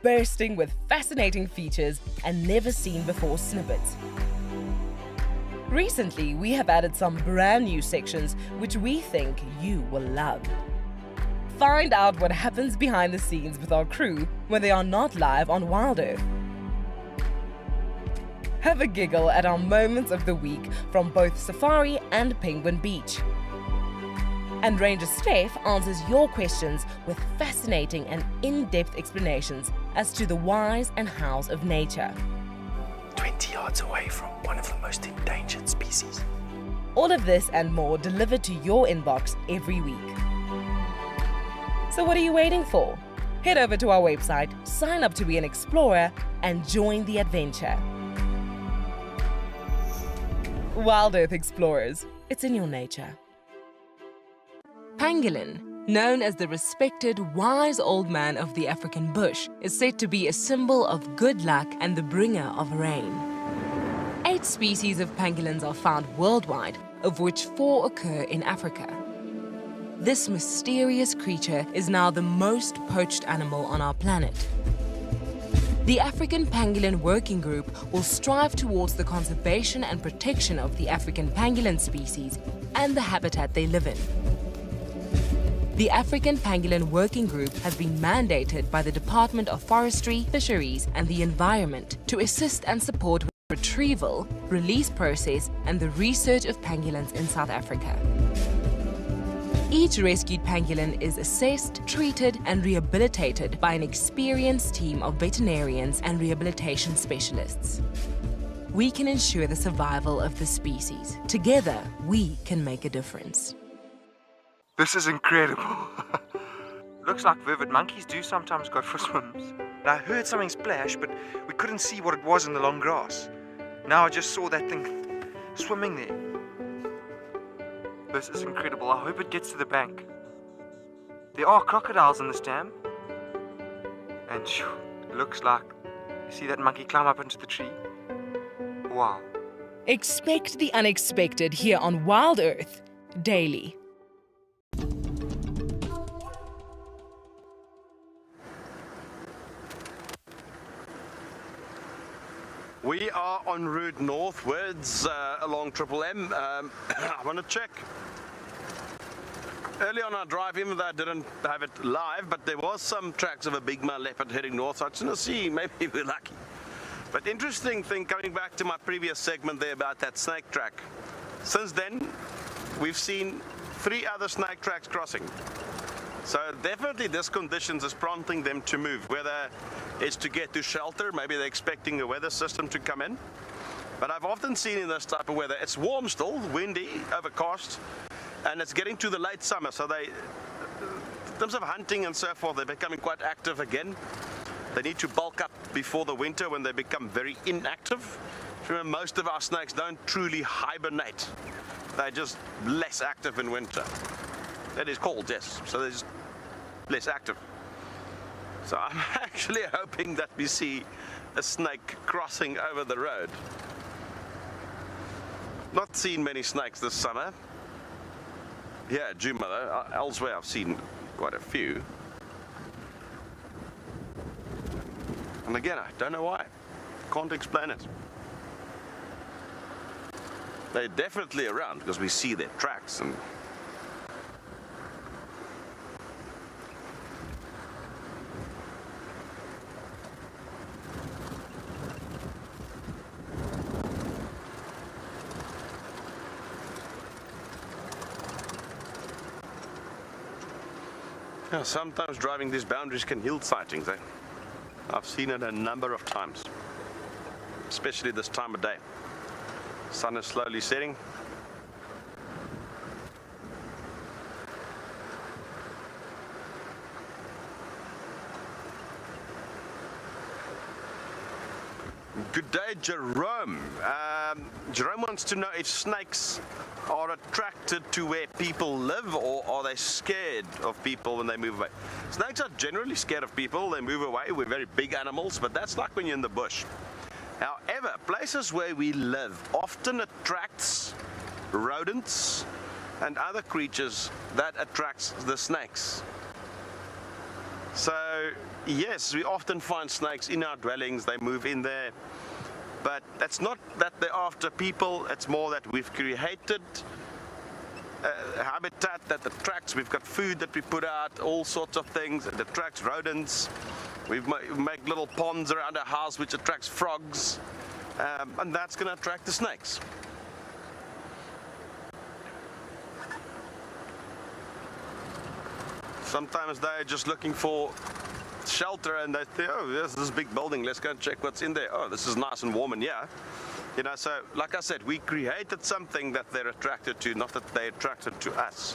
bursting with fascinating features and never-seen-before snippets. Recently, we have added some brand new sections which we think you will love. Find out what happens behind the scenes with our crew when they are not live on WildEarth. Have a giggle at our moments of the week from both Safari and Penguin Beach. And Ranger Steph answers your questions with fascinating and in-depth explanations as to the whys and hows of nature. 20 yards away from one of the most endangered species. All of this and more delivered to your inbox every week. So what are you waiting for? Head over to our website, sign up to be an explorer, and join the adventure. WildEarth Explorers, it's in your nature. Pangolin, known as the respected, wise old man of the African bush, is said to be a symbol of good luck and the bringer of rain. 8 species of pangolins are found worldwide, of which 4 occur in Africa. This mysterious creature is now the most poached animal on our planet. The African Pangolin Working Group will strive towards the conservation and protection of the African pangolin species and the habitat they live in. The African Pangolin Working Group has been mandated by the Department of Forestry, Fisheries and the Environment to assist and support with the retrieval, release process and the research of pangolins in South Africa. Each rescued pangolin is assessed, treated and rehabilitated by an experienced team of veterinarians and rehabilitation specialists. We can ensure the survival of the species. Together, we can make a difference. This is incredible. Looks like vivid monkeys do sometimes go for swims. I heard something splash, but we couldn't see what it was in the long grass. Now I just saw that thing swimming there. This is incredible. I hope it gets to the bank. There are crocodiles in this dam. And it looks like, you see that monkey climb up into the tree? Wow. Expect the unexpected here on WildEarth daily. We are en route northwards along Triple M. I want to check. Early on our drive, even though I didn't have it live, but there was some tracks of a big male leopard heading north. So I just want to see, maybe we're lucky. But interesting thing, coming back to my previous segment there about that snake track. Since then, we've seen 3 other snake tracks crossing. So definitely this conditions is prompting them to move, whether it's to get to shelter, maybe they're expecting the weather system to come in. But I've often seen in this type of weather, it's warm still, windy, overcast, and it's getting to the late summer, so they, in terms of hunting and so forth, they're becoming quite active again. They need to bulk up before the winter when they become very inactive. Remember, most of our snakes don't truly hibernate. They're just less active in winter. That is cold, yes, so they're just less active. So I'm actually hoping that we see a snake crossing over the road. Not seen many snakes this summer. Yeah, Djuma though. Elsewhere I've seen quite a few. And again, I don't know why. Can't explain it. They're definitely around because we see their tracks and yeah, sometimes driving these boundaries can yield sightings. I've seen it a number of times, especially this time of day. Sun is slowly setting. Good day, Jerome. Jerome wants to know if snakes are attracted to where people live, or are they scared of people when they move away? Snakes are generally scared of people. They move away. We're very big animals, but that's like when you're in the bush. However, places where we live often attracts rodents and other creatures that attracts the snakes. So yes, we often find snakes in our dwellings. They move in there, but that's not that they're after people. It's more that we've created a habitat that attracts. We've got food that we put out, all sorts of things that attracts rodents. We make little ponds around our house which attracts frogs, and that's going to attract the snakes. Sometimes they're just looking for shelter and they think, oh, there's this big building, let's go and check what's in there. Oh, this is nice and warm in here. You know, so like I said, we created something that they're attracted to, not that they're attracted to us.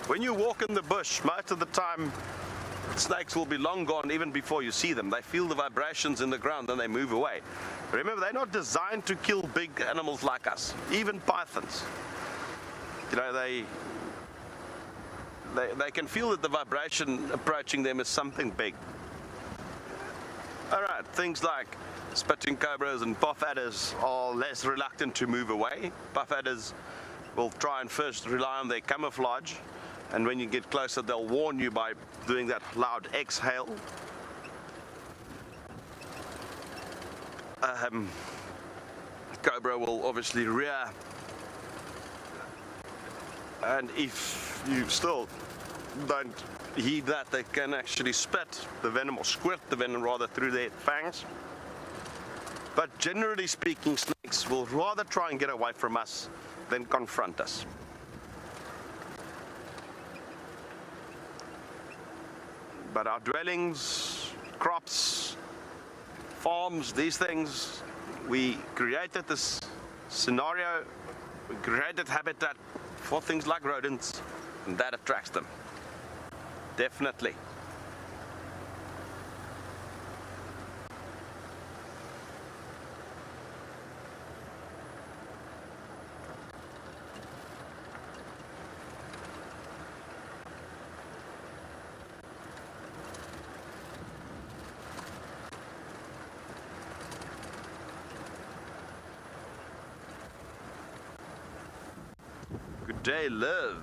When you walk in the bush, most of the time, snakes will be long gone even before you see them. They feel the vibrations in the ground and they move away. Remember, they're not designed to kill big animals like us, even pythons. You know, they can feel that the vibration approaching them is something big. All right, things like spitting cobras and puff adders are less reluctant to move away. Puff adders will try and first rely on their camouflage, and when you get closer, they'll warn you by doing that loud exhale. Cobra will obviously rear, and if you still don't heed that, they can actually spit the venom, or squirt the venom rather, through their fangs. But generally speaking, snakes will rather try and get away from us than confront us. But our dwellings, crops, farms, these things, we created this scenario, we created habitat for things like rodents, and that attracts them. Definitely. Good day, Liv.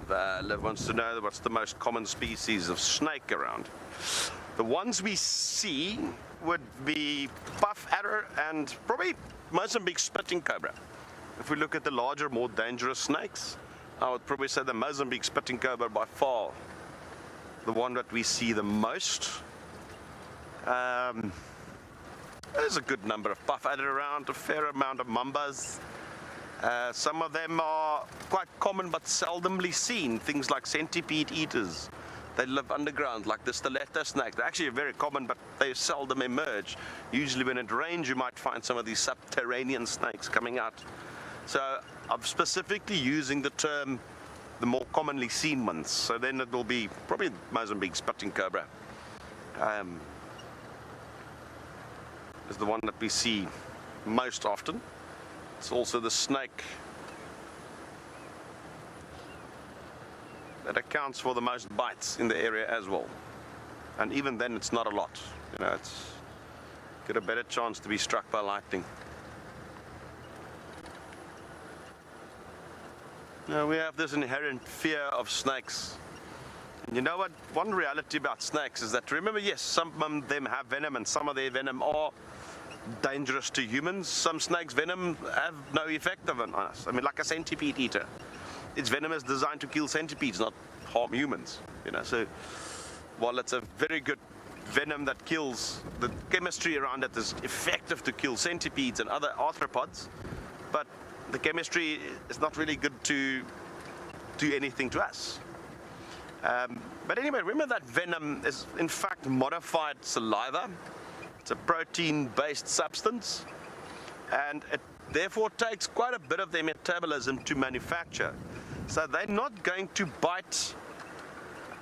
Liv wants to know what's the most common species of snake around. The ones we see would be puff adder and probably Mozambique spitting cobra. If we look at the larger, more dangerous snakes, I would probably say the Mozambique spitting cobra by far the one that we see the most. There's a good number of puff adder around, a fair amount of mambas. Some of them are quite common but seldomly seen, things like centipede eaters. They live underground, like the stiletto snake. They're actually very common, but they seldom emerge. Usually when it rains, you might find some of these subterranean snakes coming out. So I'm specifically using the term the more commonly seen ones. So then it will be probably Mozambique spitting cobra. Is the one that we see most often. It's also the snake that accounts for the most bites in the area as well. And even then, it's not a lot. You know, it's got a better chance to be struck by lightning. Now, we have this inherent fear of snakes. And you know what? One reality about snakes is that, remember, yes, some of them have venom and some of their venom are dangerous to humans. Some snakes' venom have no effect on us. I mean, like a centipede eater. Its venom is designed to kill centipedes, not harm humans. You know, so while it's a very good venom that kills, the chemistry around it is effective to kill centipedes and other arthropods, but the chemistry is not really good to do anything to us. But anyway, remember that venom is in fact modified saliva. It's a protein-based substance, and it therefore takes quite a bit of their metabolism to manufacture. So they're not going to bite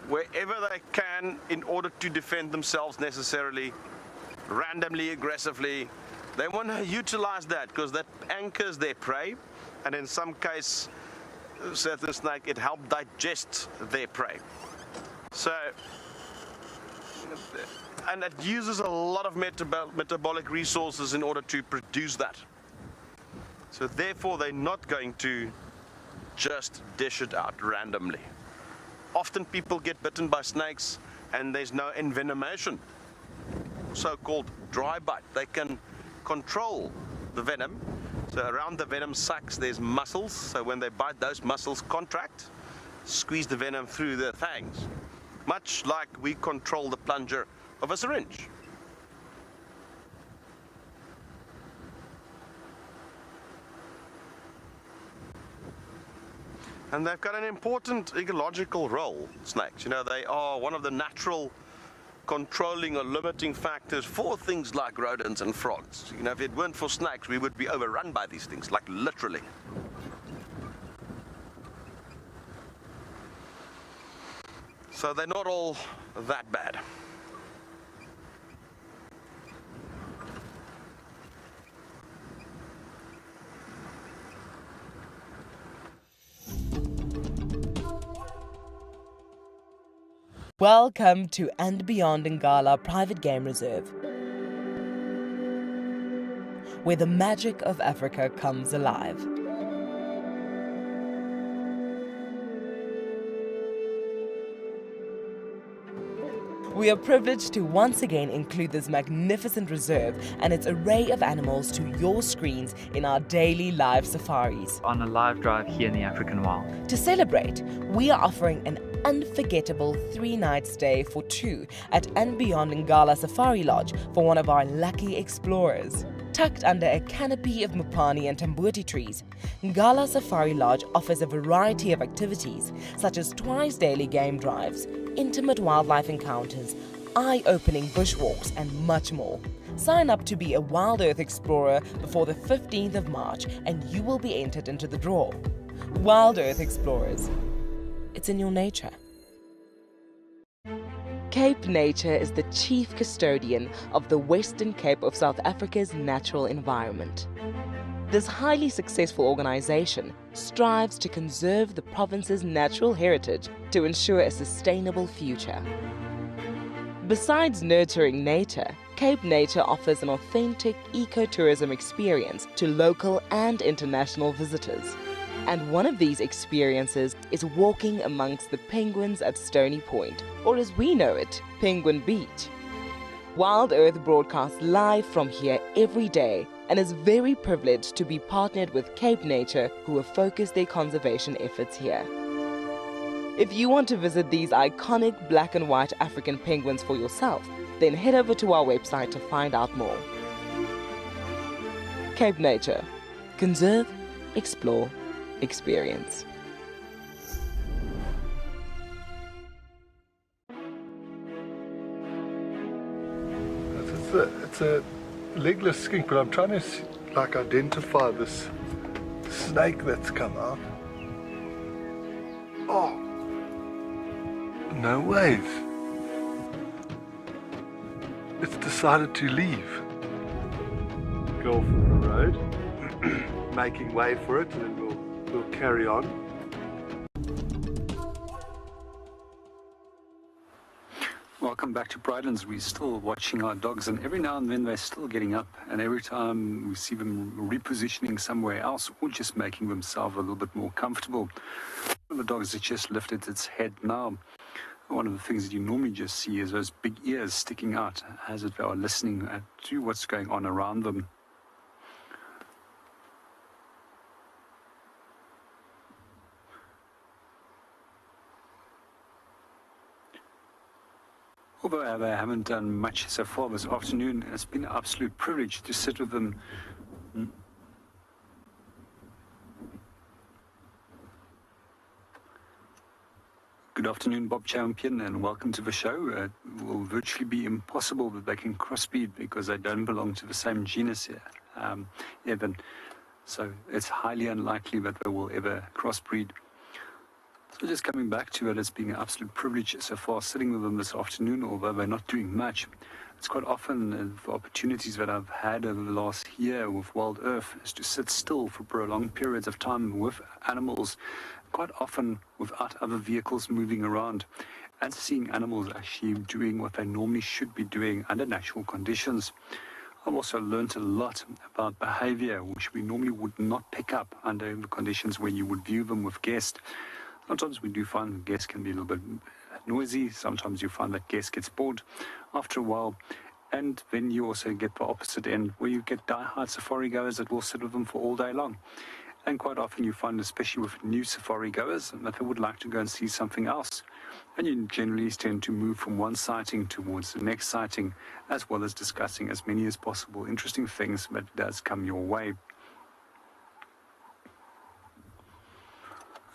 wherever they can in order to defend themselves necessarily, randomly, aggressively. They want to utilize that because that anchors their prey, and in some case, certain snake, it helps digest their prey. So, and it uses a lot of metabolic resources in order to produce that. So therefore, they're not going to just dish it out randomly. Often people get bitten by snakes and there's no envenomation, so-called dry bite. They can control the venom. So around the venom sacs there's muscles, so when they bite, those muscles contract, squeeze the venom through their fangs, much like we control the plunger of a syringe. And they've got an important ecological role, snakes. You know, they are one of the natural controlling or limiting factors for things like rodents and frogs. You know, if it weren't for snakes, we would be overrun by these things, like literally. So they're not all that bad. Welcome to And Beyond Ngala Private Game Reserve, where the magic of Africa comes alive. We are privileged to once again include this magnificent reserve and its array of animals to your screens in our daily live safaris. On a live drive here in the African wild. To celebrate, we are offering an unforgettable 3-night stay for 2 at and beyond Ngala Safari Lodge for one of our lucky explorers. Tucked under a canopy of mopani and tambuti trees, Ngala Safari Lodge offers a variety of activities such as twice daily game drives, intimate wildlife encounters, eye-opening bushwalks and much more. Sign up to be a WildEarth explorer before the 15th of March and you will be entered into the draw. WildEarth Explorers. It's in your nature. Cape Nature is the chief custodian of the Western Cape of South Africa's natural environment. This highly successful organization strives to conserve the province's natural heritage to ensure a sustainable future. Besides nurturing nature, Cape Nature offers an authentic ecotourism experience to local and international visitors. And one of these experiences is walking amongst the penguins at Stony Point, or as we know it, Penguin Beach. WildEarth broadcasts live from here every day and is very privileged to be partnered with Cape Nature, who have focused their conservation efforts here. If you want to visit these iconic black and white African penguins for yourself, then head over to our website to find out more. Cape Nature. Conserve, explore, experience. It's a legless skink, but I'm trying to like identify this snake that's come out. Oh, no ways. It's decided to leave. Go for the road, making way for it, and then we'll carry on. Welcome back to Pridelands. We're still watching our dogs, and every now and then they're still getting up, and every time we see them repositioning somewhere else or just making themselves a little bit more comfortable. One of the dogs has just lifted its head now. One of the things that you normally just see is those big ears sticking out as if they are listening to what's going on around them. Although they haven't done much so far this afternoon, it's been an absolute privilege to sit with them. Good afternoon, Bob Champion, and welcome to the show. It will virtually be impossible that they can crossbreed because they don't belong to the same genus here, Evan. So it's highly unlikely that they will ever crossbreed. So just coming back to it, it's been an absolute privilege so far sitting with them this afternoon, although they're not doing much. It's quite often the opportunities that I've had over the last year with WildEarth is to sit still for prolonged periods of time with animals, quite often without other vehicles moving around, and seeing animals actually doing what they normally should be doing under natural conditions. I've also learned a lot about behavior, which we normally would not pick up under the conditions where you would view them with guests. Sometimes we do find that guests can be a little bit noisy. Sometimes you find that guest gets bored after a while. And then you also get the opposite end, where you get die-hard safari goers that will sit with them for all day long. And quite often you find, especially with new safari goers, that they would like to go and see something else. And you generally tend to move from one sighting towards the next sighting, as well as discussing as many as possible interesting things that does come your way.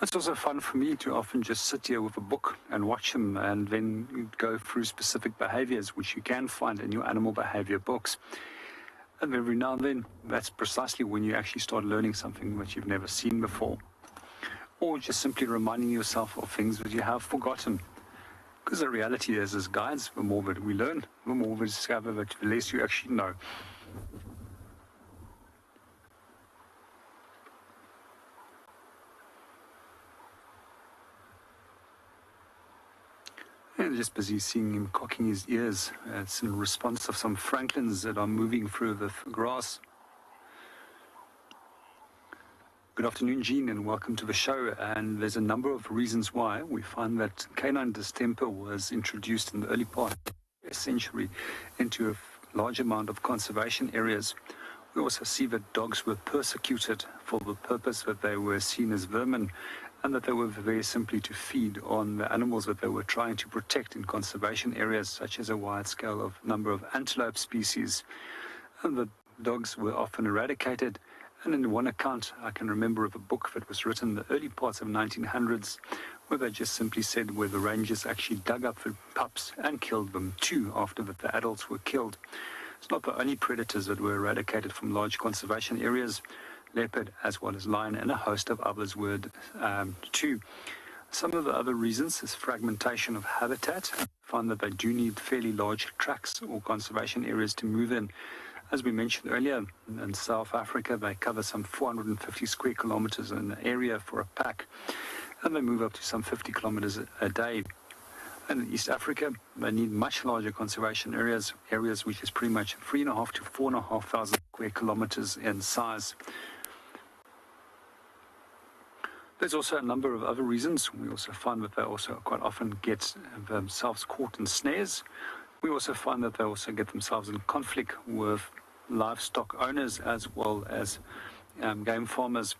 It's also fun for me to often just sit here with a book and watch them, and then go through specific behaviors which you can find in your animal behavior books. And every now and then, that's precisely when you actually start learning something that you've never seen before. Or just simply reminding yourself of things that you have forgotten. Because the reality is, as guides, the more that we learn, the more we discover that the less you actually know. And just busy seeing him cocking his ears. It's in response to some francolins that are moving through the grass. Good afternoon, Jean, and welcome to the show. And there's a number of reasons why we find that canine distemper was introduced in the early part of the century into a large amount of conservation areas. We also see that dogs were persecuted for the purpose that they were seen as vermin, and that they were very simply to feed on the animals that they were trying to protect in conservation areas, such as a wide scale of number of antelope species. And the dogs were often eradicated. And in one account, I can remember of a book that was written in the early parts of 1900s, where they just simply said where the rangers actually dug up the pups and killed them too after that the adults were killed. It's not the only predators that were eradicated from large conservation areas. Leopard, as well as lion, and a host of others were too. Some of the other reasons is fragmentation of habitat. I find that they do need fairly large tracts or conservation areas to move in. As we mentioned earlier, in South Africa, they cover some 450 square kilometers in the area for a pack, and they move up to some 50 kilometers a day. And in East Africa, they need much larger conservation areas which is pretty much 3,500 to 4,500 square kilometers in size. There's also a number of other reasons. We also find that they also quite often get themselves caught in snares. We also find that they also get themselves in conflict with livestock owners as well as game farmers,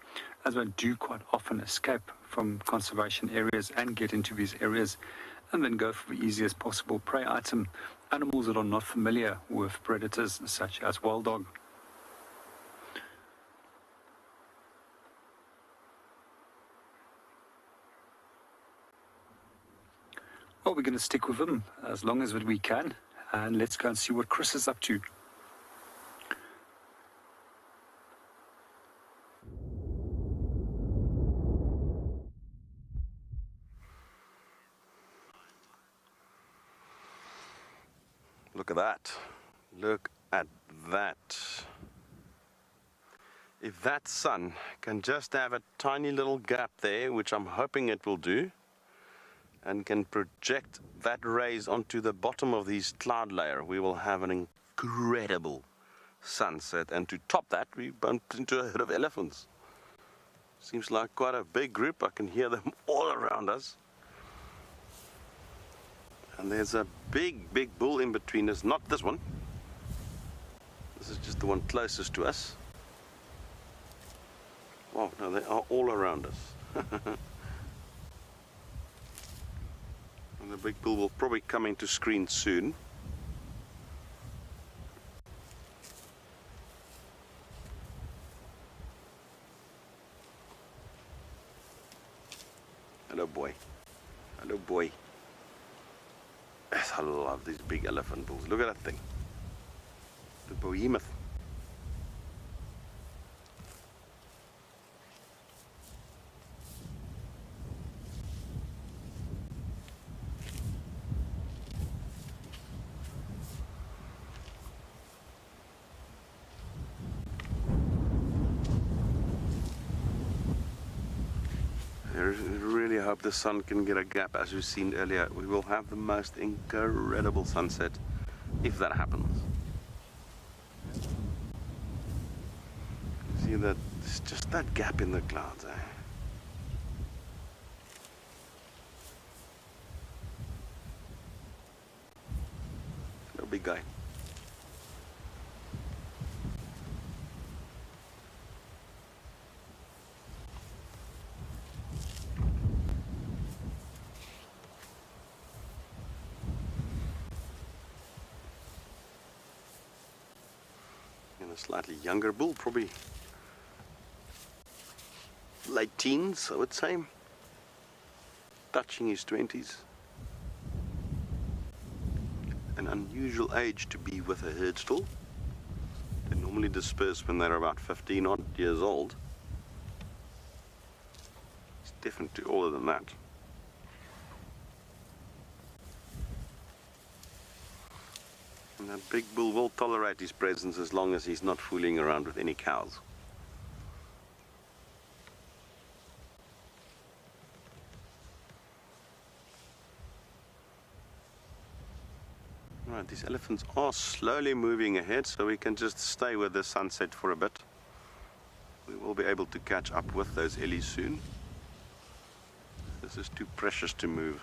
as they do quite often escape from conservation areas and get into these areas and then go for the easiest possible prey item, animals that are not familiar with predators such as wild dog. Well, we're going to stick with them as long as we can, and let's go and see what Chris is up to. Look at that. Look at that. If that sun can just have a tiny little gap there, which I'm hoping it will do, and can project that rays onto the bottom of this cloud layer, we will have an incredible sunset. And to top that, we bumped into a herd of elephants. Seems like quite a big group. I can hear them all around us. And there's a big bull in between us. Not this one. This is just the one closest to us. Wow, no, they are all around us. And the big bull will probably come into screen soon. Hello, boy. Hello, boy. Yes, I love these big elephant bulls. Look at that thing. The behemoth. I really hope the sun can get a gap. As you've seen earlier, we will have the most incredible sunset if that happens. See that it's just that gap in the clouds, eh? No big guy. Slightly younger bull, probably late teens, I would say, touching his 20s. An unusual age to be with a herd still. They normally disperse when they're about 15 odd years old. It's definitely older than that. And that big bull will tolerate his presence as long as he's not fooling around with any cows. Right, these elephants are slowly moving ahead, so we can just stay with the sunset for a bit. We will We'll be able to catch up with those ellies soon. This is too precious to move.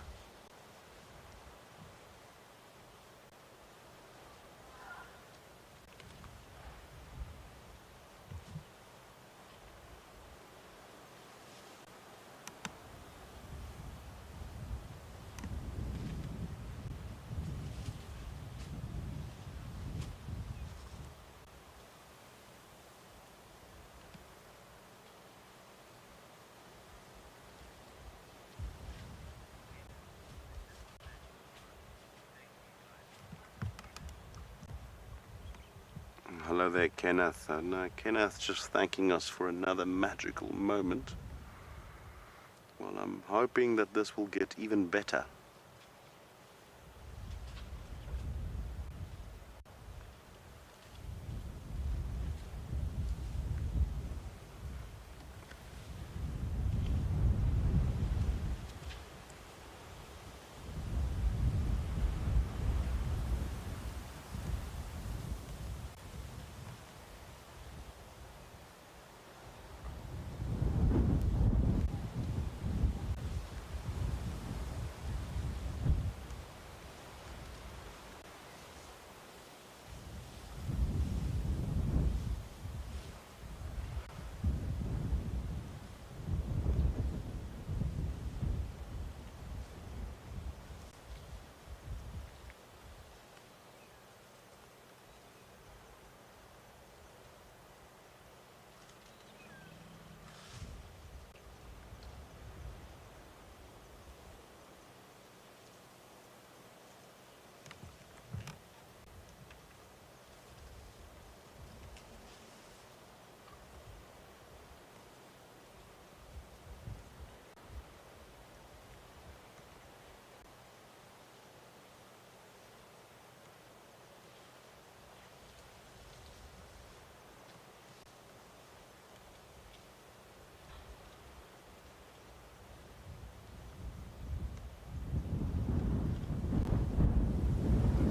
Hello there, Kenneth. And Kenneth just thanking us for another magical moment. Well, I'm hoping that this will get even better.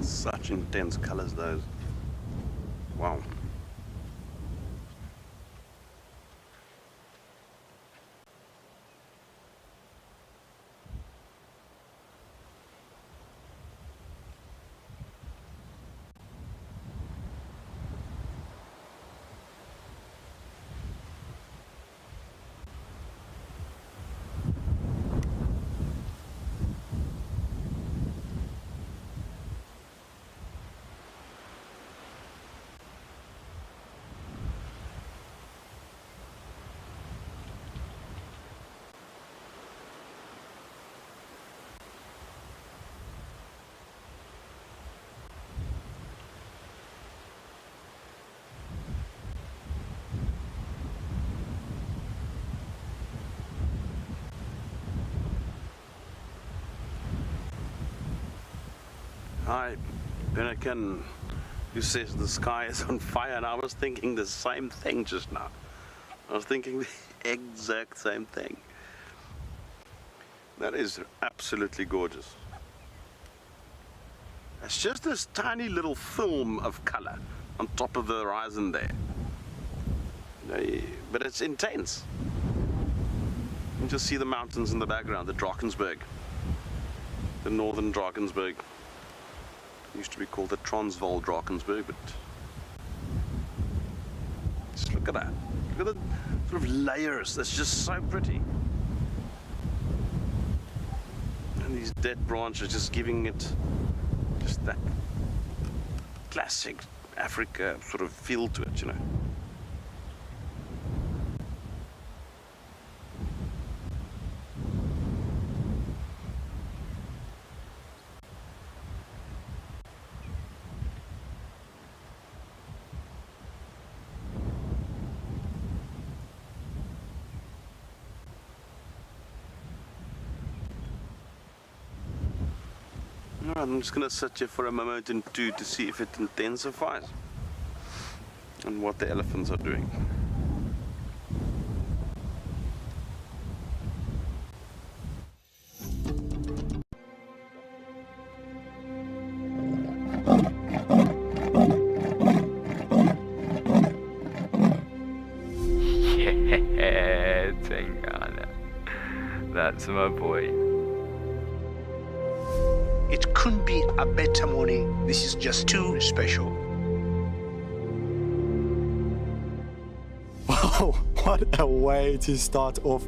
Such intense colors, those. Wow. Hi, Benniken, who says the sky is on fire, and I was thinking the same thing just now. I was thinking the exact same thing. That is absolutely gorgeous. It's just this tiny little film of color on top of the horizon there. But it's intense. You can just see the mountains in the background, the Drakensberg, the northern Drakensberg. It used to be called the Transvaal Drakensberg, but just look at that. Look at the sort of layers. That's just so pretty. And these dead branches just giving it just that classic Africa sort of feel to it, you know. I'm just going to sit here for a moment and two to see if it intensifies and what the elephants are doing. handsome, oh boy. It couldn't be a better morning. This is just too special. Wow, what a way to start off.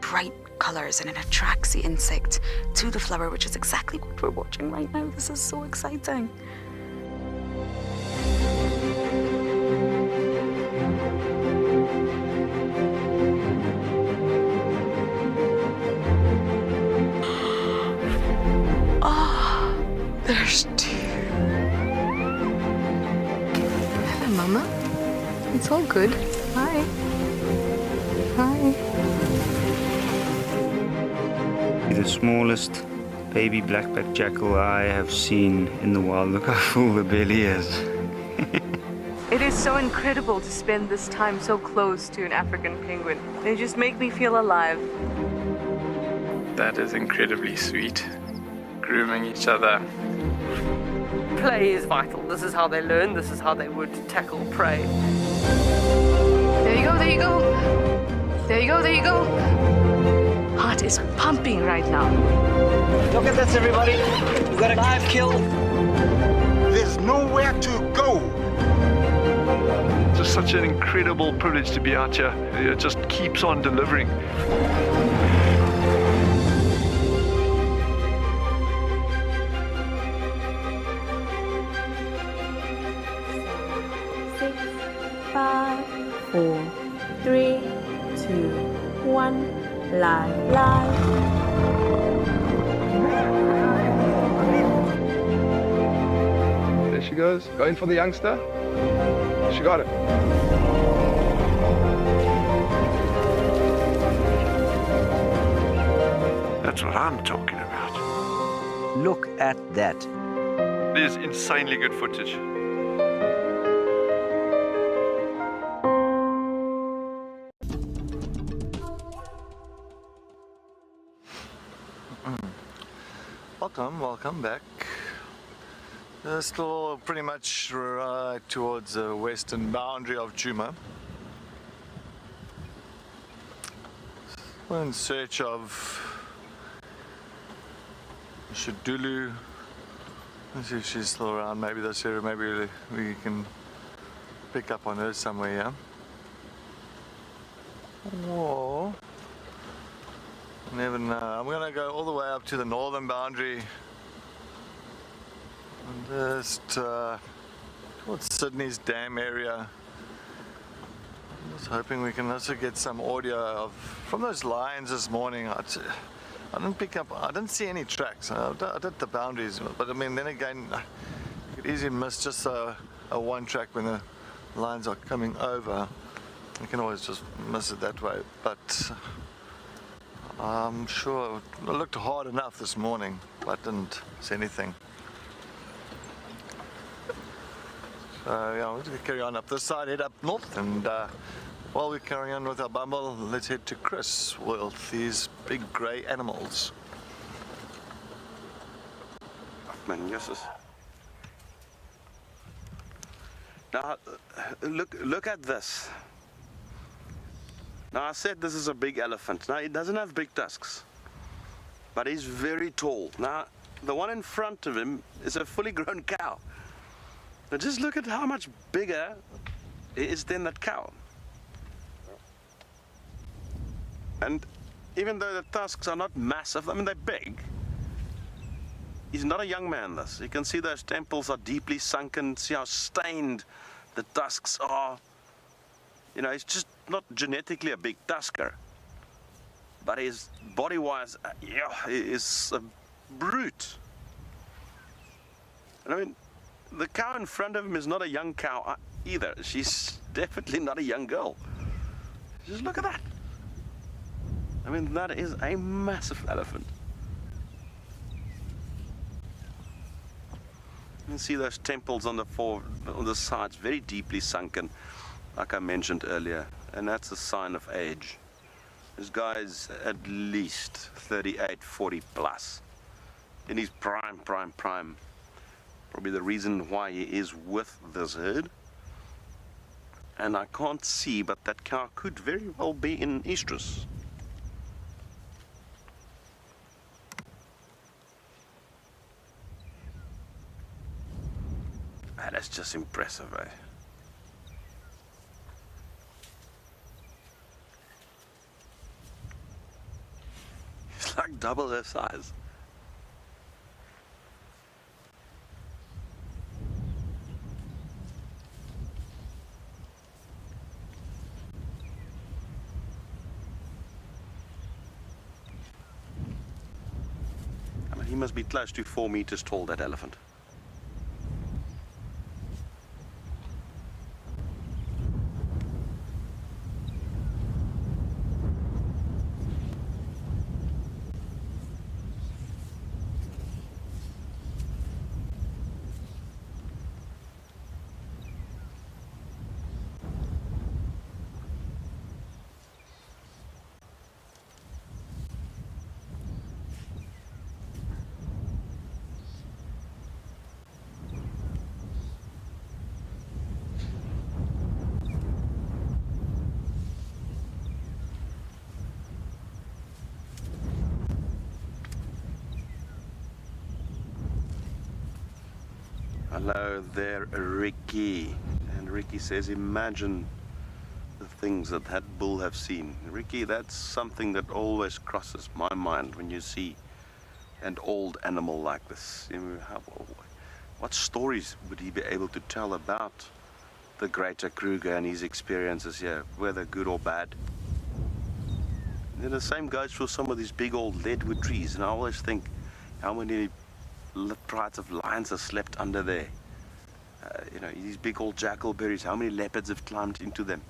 Bright colors, and it attracts the insect to the flower, which is exactly what we're watching right now. This is so exciting. There's two. Hello, Mama. It's all good. Hi. Hi. The smallest baby black-backed jackal I have seen in the wild. Look how full the belly is. It is so incredible to spend this time so close to an African penguin. They just make me feel alive. That is incredibly sweet. Grooming each other. Play is vital. This is how they learn. This is how they would tackle prey. There you go, there you go. There you go, there you go. Heart is pumping right now. Look at this, everybody. We've got a live kill. There's nowhere to go. It's just such an incredible privilege to be out here. It just keeps on delivering. Five, 4, 3, 2, 1. Live. There she goes. Going for the youngster. She got it. That's what I'm talking about. Look at that. It is insanely good footage. Welcome back. Still pretty much right towards the western boundary of Djuma. We're in search of Shadulu. Let's see if she's still around. Maybe this area, maybe we can pick up on her somewhere, yeah? Whoa. Never know. I'm gonna go all the way up to the northern boundary and just towards Sydney's dam area. I'm just hoping we can also get some audio from those lions this morning. I didn't see any tracks. I did the boundaries, but I mean, then again, you could easily miss just a one track when the lions are coming over. You can always just miss it that way, but I'm sure it looked hard enough this morning, but didn't see anything. So yeah, we're going to carry on up this side, head up north, and while we carry on with our bumble, let's head to Chris with these big grey animals. Man, yes. Now, look at this. Now, I said this is a big elephant. Now, it doesn't have big tusks, but he's very tall. Now, the one in front of him is a fully grown cow. Now, just look at how much bigger it is than that cow. And even though the tusks are not massive, I mean, they're big, he's not a young man, this. You can see those temples are deeply sunken. See how stained the tusks are. You know, he's just not genetically a big tusker, but his body-wise, yeah, he is a brute. And I mean, the cow in front of him is not a young cow either. She's definitely not a young girl. Just look at that. I mean, that is a massive elephant. You can see those temples on the sides, very deeply sunken, like I mentioned earlier, and that's a sign of age. This guy's at least 38, 40 plus, in his prime. Probably the reason why he is with this herd. And I can't see, but that cow could very well be in estrus. Ah, that's just impressive, eh? It's like double her size. I mean, he must be close to 4 meters tall, that elephant. Hello there, Ricky. And Ricky says, imagine the things that that bull have seen. Ricky, that's something that always crosses my mind when you see an old animal like this. You know, what stories would he be able to tell about the greater Kruger and his experiences here, whether good or bad? And the same goes for some of these big old leadwood trees. And I always think, how many prides of lions have slept under there? You know, these big old jackalberries, how many leopards have climbed into them?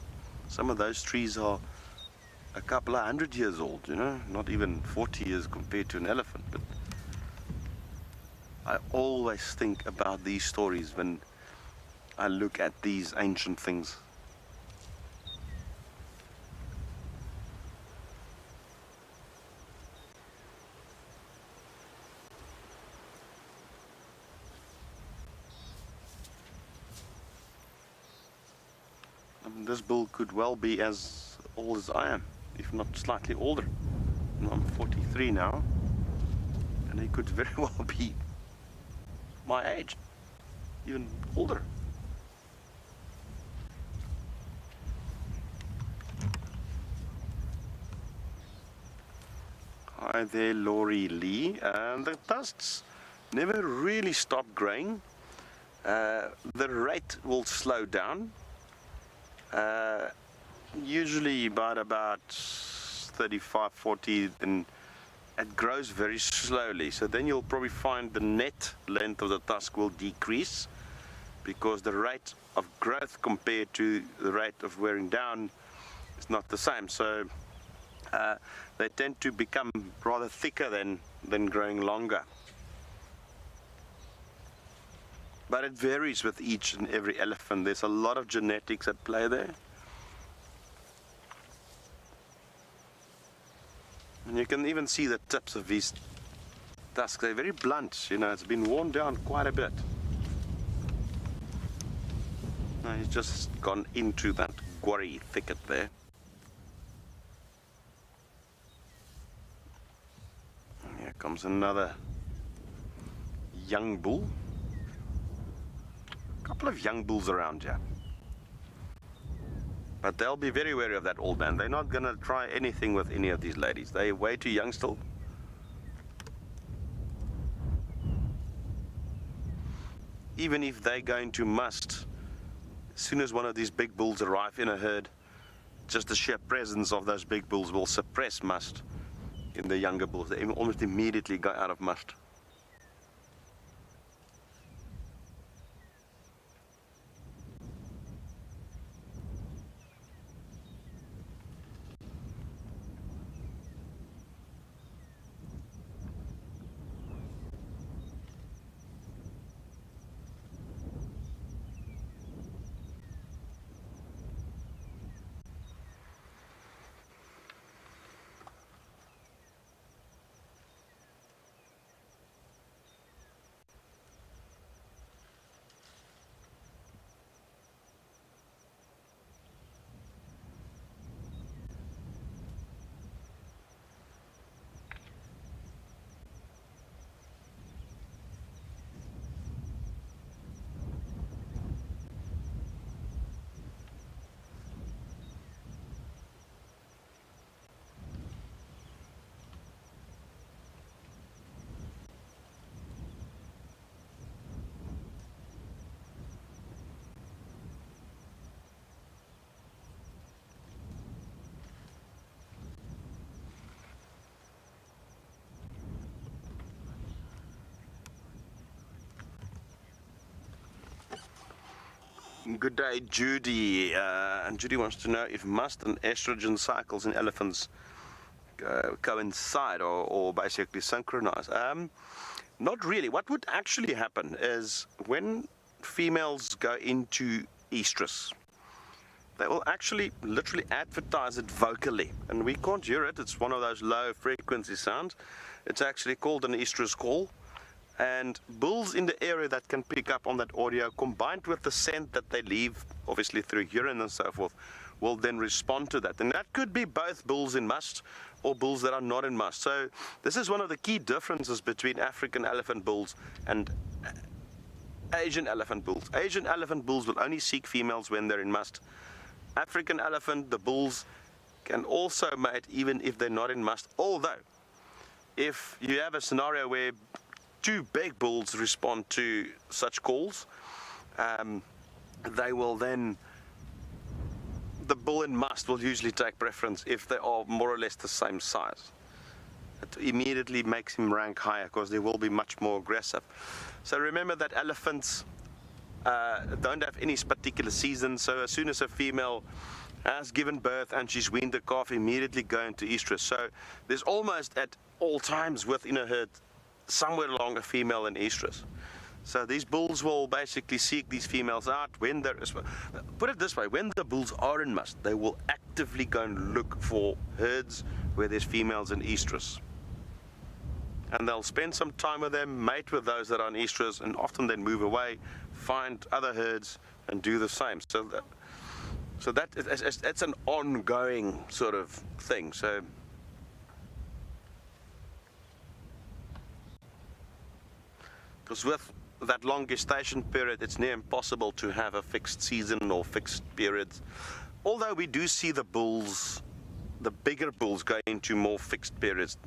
Some of those trees are a couple of 100 years old, you know, not even 40 years compared to an elephant. But I always think about these stories when I look at these ancient things. This bull could well be as old as I am, if not slightly older. I'm 43 now, and he could very well be my age, even older. Hi there, Laurie Lee. And the tusks never really stop growing. The rate will slow down. Usually about 35, 40, then it grows very slowly. So then you'll probably find the net length of the tusk will decrease because the rate of growth compared to the rate of wearing down is not the same. So they tend to become rather thicker than growing longer. But it varies with each and every elephant. There's a lot of genetics at play there. And you can even see the tips of these tusks. They're very blunt, you know, it's been worn down quite a bit. Now he's just gone into that quarry thicket there. And here comes another young bull. A couple of young bulls around here. But they'll be very wary of that old man. They're not going to try anything with any of these ladies. They're way too young still. Even if they're going to must, as soon as one of these big bulls arrive in a herd, just the sheer presence of those big bulls will suppress must in the younger bulls. They almost immediately go out of must. Good day, Judy. And Judy wants to know if must and estrogen cycles in elephants coincide or basically synchronize. Not really. What would actually happen is when females go into estrus, they will actually literally advertise it vocally, and we can't hear it. It's one of those low frequency sounds. It's actually called an estrus call, and bulls in the area that can pick up on that audio, combined with the scent that they leave, obviously through urine and so forth, will then respond to that. And that could be both bulls in must or bulls that are not in must. So this is one of the key differences between African elephant bulls and Asian elephant bulls. Asian elephant bulls will only seek females when they're in must. African elephant, the bulls can also mate even if they're not in must. Although, if you have a scenario where two big bulls respond to such calls, they will then, the bull in must will usually take preference if they are more or less the same size. It immediately makes him rank higher because they will be much more aggressive. So remember that elephants don't have any particular season, so as soon as a female has given birth and she's weaned the calf, immediately go into estrus. So there's almost at all times within a herd somewhere along a female in estrus. So these bulls will basically seek these females out when they're, put it this way, when the bulls are in must, they will actively go and look for herds where there's females in estrus. And they'll spend some time with them, mate with those that are in estrus, and often then move away, find other herds, and do the same. So that's an ongoing sort of thing. So because with that long gestation period, it's near impossible to have a fixed season or fixed periods. Although we do see the bulls, the bigger bulls, go into more fixed periods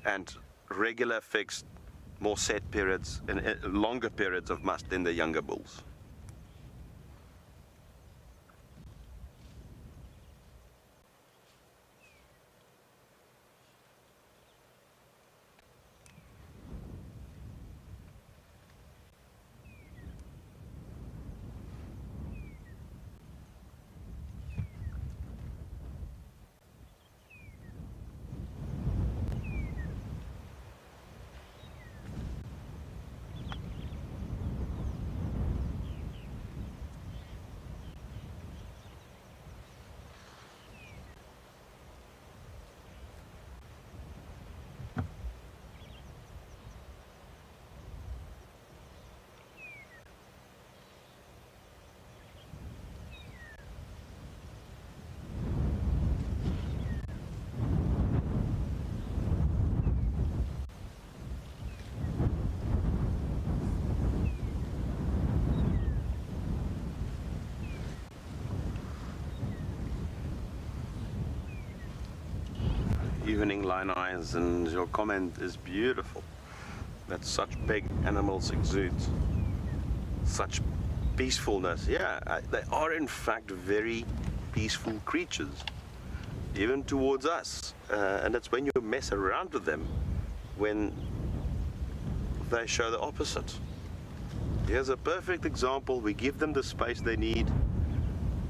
and regular fixed, more set periods and longer periods of must than the younger bulls. Evening, line eyes, and your comment is beautiful. That such big animals exude such peacefulness. Yeah, they are in fact very peaceful creatures, even towards us. And it's when you mess around with them when they show the opposite. Here's a perfect example. We give them the space they need.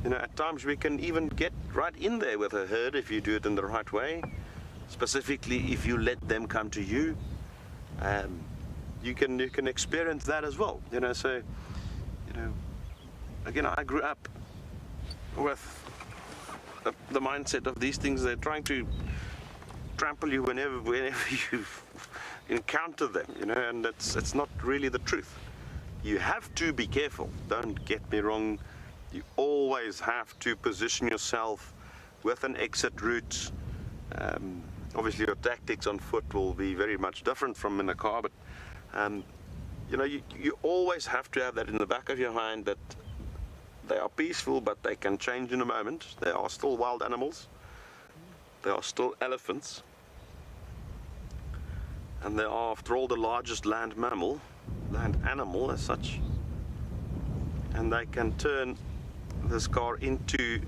You know, at times we can even get right in there with a herd if you do it in the right way. Specifically, if you let them come to you, you can experience that as well. You know, so you know, again, I grew up with the mindset of these things. They're trying to trample you whenever you encounter them. You know, and it's not really the truth. You have to be careful. Don't get me wrong. You always have to position yourself with an exit route. Obviously your tactics on foot will be very much different from in a car, but you know, you always have to have that in the back of your mind, that they are peaceful but they can change in a moment. They are still wild animals, they are still elephants, and they are, after all, the largest land animal as such, and they can turn this car into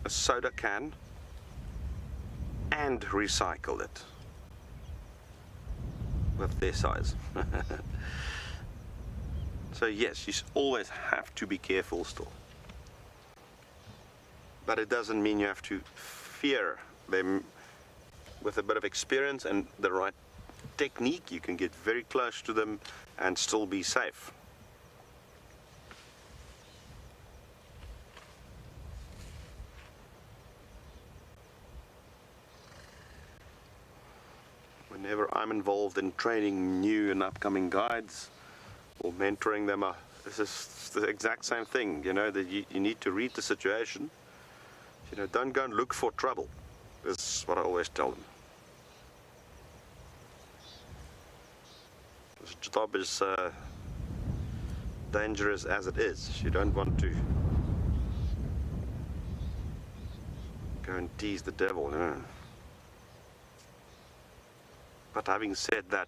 a soda can and recycle it with their size. So So yes, you always have to be careful still. But it doesn't mean you have to fear them. With a bit of experience and the right technique, you can get very close to them and still be safe. Whenever I'm involved in training new and upcoming guides or mentoring them, this is the exact same thing, you know, that you need to read the situation. You know, don't go and look for trouble. This is what I always tell them. This job is dangerous as it is. You don't want to go and tease the devil, you know. But having said that,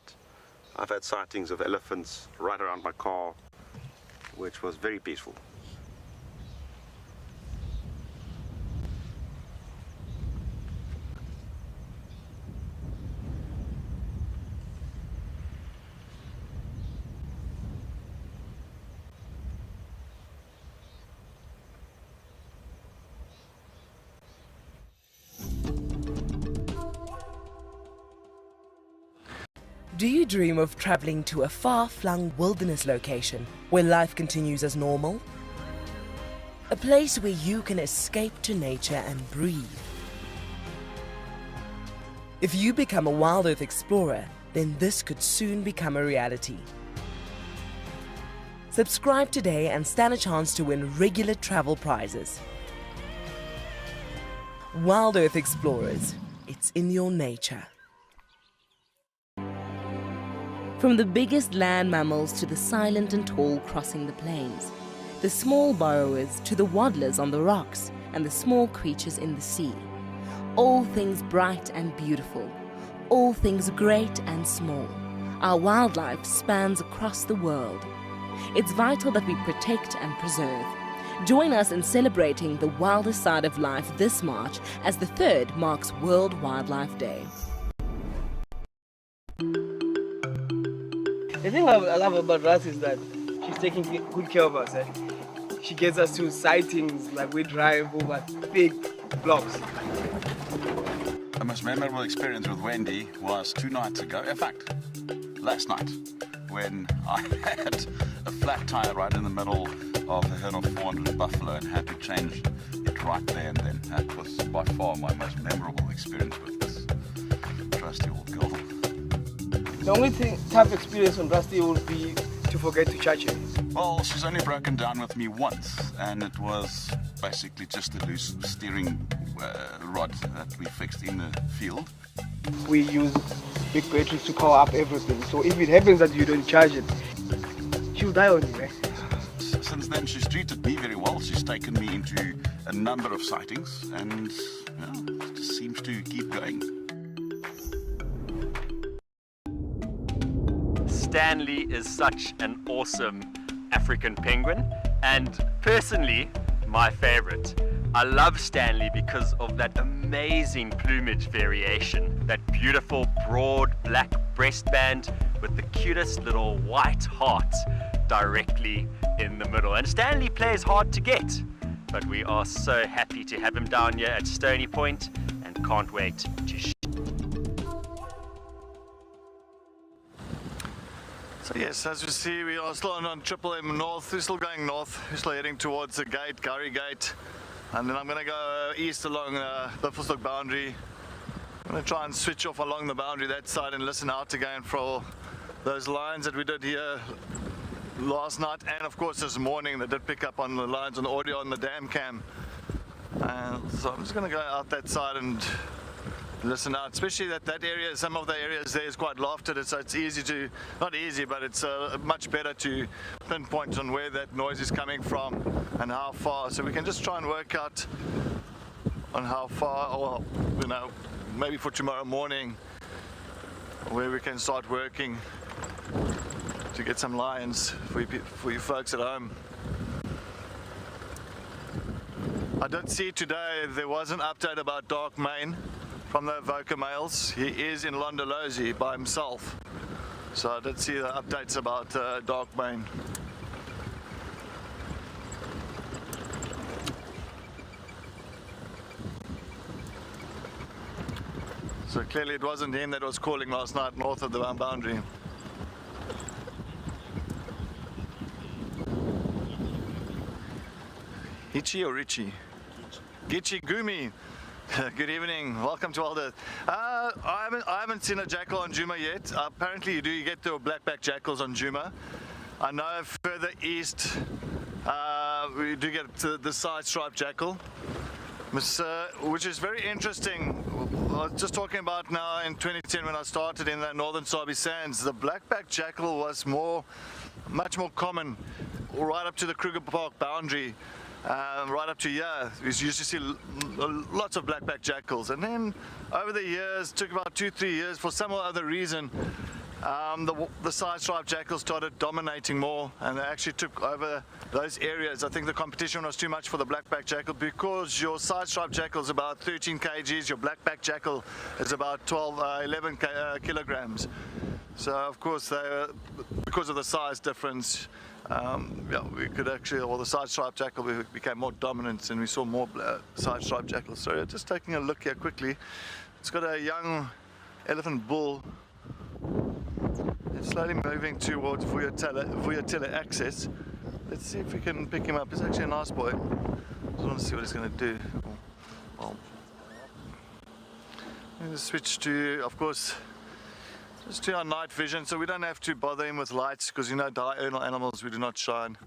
I've had sightings of elephants right around my car, which was very peaceful. Do you dream of traveling to a far-flung wilderness location where life continues as normal? A place where you can escape to nature and breathe. If you become a WildEarth explorer, then this could soon become a reality. Subscribe today and stand a chance to win regular travel prizes. WildEarth Explorers, it's in your nature. From the biggest land mammals to the silent and tall crossing the plains, the small burrowers to the waddlers on the rocks and the small creatures in the sea, all things bright and beautiful, all things great and small, our wildlife spans across the world. It's vital that we protect and preserve. Join us in celebrating the wildest side of life this March as the 3rd marks World Wildlife Day. The thing I love about Russ is that she's taking good care of us. She gets us to sightings, like we drive over big blocks. The most memorable experience with Wendy was 2 nights ago. In fact, last night, when I had a flat tire right in the middle of a herd of 400 buffalo and had to change it right there and then. That was by far my most memorable experience with this trusty old girl. The only tough experience on Rusty would be to forget to charge her. Well, she's only broken down with me once, and it was basically just a loose steering rod that we fixed in the field. We use big batteries to power up everything, so if it happens that you don't charge it, she'll die on you, eh? Since then, she's treated me very well. She's taken me into a number of sightings, and it just seems to keep going. Stanley is such an awesome African penguin, and personally, my favorite. I love Stanley because of that amazing plumage variation, that beautiful broad black breastband with the cutest little white heart directly in the middle. And Stanley plays hard to get, but we are so happy to have him down here at Stony Point and can't wait to So yes, as you see, we are still on Triple M North. We're still going north. We're still heading towards the gate, Curry Gate. And then I'm going to go east along the Warthog boundary. I'm going to try and switch off along the boundary that side and listen out again for those lines that we did here last night. And of course this morning they did pick up on the lines on the audio on the dam cam. So I'm just going to go out that side and listen out, especially that area, some of the areas there is quite lofted, so it's easy to, not easy, but it's much better to pinpoint on where that noise is coming from and how far. So we can just try and work out on how far, or maybe for tomorrow morning, where we can start working to get some lions for you folks at home. I did see today there was an update about Dark Mane from the Evoker males. He is in Londolozi by himself. So I did see the updates about Dark Mane. So clearly it wasn't him that was calling last night north of the boundary. Hichi or Richie? Gichi Gumi. Good evening. Welcome to WildEarth. I haven't seen a jackal on Djuma yet. Apparently you get the black-backed jackals on Djuma. I know further east we do get the side-striped jackal, which is very interesting. I was just talking about now in 2010 when I started in the northern Sabi Sands, the black-backed jackal was much more common right up to the Kruger Park boundary. Right up to here, we used to see lots of black-backed jackals, and then over the years, took about 2-3 years, for some other reason, the side-striped jackals started dominating more, and they actually took over those areas. I think the competition was too much for the black-backed jackal, because your side-striped jackal is about 13 kgs, your black-backed jackal is about 11 kilograms. So of course, because of the size difference, we could actually, or the side-striped jackal became more dominant, and we saw more side-striped jackals. So just taking a look here quickly, it's got a young elephant bull. It's slowly moving towards Vuyatela access. Let's see if we can pick him up. He's actually a nice boy. Just want to see what he's going to do. Well, I'm going to switch to, of course, just to our night vision, so we don't have to bother him with lights, because you know diurnal animals, we do not shine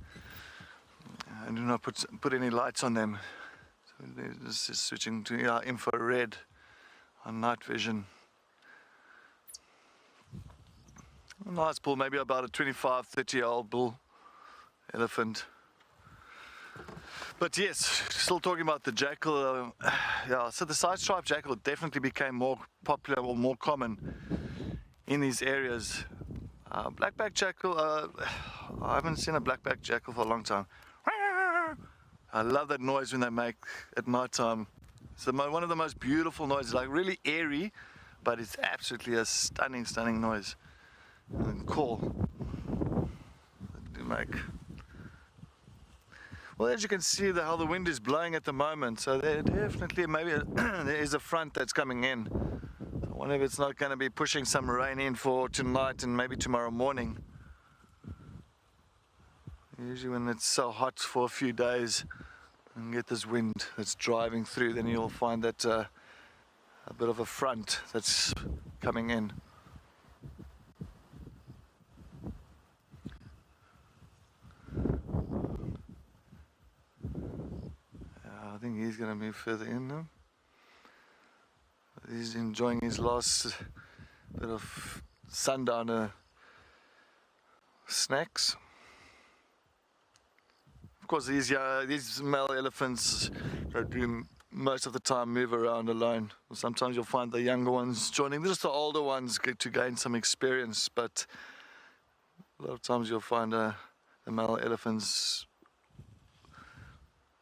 and do not put any lights on them. So this is switching to our infrared on night vision. A nice bull, maybe about a 25-30-year-old bull elephant. But yes, still talking about the jackal. Yeah, so the side-striped jackal definitely became more popular or more common in these areas. Black-backed jackal, I haven't seen a black-backed jackal for a long time. I love that noise when they make at night time. It's one of the most beautiful noises, like really airy, but it's absolutely a stunning noise and call that they make. Well, as you can see, how the wind is blowing at the moment, so there definitely maybe there is a front that's coming in. I wonder if it's not going to be pushing some rain in for tonight and maybe tomorrow morning. Usually when it's so hot for a few days and get this wind that's driving through, then you'll find that a bit of a front that's coming in. I think he's going to move further in now. He's enjoying his last bit of sundowner snacks. Of course, these male elephants do most of the time move around alone. Sometimes you'll find the younger ones joining. Just the older ones get to gain some experience, but a lot of times you'll find the male elephants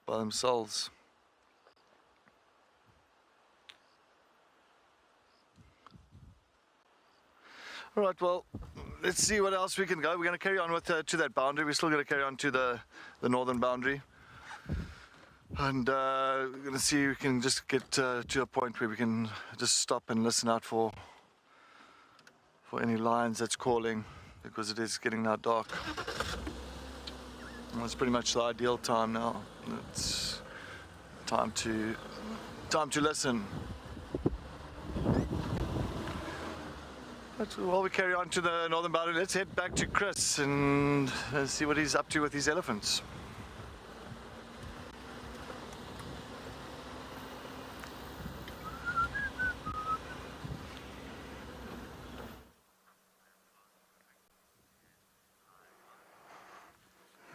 by themselves. All right, well, let's see what else we can go. We're going to carry on with to that boundary. We're still going to carry on to the northern boundary. And we're going to see if we can just get to a point where we can just stop and listen out for any lions that's calling, because it is getting now dark. Well, it's pretty much the ideal time now. It's time to listen. But while we carry on to the northern boundary, let's head back to Chris and see what he's up to with his elephants.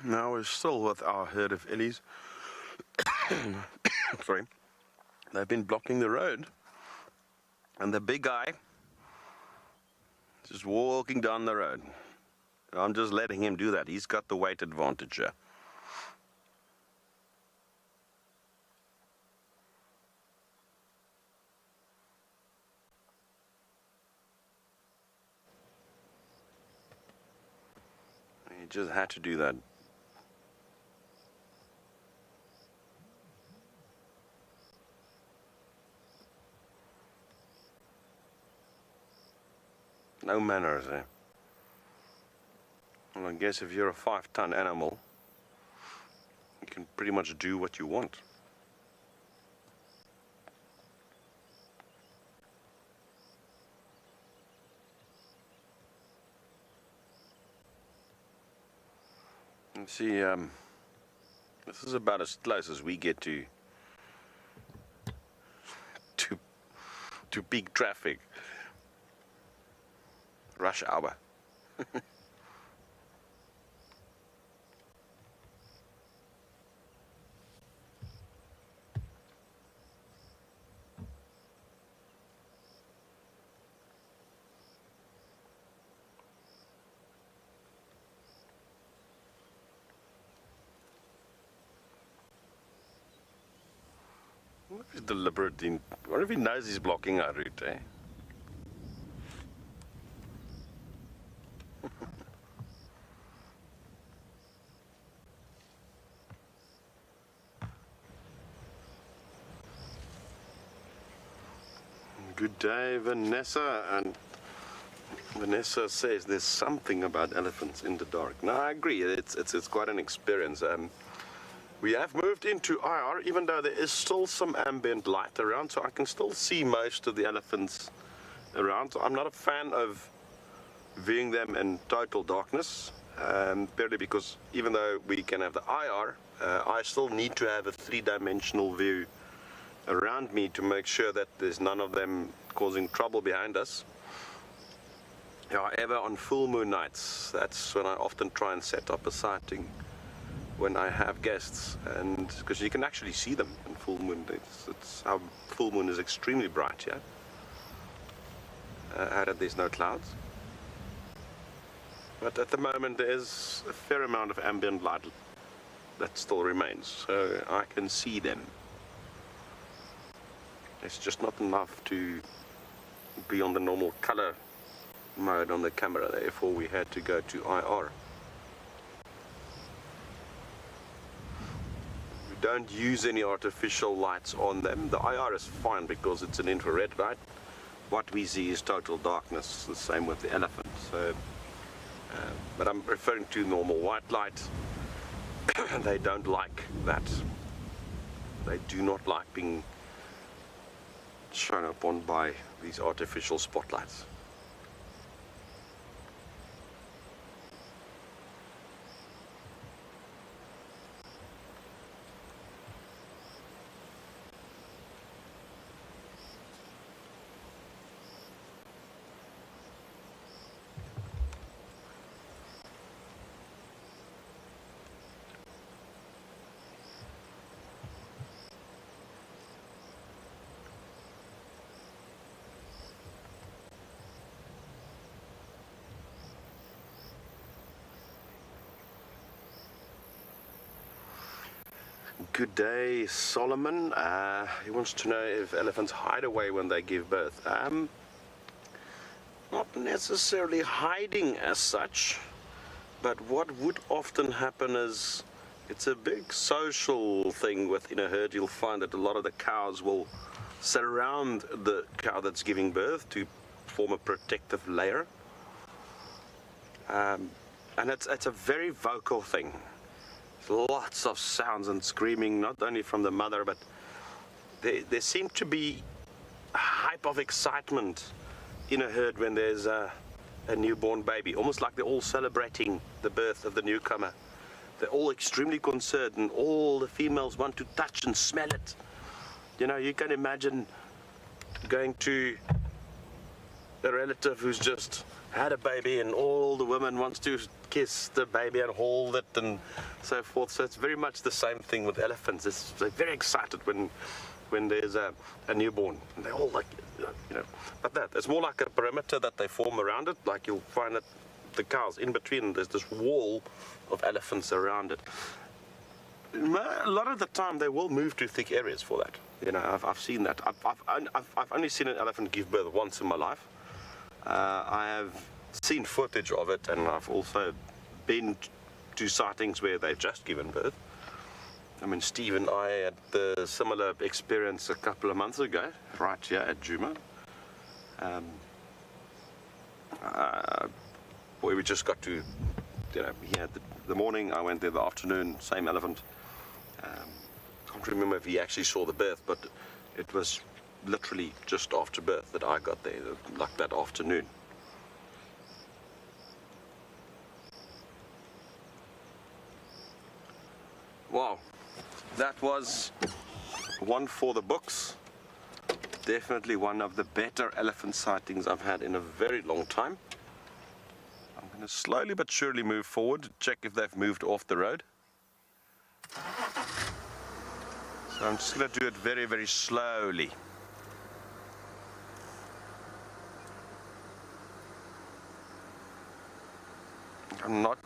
Now we're still with our herd of ellies. Sorry. They've been blocking the road. And the big guy just walking down the road. I'm just letting him do that. He's got the weight advantage here. He just had to do that. No manners, eh? Well, I guess if you're a 5-ton animal, you can pretty much do what you want. You see, this is about as close as we get to peak traffic. Rush hour. What if he's deliberate in, what if he knows he's blocking our route, eh? Good day, Vanessa. And Vanessa says there's something about elephants in the dark. No, I agree. It's quite an experience. We have moved into IR, even though there is still some ambient light around, so I can still see most of the elephants around. So I'm not a fan of viewing them in total darkness, purely because even though we can have the IR, I still need to have a 3-dimensional view around me to make sure that there's none of them causing trouble behind us. However, on full moon nights, that's when I often try and set up a sighting when I have guests, and because you can actually see them in full moon. It's our full moon is extremely bright, yeah. Added there's no clouds, but at the moment there is a fair amount of ambient light that still remains, so I can see them. It's just not enough to be on the normal color mode on the camera, therefore we had to go to IR. Don't use any artificial lights on them. The IR is fine because it's an infrared light. What we see is total darkness, the same with the elephant. So, but I'm referring to normal white light. They don't like that. They do not like being shown upon by these artificial spotlights. Good day, Solomon. He wants to know if elephants hide away when they give birth. Not necessarily hiding as such, but what would often happen is it's a big social thing within a herd. You'll find that a lot of the cows will surround the cow that's giving birth to form a protective layer. And it's a very vocal thing. Lots of sounds and screaming, not only from the mother, but there seem to be a hype of excitement in a herd when there's a newborn baby, almost like they're all celebrating the birth of the newcomer. They're all extremely concerned, and all the females want to touch and smell it. You know, you can imagine going to a relative who's just had a baby and all the women wants to kiss the baby and hold it and so forth. So it's very much the same thing with elephants. They're very excited when there's a newborn, and they all like, you know, but it's more like a perimeter that they form around it. Like you'll find that the cows in between, there's this wall of elephants around it. A lot of the time they will move to thick areas for that. You know, I've seen that. I've only seen an elephant give birth once in my life. I have seen footage of it, and I've also been to sightings where they've just given birth. I mean, Steve and I had the similar experience a couple of months ago, right here at Djuma. Boy, we just got to, he had the morning, I went there the afternoon, same elephant. Can't remember if he actually saw the birth, but it was literally just after birth that I got there, like that afternoon. Wow, that was one for the books. Definitely one of the better elephant sightings I've had in a very long time. I'm going to slowly but surely move forward, check if they've moved off the road. So I'm just going to do it very, very slowly. I'm not...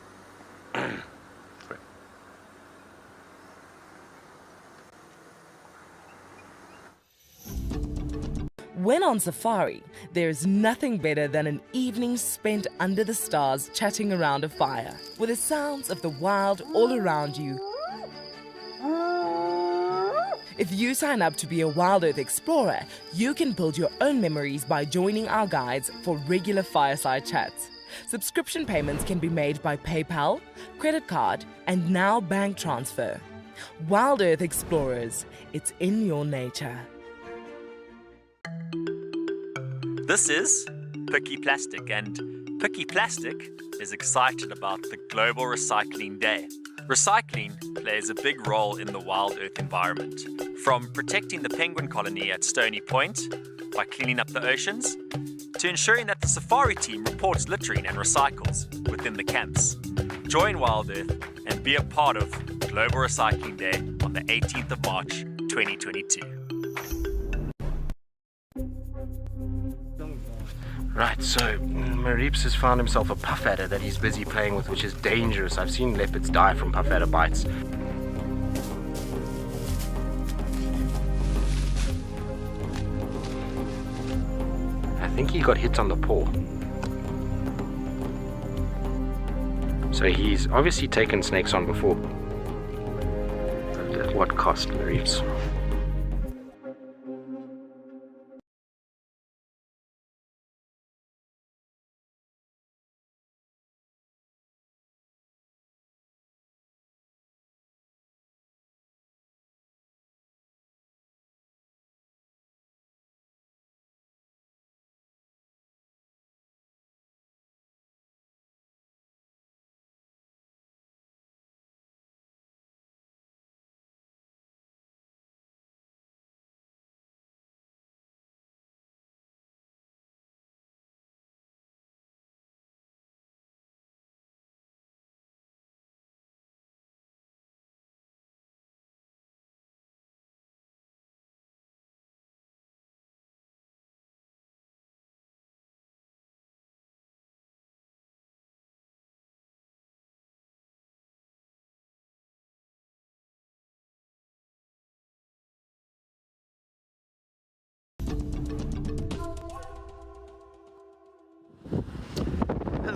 When on safari, there is nothing better than an evening spent under the stars chatting around a fire, with the sounds of the wild all around you. If you sign up to be a WildEarth explorer, you can build your own memories by joining our guides for regular fireside chats. Subscription payments can be made by PayPal, credit card, and now bank transfer. WildEarth Explorers, it's in your nature. This is Picky Plastic, and Picky Plastic is excited about the Global Recycling Day. Recycling plays a big role in the WildEarth environment, from protecting the penguin colony at Stony Point by cleaning up the oceans, to ensuring that the safari team reports littering and recycles within the camps. Join WildEarth and be a part of Global Recycling Day on the 18th of March 2022. Right, so Marips has found himself a puff adder that he's busy playing with, which is dangerous. I've seen leopards die from puff adder bites. I think he got hit on the paw. So he's obviously taken snakes on before. But at what cost, Marips?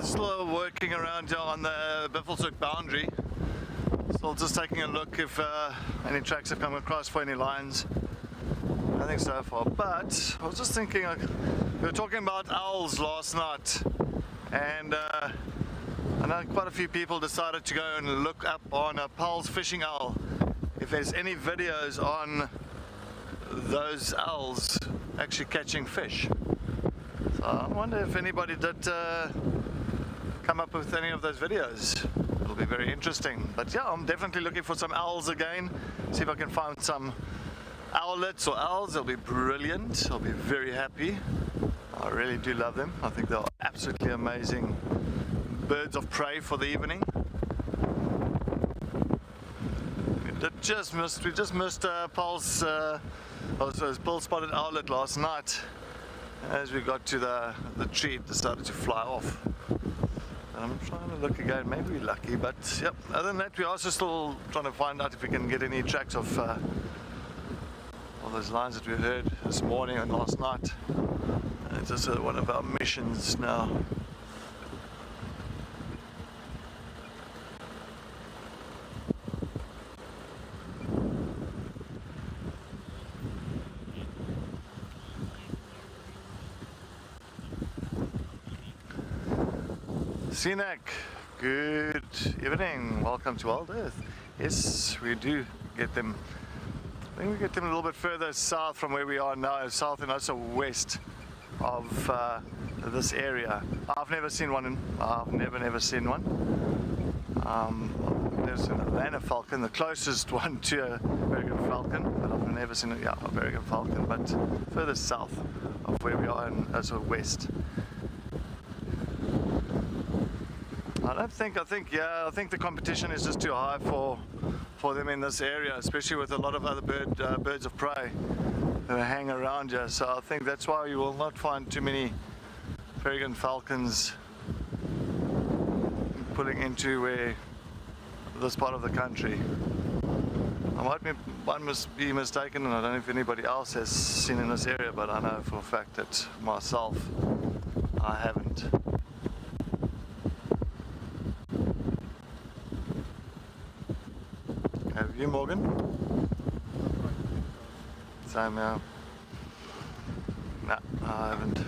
Still working around here on the Biffleshoek boundary. Still just taking a look if any tracks have come across for any lines. Nothing so far, but I was just thinking, we were talking about owls last night, and I know quite a few people decided to go and look up on a Paul's fishing owl if there's any videos on those owls actually catching fish. So I wonder if anybody did come up with any of those videos. It'll be very interesting. But yeah, I'm definitely looking for some owls again. See if I can find some owlets or owls. They'll be brilliant. I'll be very happy. I really do love them. I think they're absolutely amazing birds of prey for the evening. We just missed Paul's bill-spotted owlet last night. As we got to the tree, it decided to fly off. I'm trying to look again, maybe we're lucky, but yep, other than that, we're also still trying to find out if we can get any tracks of all those lines that we heard this morning and last night. It's just one of our missions now. Sinek, good evening. Welcome to WildEarth. Yes, we do get them. I think we get them a little bit further south from where we are now, south and also west of this area. I've never seen one. I've never seen one. There's an Atlanta falcon, the closest one to a American falcon, but I've never seen a American falcon. But further south of where we are, and also west. I think the competition is just too high for them in this area, especially with a lot of other birds of prey that hang around here. So I think that's why you will not find too many peregrine falcons pulling into this part of the country. I must be mistaken, and I don't know if anybody else has seen in this area, but I know for a fact that myself, I haven't. Have you, Morgan? Same, yeah. No, I haven't.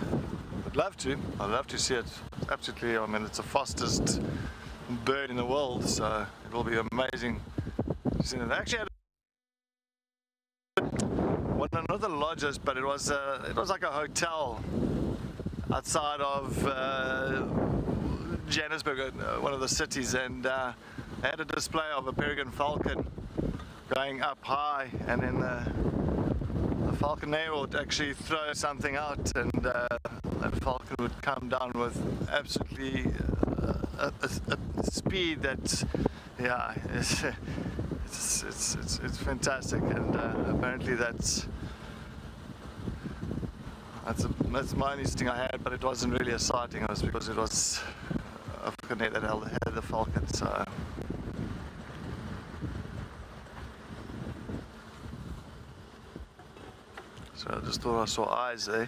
I'd love to. I'd love to see it. Absolutely. I mean, it's the fastest bird in the world, so it will be amazing to see it. Actually, not the lodges, but it was like a hotel outside of Johannesburg, one of the cities, and they had a display of a peregrine falcon going up high, and then the falconer would actually throw something out, and that falcon would come down with absolutely a speed that, yeah, it's fantastic. And apparently that's my only sting I had, but it wasn't really a sighting. It was because it was a falconer that had the falcon. So I just thought I saw eyes there.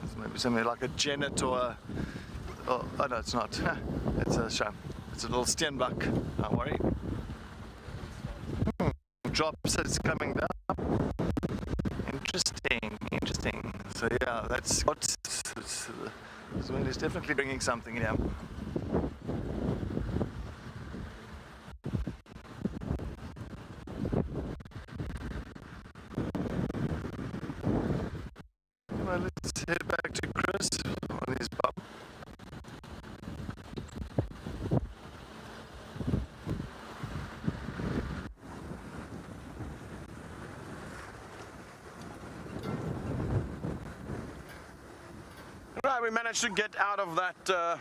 It's maybe something like a genet or a... Oh no, it's not. It's a sham. It's a little steenbuck. Don't worry. Drops as it's coming down. Interesting. So yeah, that's what... So it's definitely bringing something in here. Let's head back to Chris on his bum. Right, we managed to get out of that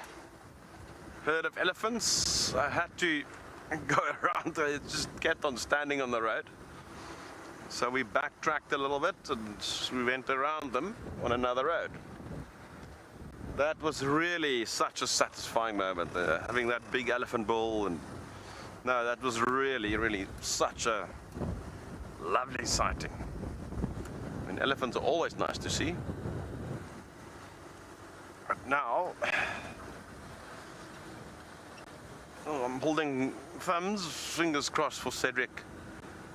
herd of elephants. I had to go around, it just kept on standing on the road. So we backtracked a little bit and we went around them on another road. That was really such a satisfying moment, having that big elephant bull, and no, that was really such a lovely sighting. I mean, elephants are always nice to see. But now, I'm holding thumbs, fingers crossed for Cedric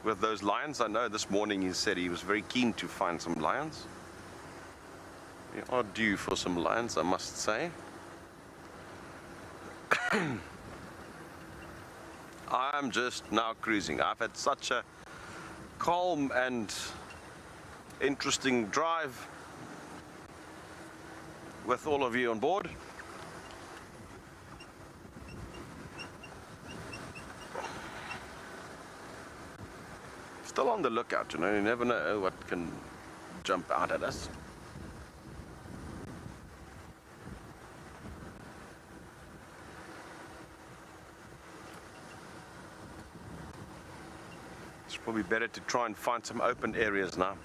with those lions. I know this morning he said he was very keen to find some lions. We are due for some lions, I must say. I'm just now cruising. I've had such a calm and interesting drive with all of you on board. Still on the lookout, you know, you never know what can jump out at us. It's probably better to try and find some open areas now.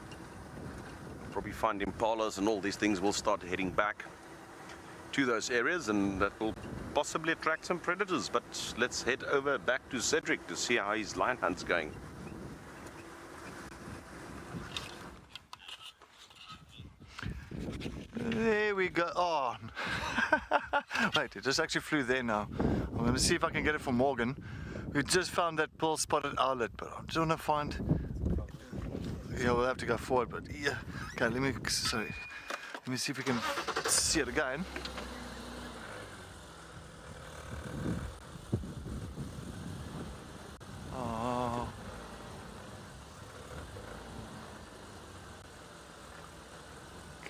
Probably find impalas and all these things. We'll start heading back to those areas, and that will possibly attract some predators. But let's head over back to Cedric to see how his lion hunt's going. There we go. Oh, wait, it just actually flew there now. I'm going to see if I can get it for Morgan. We just found that pearl-spotted owlet, but I just want to find... Yeah, we'll have to go forward, but yeah. Okay, let me see if we can see it again.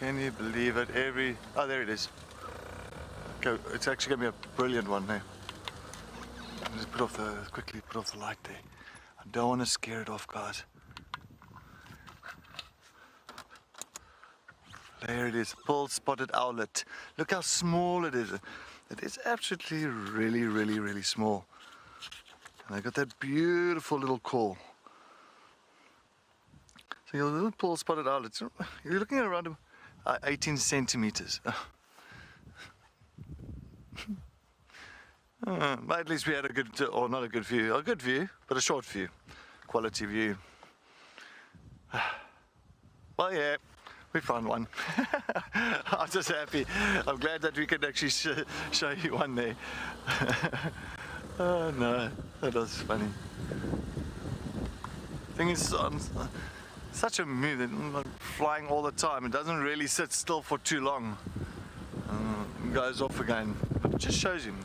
Can you believe it? Oh, there it is. Okay, it's actually going to be a brilliant one there. Just quickly put off the light there. I don't want to scare it off, guys. There it is, pearl spotted owlet. Look how small it is. It is absolutely really small. And they got that beautiful little call. So your little pearl spotted owlets, you're looking at around 18 centimeters. But at least we had a good, or not a good view, but a short view, quality view. Well, yeah, we found one. I'm just happy. I'm glad that we could actually show you one there. Oh no, that was funny. Thing is, such a move, they're flying all the time. It doesn't really sit still for too long. Goes off again, but it just shows you.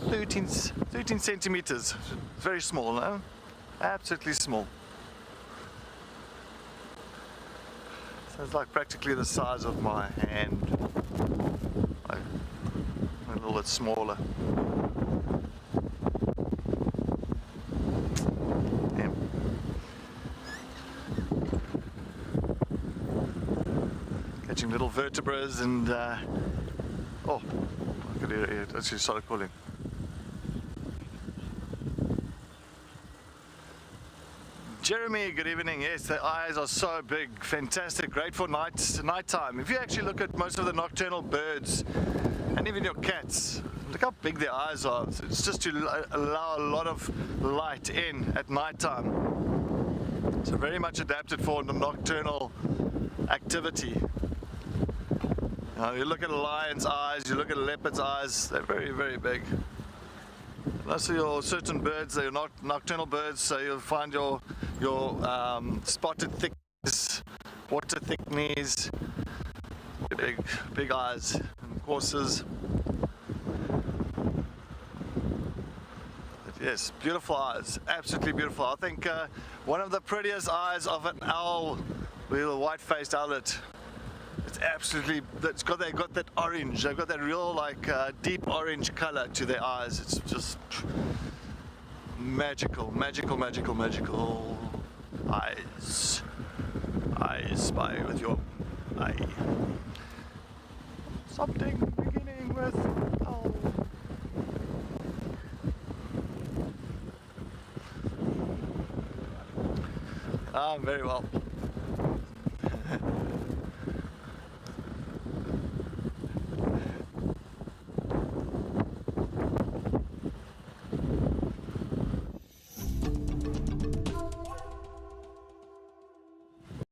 13 centimeters, very small, no? Absolutely small. So it's like practically the size of my hand, like a little bit smaller. Yeah. Catching little vertebrates and oh, I could hear it actually started calling. Jeremy, good evening. Yes, the eyes are so big, fantastic, great for nighttime. If you actually look at most of the nocturnal birds, and even your cats, look how big their eyes are. It's just to allow a lot of light in at nighttime. So very much adapted for the nocturnal activity. You look at a lion's eyes, you look at a leopard's eyes, they're very big. Most of your certain birds, they're not nocturnal birds, so you'll find your spotted thickness, water thickness, big eyes, and horses. But yes, beautiful eyes, absolutely beautiful. I think one of the prettiest eyes of an owl, with a white-faced owlet. It's absolutely, they've got that orange, they've got that real like deep orange color to their eyes. It's just magical eyes. I spy with your eye. Something beginning with owl. Very well.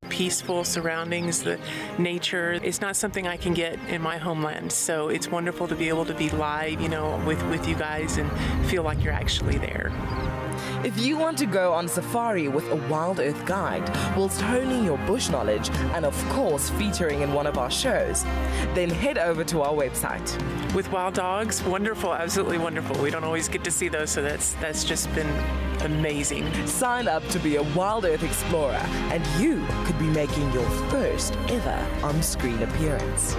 Peaceful surroundings, the nature is not something I can get in my homeland. So it's wonderful to be able to be live, with you guys and feel like you're actually there. If you want to go on safari with a WildEarth guide, whilst honing your bush knowledge and of course featuring in one of our shows, then head over to our website. With wild dogs, wonderful, absolutely wonderful. We don't always get to see those, so that's just been amazing. Sign up to be a WildEarth explorer and you could be making your first ever on-screen appearance.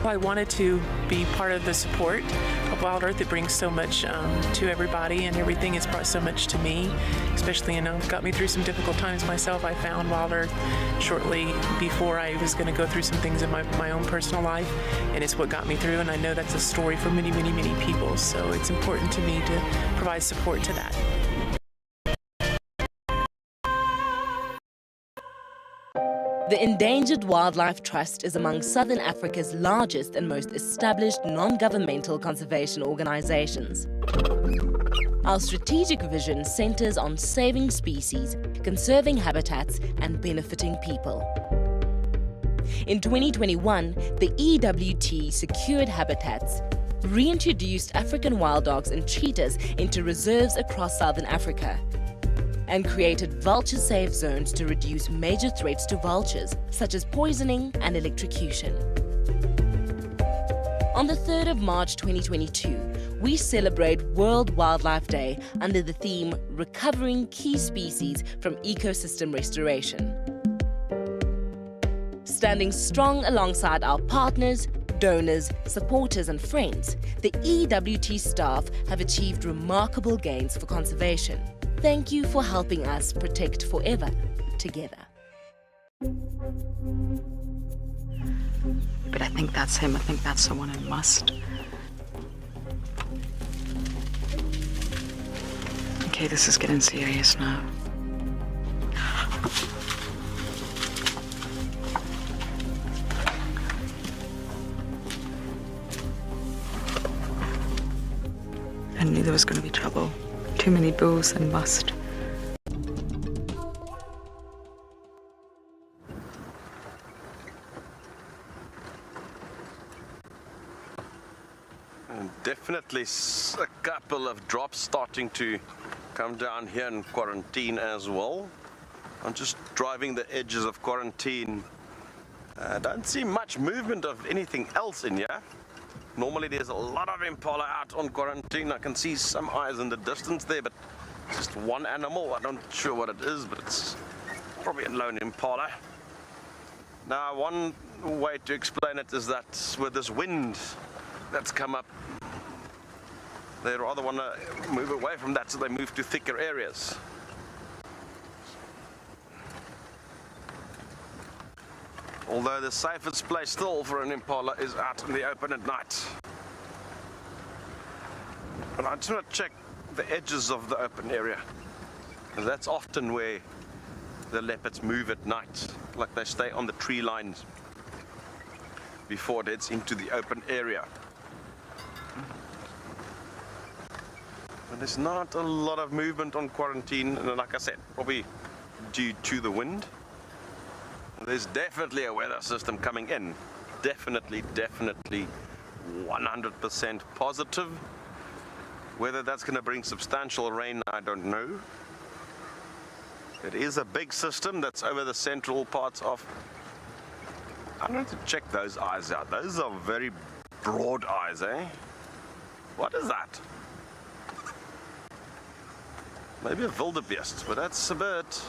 I wanted to be part of the support of WildEarth. It brings so much to everybody, and everything has brought so much to me, especially, got me through some difficult times myself. I found WildEarth shortly before I was going to go through some things in my own personal life, and it's what got me through, and I know that's a story for many people, so it's important to me to provide support to that. The Endangered Wildlife Trust is among Southern Africa's largest and most established non-governmental conservation organizations. Our strategic vision centers on saving species, conserving habitats, and benefiting people. In 2021, the EWT secured habitats, reintroduced African wild dogs and cheetahs into reserves across Southern Africa, and created vulture-safe zones to reduce major threats to vultures, such as poisoning and electrocution. On the 3rd of March 2022, we celebrate World Wildlife Day under the theme Recovering Key Species from Ecosystem Restoration. Standing strong alongside our partners, donors, supporters and friends, the EWT staff have achieved remarkable gains for conservation. Thank you for helping us protect forever together. But I think that's him. I think that's the one in must. Okay, this is getting serious now. I knew there was going to be trouble. Too many bulls and must. And definitely a couple of drops starting to come down here in quarantine as well. I'm just driving the edges of quarantine. I don't see much movement of anything else in here. Normally there's a lot of Impala out on quarantine. I can see some eyes in the distance there, but just one animal. I'm not sure what it is, but it's probably a lone Impala. Now, one way to explain it is that with this wind that's come up, they rather want to move away from that, so they move to thicker areas. Although the safest place still for an Impala is out in the open at night. But I just want to check the edges of the open area, because that's often where the leopards move at night. Like they stay on the tree lines before it heads into the open area. But there's not a lot of movement on quarantine, and like I said, probably due to the wind. There's definitely a weather system coming in. Definitely 100% positive. Whether that's going to bring substantial rain, I don't know. It is a big system that's over the central parts of... I'm going to check those eyes out. Those are very broad eyes, eh? What is that? Maybe a wildebeest, but that's a bit...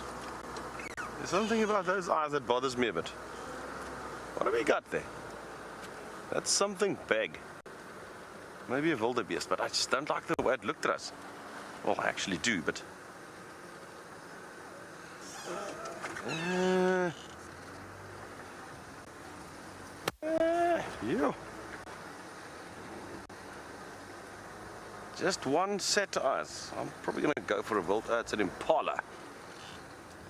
There's something about those eyes that bothers me a bit. What have we got there? That's something big. Maybe a wildebeest, but I just don't like the way it looked at us. Well, I actually do, but... Yeah. Just one set of eyes. I'm probably going to go for a WildEarth. It's an Impala.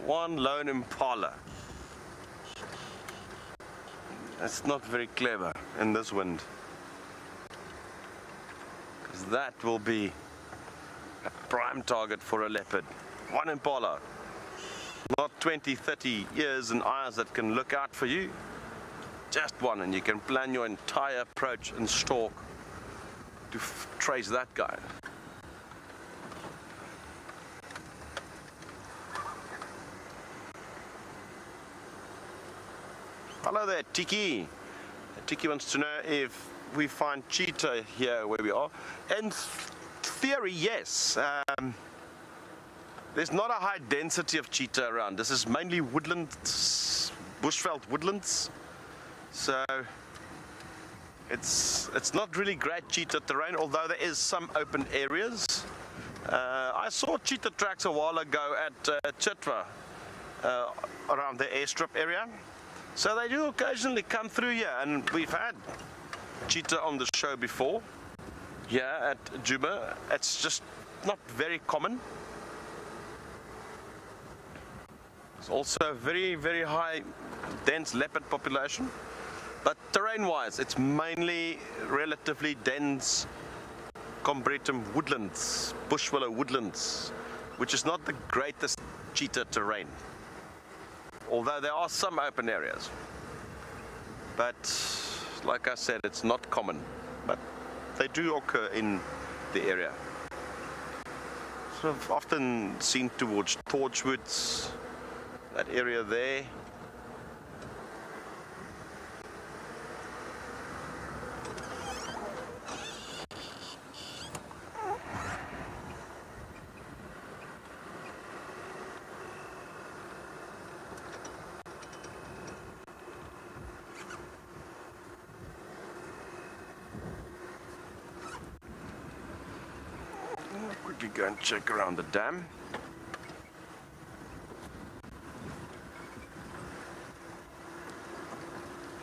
One lone Impala. That's not very clever in this wind, because that will be a prime target for a leopard. One Impala, not 20, 30 ears and eyes that can look out for you. Just one, and you can plan your entire approach and stalk to trace that guy. Hello there, Tiki. Tiki wants to know if we find cheetah here where we are. In theory, yes. There's not a high density of cheetah around. This is mainly woodlands, bushveld woodlands. So it's not really great cheetah terrain, although there is some open areas. I saw cheetah tracks a while ago at Cheetah, around the airstrip area. So they do occasionally come through here, and we've had cheetah on the show before. Here at Djuma, it's just not very common. There's also a very, very high dense leopard population. But terrain-wise, it's mainly relatively dense Combretum woodlands, bush willow woodlands, which is not the greatest cheetah terrain. Although there are some open areas. But like I said, it's not common. But they do occur in the area. Sort of often seen towards Torchwoods, that area there. quickly go and check around the dam.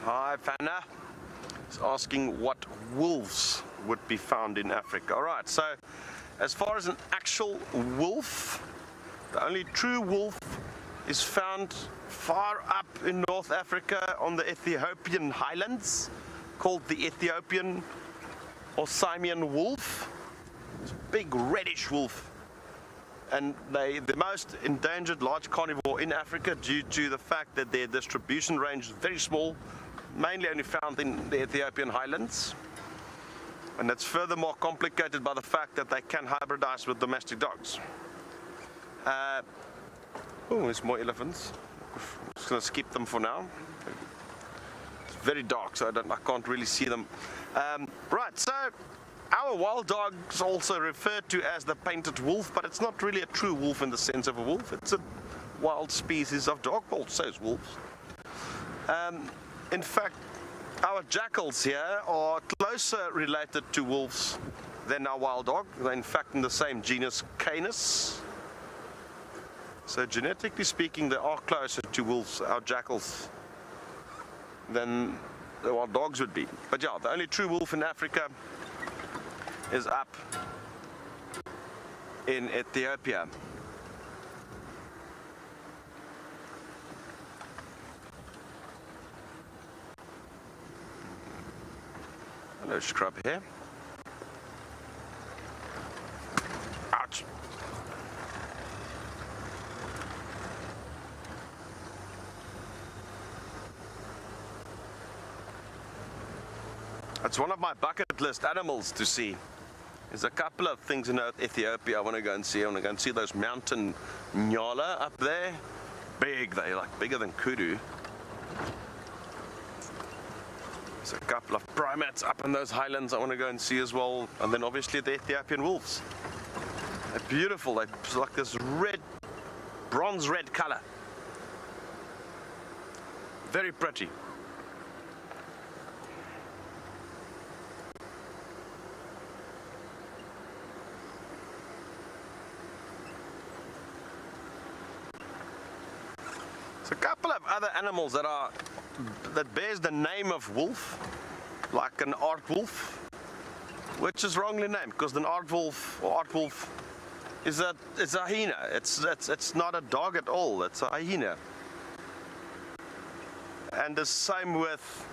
Hi, Fanna. He's asking what wolves would be found in Africa. Alright, so as far as an actual wolf, the only true wolf is found far up in North Africa on the Ethiopian highlands, called the Ethiopian or Simian wolf. It's a big reddish wolf. And they're the most endangered large carnivore in Africa due to the fact that their distribution range is very small, mainly only found in the Ethiopian highlands. And that's furthermore complicated by the fact that they can hybridize with domestic dogs. Oh, there's more elephants. I'm just going to skip them for now. It's very dark, so I can't really see them. Right, so our wild dog is also referred to as the painted wolf, but it's not really a true wolf in the sense of a wolf. It's a wild species of dog, also is wolves. In fact, our jackals here are closer related to wolves than our wild dog. They're in fact in the same genus Canis. So genetically speaking, they are closer to wolves, our jackals, than the wild dogs would be. But yeah, the only true wolf in Africa is up in Ethiopia. Hello, scrub here. Ouch. It's one of my bucket list animals to see. There's a couple of things in Ethiopia I want to go and see. I want to go and see those mountain nyala up there. Big, they're like bigger than kudu. There's a couple of primates up in those highlands I want to go and see as well. And then obviously the Ethiopian wolves. They're beautiful. They're like this red, bronze red color. Very pretty. A couple of other animals that bears the name of wolf, like an aardwolf, which is wrongly named because an aardwolf or aardwolf is a hyena. It's not a dog at all. It's a hyena. And the same with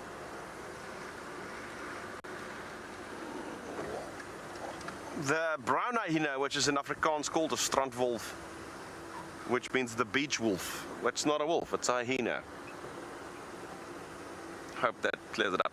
the brown hyena, which is in Afrikaans called a strandwolf, which means the beach wolf. It's not a wolf, it's a hyena. Hope that clears it up.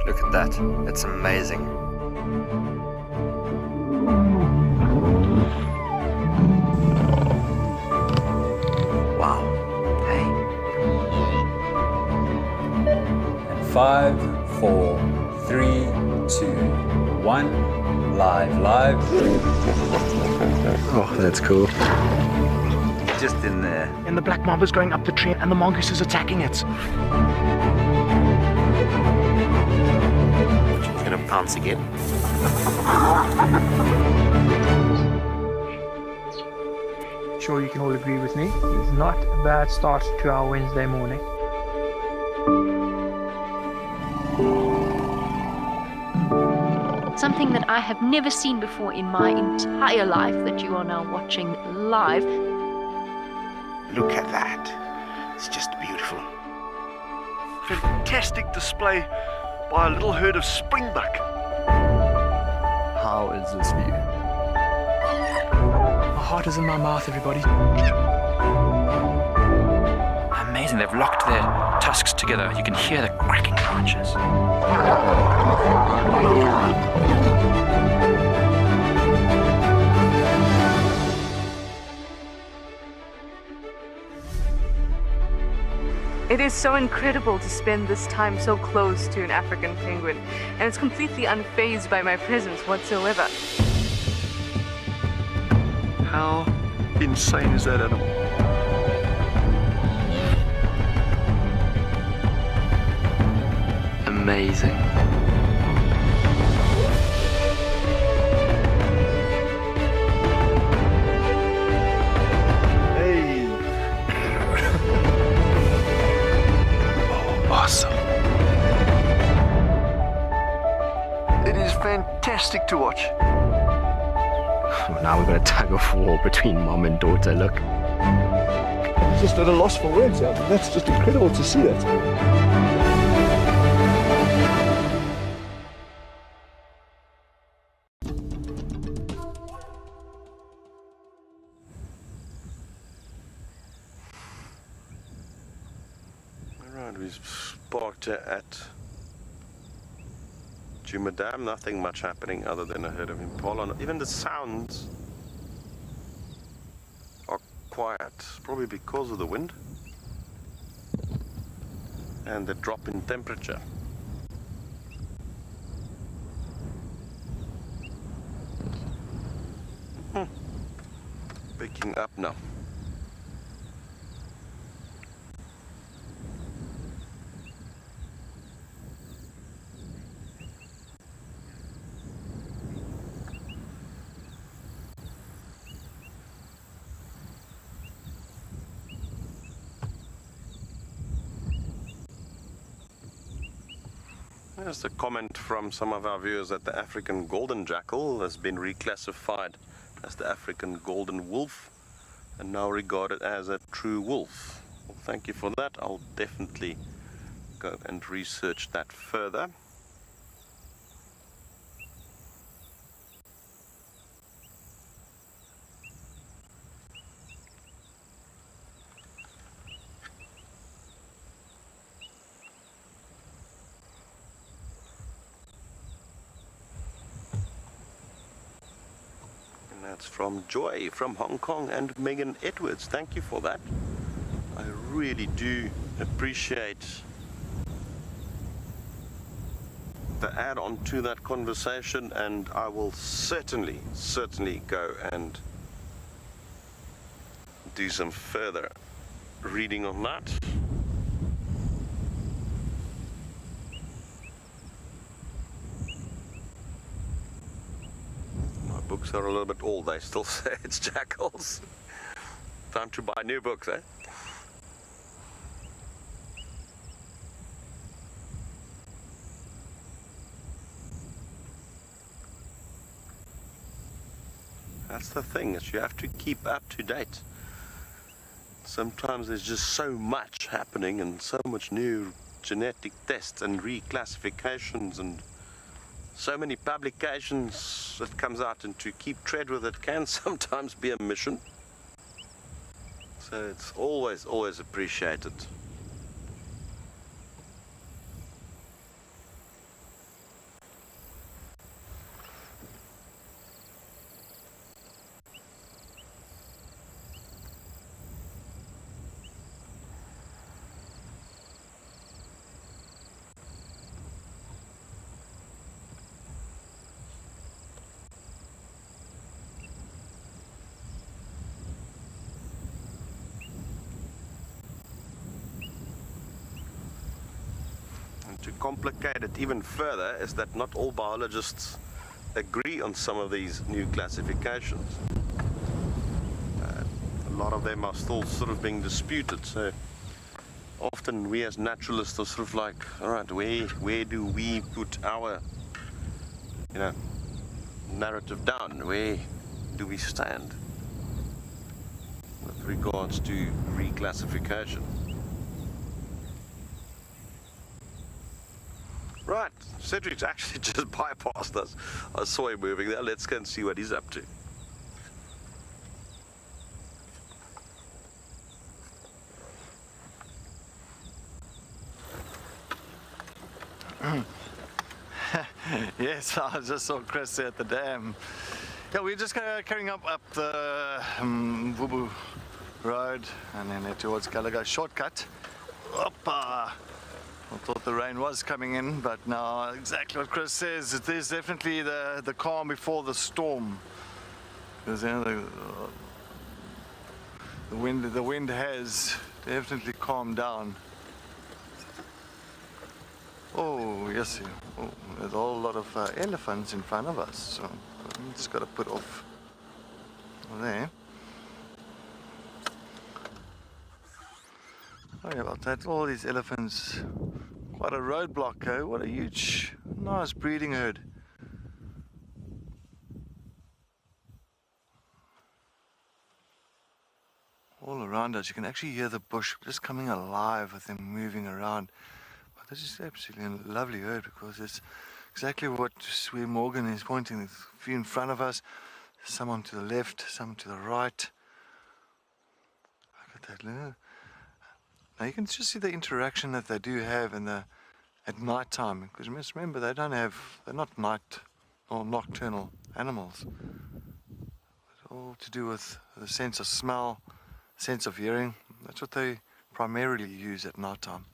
Look at that, it's amazing. Wow, hey. And 5, 4, 3, 2, 1, live. Oh, that's cool. Just in there. And the black mamba's going up the tree and the mongoose is attacking it. Gonna pounce again. Sure, you can all agree with me. It's not a bad start to our Wednesday morning. Something that I have never seen before in my entire life that you are now watching live. Look at that. It's just beautiful. Fantastic display by a little herd of springbuck. How is this view? My heart is in my mouth, everybody. Amazing, they've locked their tusks together. You can hear the cracking branches. It is so incredible to spend this time so close to an African penguin, and it's completely unfazed by my presence whatsoever. How insane is that animal? Amazing. Hey. Oh, awesome. It is fantastic to watch. Well, now we've got a tug of war between mom and daughter, look. I'm just at a loss for words. That's just incredible to see that. We've parked at Djuma Dam, nothing much happening other than a herd of Impala. Even the sounds are quiet, probably because of the wind and the drop in temperature. Picking up now. There's a comment from some of our viewers that the African golden jackal has been reclassified as the African golden wolf and now regarded as a true wolf. Well, thank you for that. I'll definitely go and research that further. That's from Joy from Hong Kong and Megan Edwards. Thank you for that. I really do appreciate the add-on to that conversation, and I will certainly go and do some further reading on that. Books are a little bit old, they still say it's jackals. Time to buy new books, eh? That's the thing, is you have to keep up to date. Sometimes there's just so much happening and so much new genetic tests and reclassifications and so many publications that comes out, and to keep tread with it can sometimes be a mission. So it's always appreciated. To complicate it even further is that not all biologists agree on some of these new classifications. A lot of them are still sort of being disputed, so often we as naturalists are sort of like, all right, where do we put our, narrative down? Where do we stand with regards to reclassification? Right, Cedric's actually just bypassed us. I saw him moving there. Let's go and see what he's up to. Yes, I just saw Chris at the dam. Yeah, we're just carrying up the Wubu Road and then towards Gallagher shortcut. Hoppa! I thought the rain was coming in, but now exactly what Chris says. It is definitely the calm before the storm. Because the wind has definitely calmed down. Oh yes, oh, there's a whole lot of elephants in front of us, so we just got to put off there. Sorry about that. All these elephants, quite a roadblock, eh? What a huge, nice breeding herd. All around us, you can actually hear the bush just coming alive with them moving around. But this is absolutely a lovely herd because it's exactly what where Morgan is pointing. There's a few in front of us, some to the left, some to the right. Look at that. Look. Now you can just see the interaction that they do have at night time, because you must remember they're not night or nocturnal animals. It's all to do with the sense of smell, sense of hearing. That's what they primarily use at night time.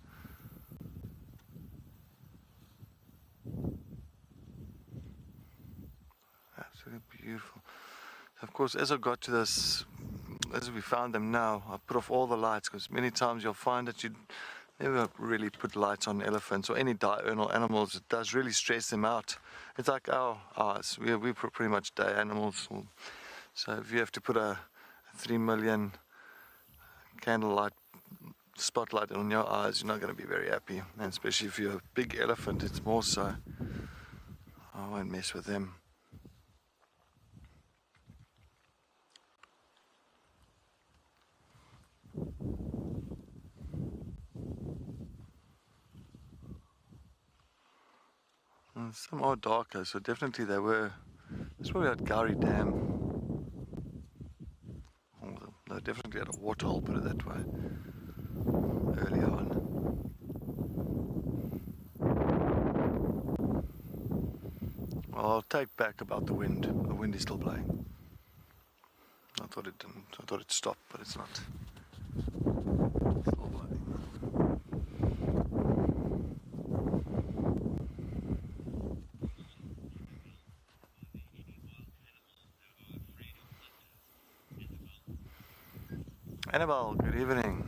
Absolutely beautiful. Of course, as I got to this, as we found them now, I put off all the lights, because many times you'll find that you never really put lights on elephants or any diurnal animals. It does really stress them out. It's like our eyes. We're pretty much day animals. So if you have to put a 3 million candlelight spotlight on your eyes, you're not going to be very happy. And especially if you're a big elephant, it's more so. I won't mess with them. Some are darker, so definitely they were. It's probably at Gowrie Dam. They definitely had a waterhole, put it that way, early on. Well, I'll take back about the wind. The wind is still blowing. I thought it didn't. I thought it stopped, but it's not. It's still blowing. Annabelle, good evening.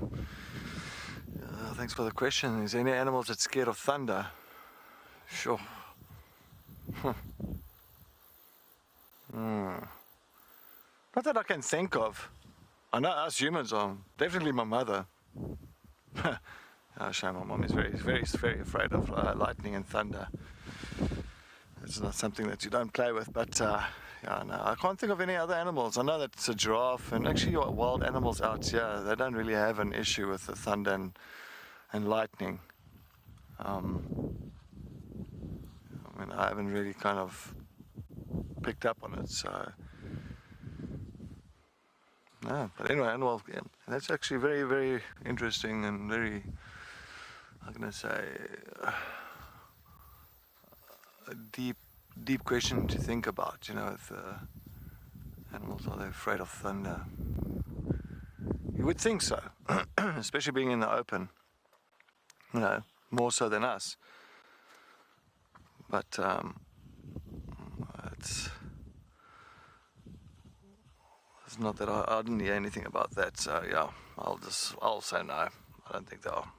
Thanks for the question. Is there any animals that's scared of thunder? Sure. Not that I can think of. I know us humans are. Definitely my mother. Oh, shame, my mom is very, very, very afraid of lightning and thunder. It's not something that you don't play with, but yeah, no, I can't think of any other animals. I know that it's a giraffe, and actually wild animals out here, they don't really have an issue with the thunder and lightning. I mean, I haven't really kind of picked up on it, so no. But anyway, well, yeah, that's actually very, very interesting and very, how can I say, a deep question to think about. You know, if animals, are they afraid of thunder? You would think so, especially being in the open. You know, more so than us. But it's not that I didn't hear anything about that. So yeah, I'll say no. I don't think they are.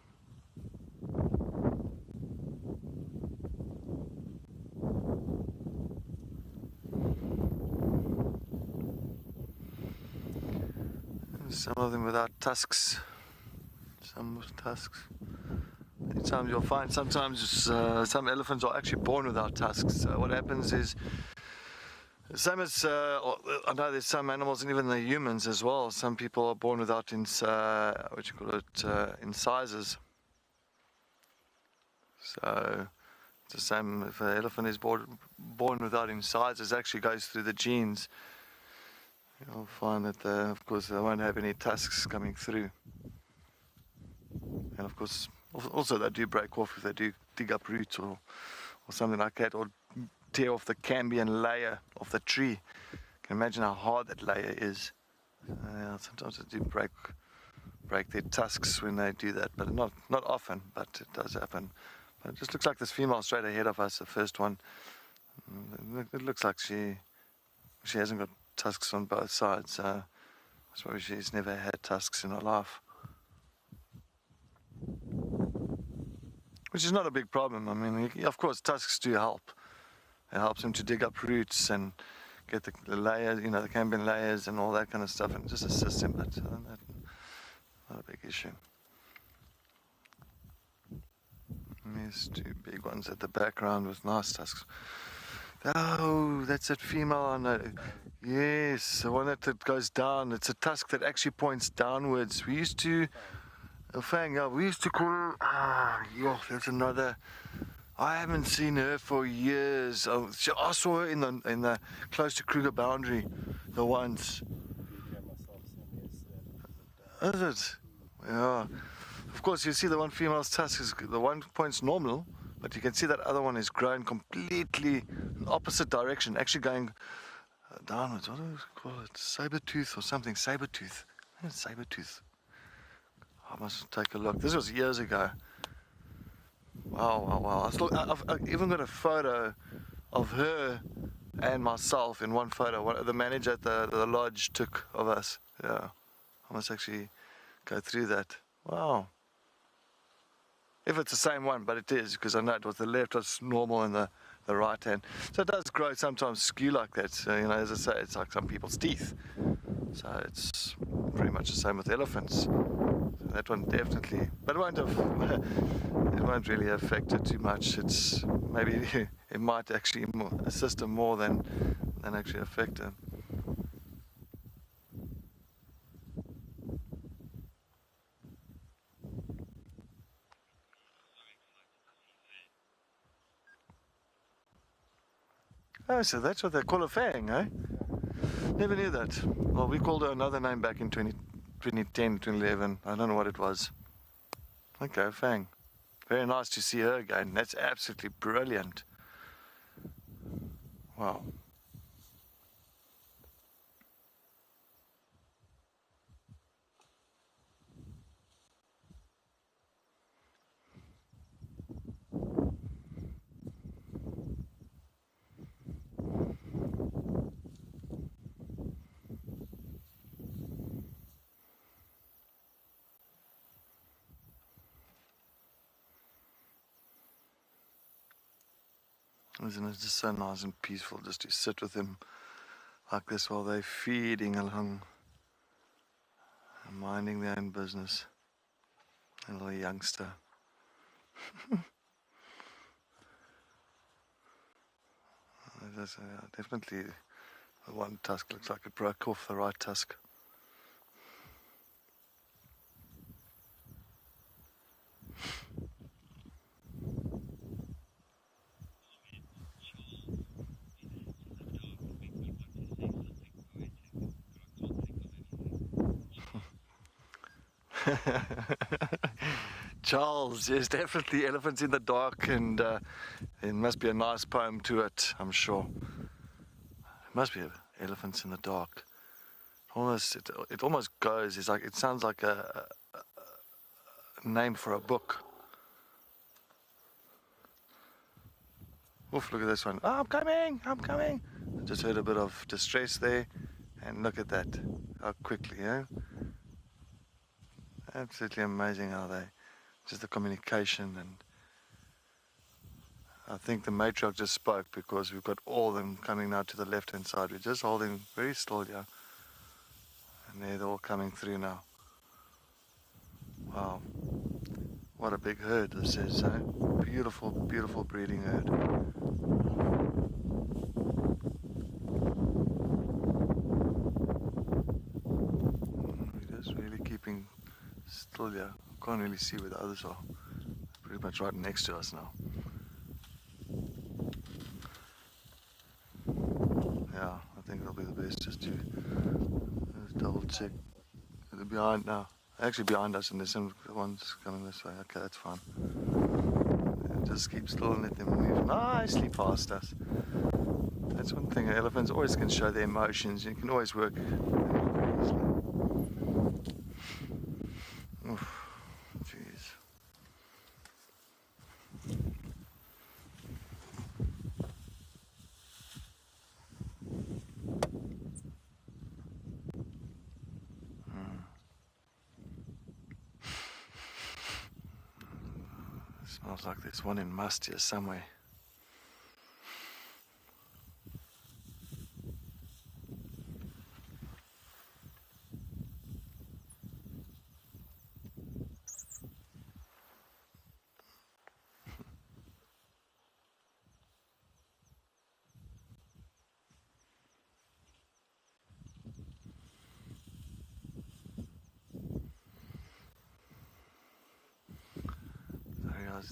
Some of them without tusks, some with tusks. Many times you'll find sometimes some elephants are actually born without tusks. So what happens is, same as I know there's some animals and even the humans as well. Some people are born without incisors. So it's the same if an elephant is born without incisors. It actually goes through the genes. You'll find that, of course, they won't have any tusks coming through. And of course, also they do break off if they do dig up roots or something like that, or tear off the cambium layer of the tree. You can imagine how hard that layer is. Sometimes they do break break their tusks when they do that, but not often, but it does happen. But it just looks like this female straight ahead of us, the first one. It looks like she hasn't got tusks on both sides, so I suppose she's never had tusks in her life. Which is not a big problem. I mean, of course, tusks do help. It helps them to dig up roots and get the layers, you know, the cambium layers and all that kind of stuff, and just assist them, but not a big issue. There's two big ones at the background with nice tusks. Oh, that's that female on the, yes, the one that goes down. It's a tusk that actually points downwards. We used to, we used to call her, that's another. I haven't seen her for years. I saw her in the close to Kruger boundary, the once. Is it? Yeah. Of course, you see the one female's tusk is the one point's normal, but you can see that other one is grown completely in opposite direction, actually going downwards. What do we call it? Saber-tooth or something? Saber-tooth. I think it's saber-tooth. I must take a look. This was years ago. Wow. I've even got a photo of her and myself in one photo. The manager at the lodge took of us. Yeah. I must actually go through that. Wow. If it's the same one, but it is, because I know it was the left was normal and the right hand. So it does grow sometimes skew like that. So, you know, as I say, it's like some people's teeth. So it's pretty much the same with elephants. So that one definitely, but it won't really affect it too much. It's maybe it might actually assist them more than actually affect it. Oh, so that's what they call a fang, eh? Never knew that. Well, we called her another name back in 2010, 2011. I don't know what it was. Okay, fang. Very nice to see her again. That's absolutely brilliant. Wow. Isn't it just so nice and peaceful just to sit with them like this while they're feeding along and minding their own business. A little youngster. Definitely the one tusk looks like it broke off, the right tusk. Charles, there's definitely elephants in the dark, and there must be a nice poem to it, I'm sure. It must be elephants in the dark. It almost goes. It's like, it sounds like a name for a book. Oof! Look at this one. Oh, I'm coming! I'm coming! I just heard a bit of distress there, and look at that. How quickly, eh? Absolutely amazing how they, just the communication, and I think the matriarch just spoke because we've got all of them coming now to the left hand side. We're just holding very still here, and they're all coming through now. Wow, what a big herd this is, eh? Beautiful, beautiful breeding herd. We're just really keeping still here. Can't really see where the others are. Pretty much right next to us now. Yeah, I think it'll be the best just to double check. They're behind now. Actually behind us, and there's some ones coming this way. Okay, that's fine. And just keep still and let them move nicely past us. That's one thing. Elephants always can show their emotions. You can always work. Oof, jeez. Smells like there's one in must here somewhere.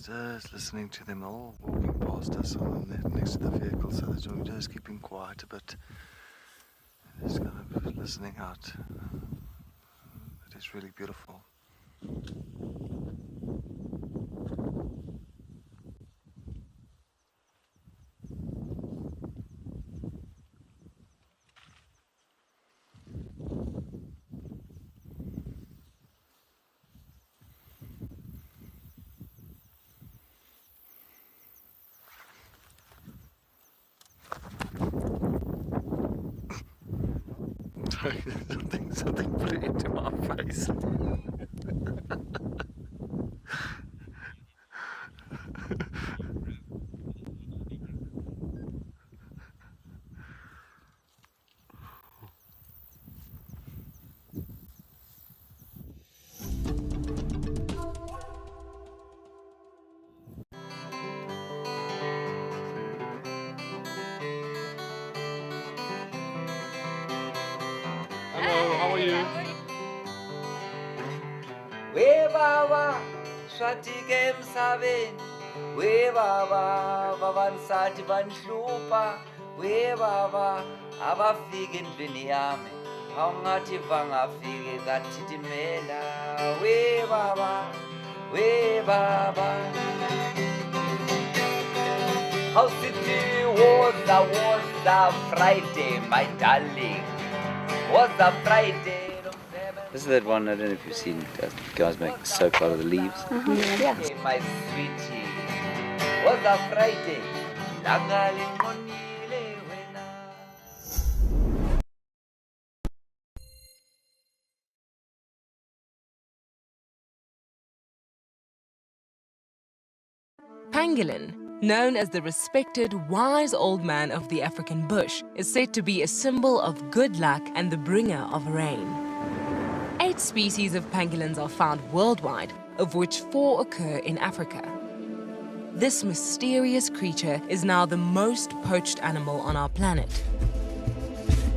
Just listening to them all walking past us on next to the vehicle, so that we're just keeping quiet a bit, just kind of listening out. It is really beautiful. Something flew into my face. Hello, how are you? We baba swatike emsabeni, we baba babansati banhlupha, we baba abafika endlini yami awungathi bangafike kathithimela, we baba how city was a Friday, my darling, was a Friday. This is that one, I don't know if you've seen guys make soap out of the leaves. Yeah. My sweetie, was a Friday. Pangolin, known as the respected, wise old man of the African bush, is said to be a symbol of good luck and the bringer of rain. 8 species of pangolins are found worldwide, of which 4 occur in Africa. This mysterious creature is now the most poached animal on our planet.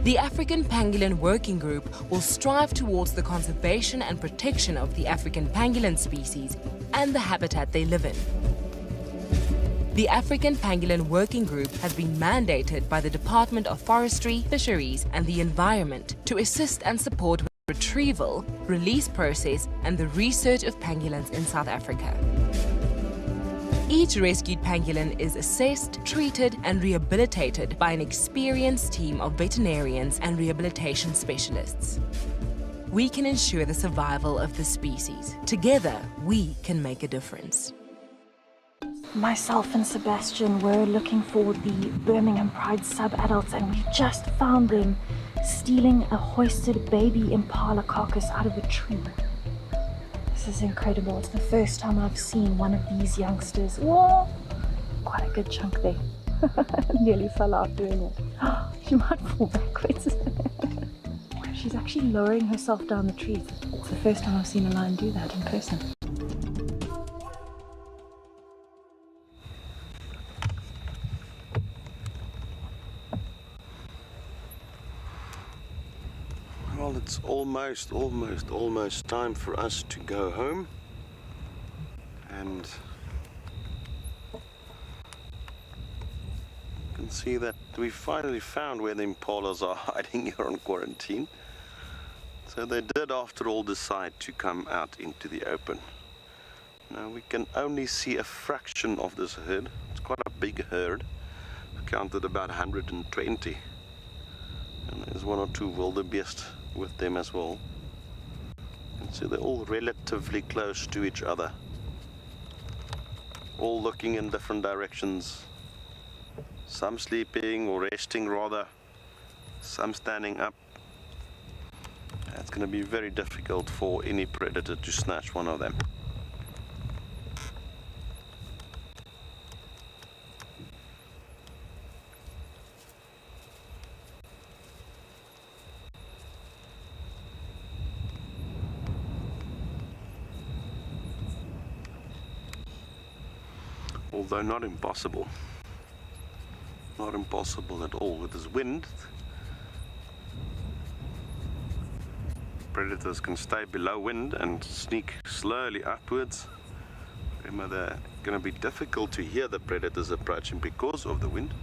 The African Pangolin Working Group will strive towards the conservation and protection of the African pangolin species and the habitat they live in. The African Pangolin Working Group has been mandated by the Department of Forestry, Fisheries and the Environment to assist and support with the retrieval, release process and the research of pangolins in South Africa. Each rescued pangolin is assessed, treated and rehabilitated by an experienced team of veterinarians and rehabilitation specialists. We can ensure the survival of the species. Together, we can make a difference. Myself and Sebastian were looking for the Birmingham Pride sub-adults and we just found them stealing a hoisted baby Impala carcass out of a tree. This is incredible. It's the first time I've seen one of these youngsters. Whoa! Quite a good chunk there. Nearly fell out doing it. She might fall backwards. She's actually lowering herself down the tree. It's the first time I've seen a lion do that in person. Well, it's almost time for us to go home. And you can see that we finally found where the impalas are hiding here on quarantine. So they did, after all, decide to come out into the open. Now we can only see a fraction of this herd. It's quite a big herd. I counted about 120. And there's 1 or 2 wildebeest with them as well. You can So they're all relatively close to each other, all looking in different directions, some sleeping or resting rather, some standing up. It's going to be very difficult for any predator to snatch one of them. Although not impossible. Not impossible at all. With this wind, predators can stay below wind and sneak slowly upwards. Remember, they're going to be difficult to hear the predators approaching because of the wind.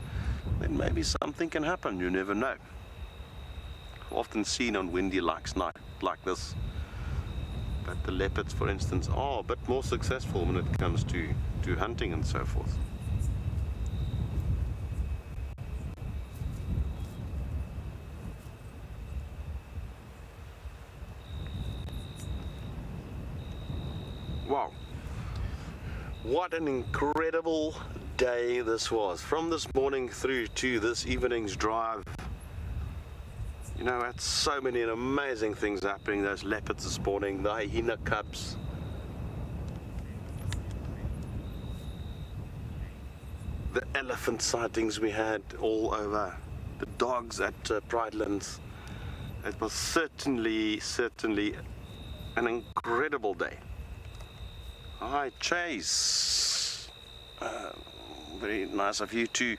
Then maybe something can happen, you never know. Often seen on windy nights like this. But the leopards, for instance, are a bit more successful when it comes to hunting and so forth. Wow, what an incredible day this was. From this morning through to this evening's drive. You know, it's so many amazing things happening. Those leopards are spawning, the hyena cubs. The elephant sightings we had all over. The dogs at Pridelands. It was certainly an incredible day. Hi, Chase. Very nice of you to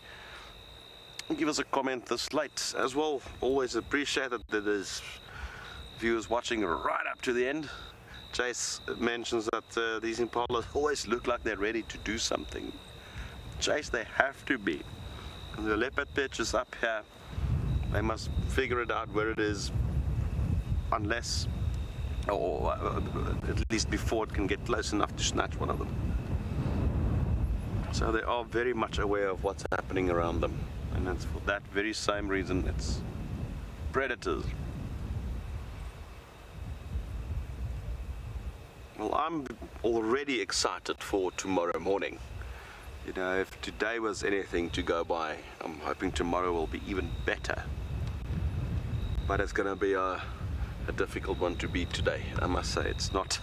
give us a comment this late as well. Always appreciate that there's viewers watching right up to the end. Chase mentions that these Impalas always look like they're ready to do something. Chase, they have to be. The leopard pitch is up here. They must figure it out where it is, unless, or at least before it can get close enough to snatch one of them. So they are very much aware of what's happening around them. And it's for that very same reason it's predators. Well, I'm already excited for tomorrow morning. You know, if today was anything to go by, I'm hoping tomorrow will be even better. But it's going to be a difficult one to beat today. I must say, it's not.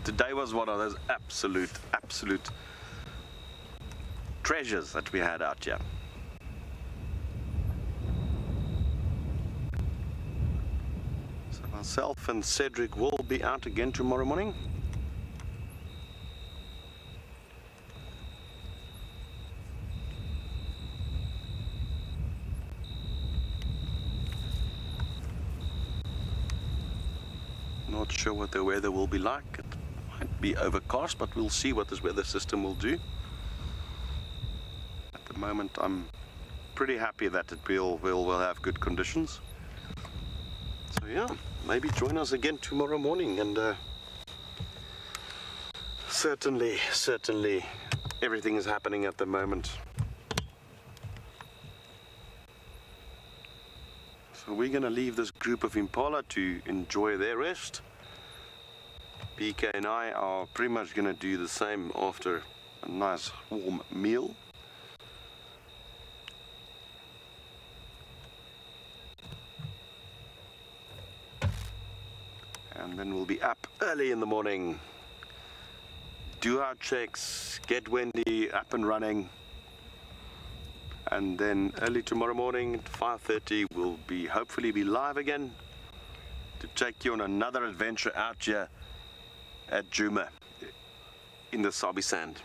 Today was one of those absolute treasures that we had out here. So myself and Cedric will be out again tomorrow morning. Not sure what the weather will be like. It might be overcast, but we'll see what this weather system will do. At the moment, I'm pretty happy that it will have good conditions. So yeah, maybe join us again tomorrow morning, and certainly everything is happening at the moment. So we're going to leave this group of Impala to enjoy their rest. BK and I are pretty much going to do the same after a nice warm meal. And then we'll be up early in the morning, do our checks, get Wendy up and running. And then early tomorrow morning at 5:30 we'll hopefully be live again to take you on another adventure out here at Djuma in the Sabi Sand.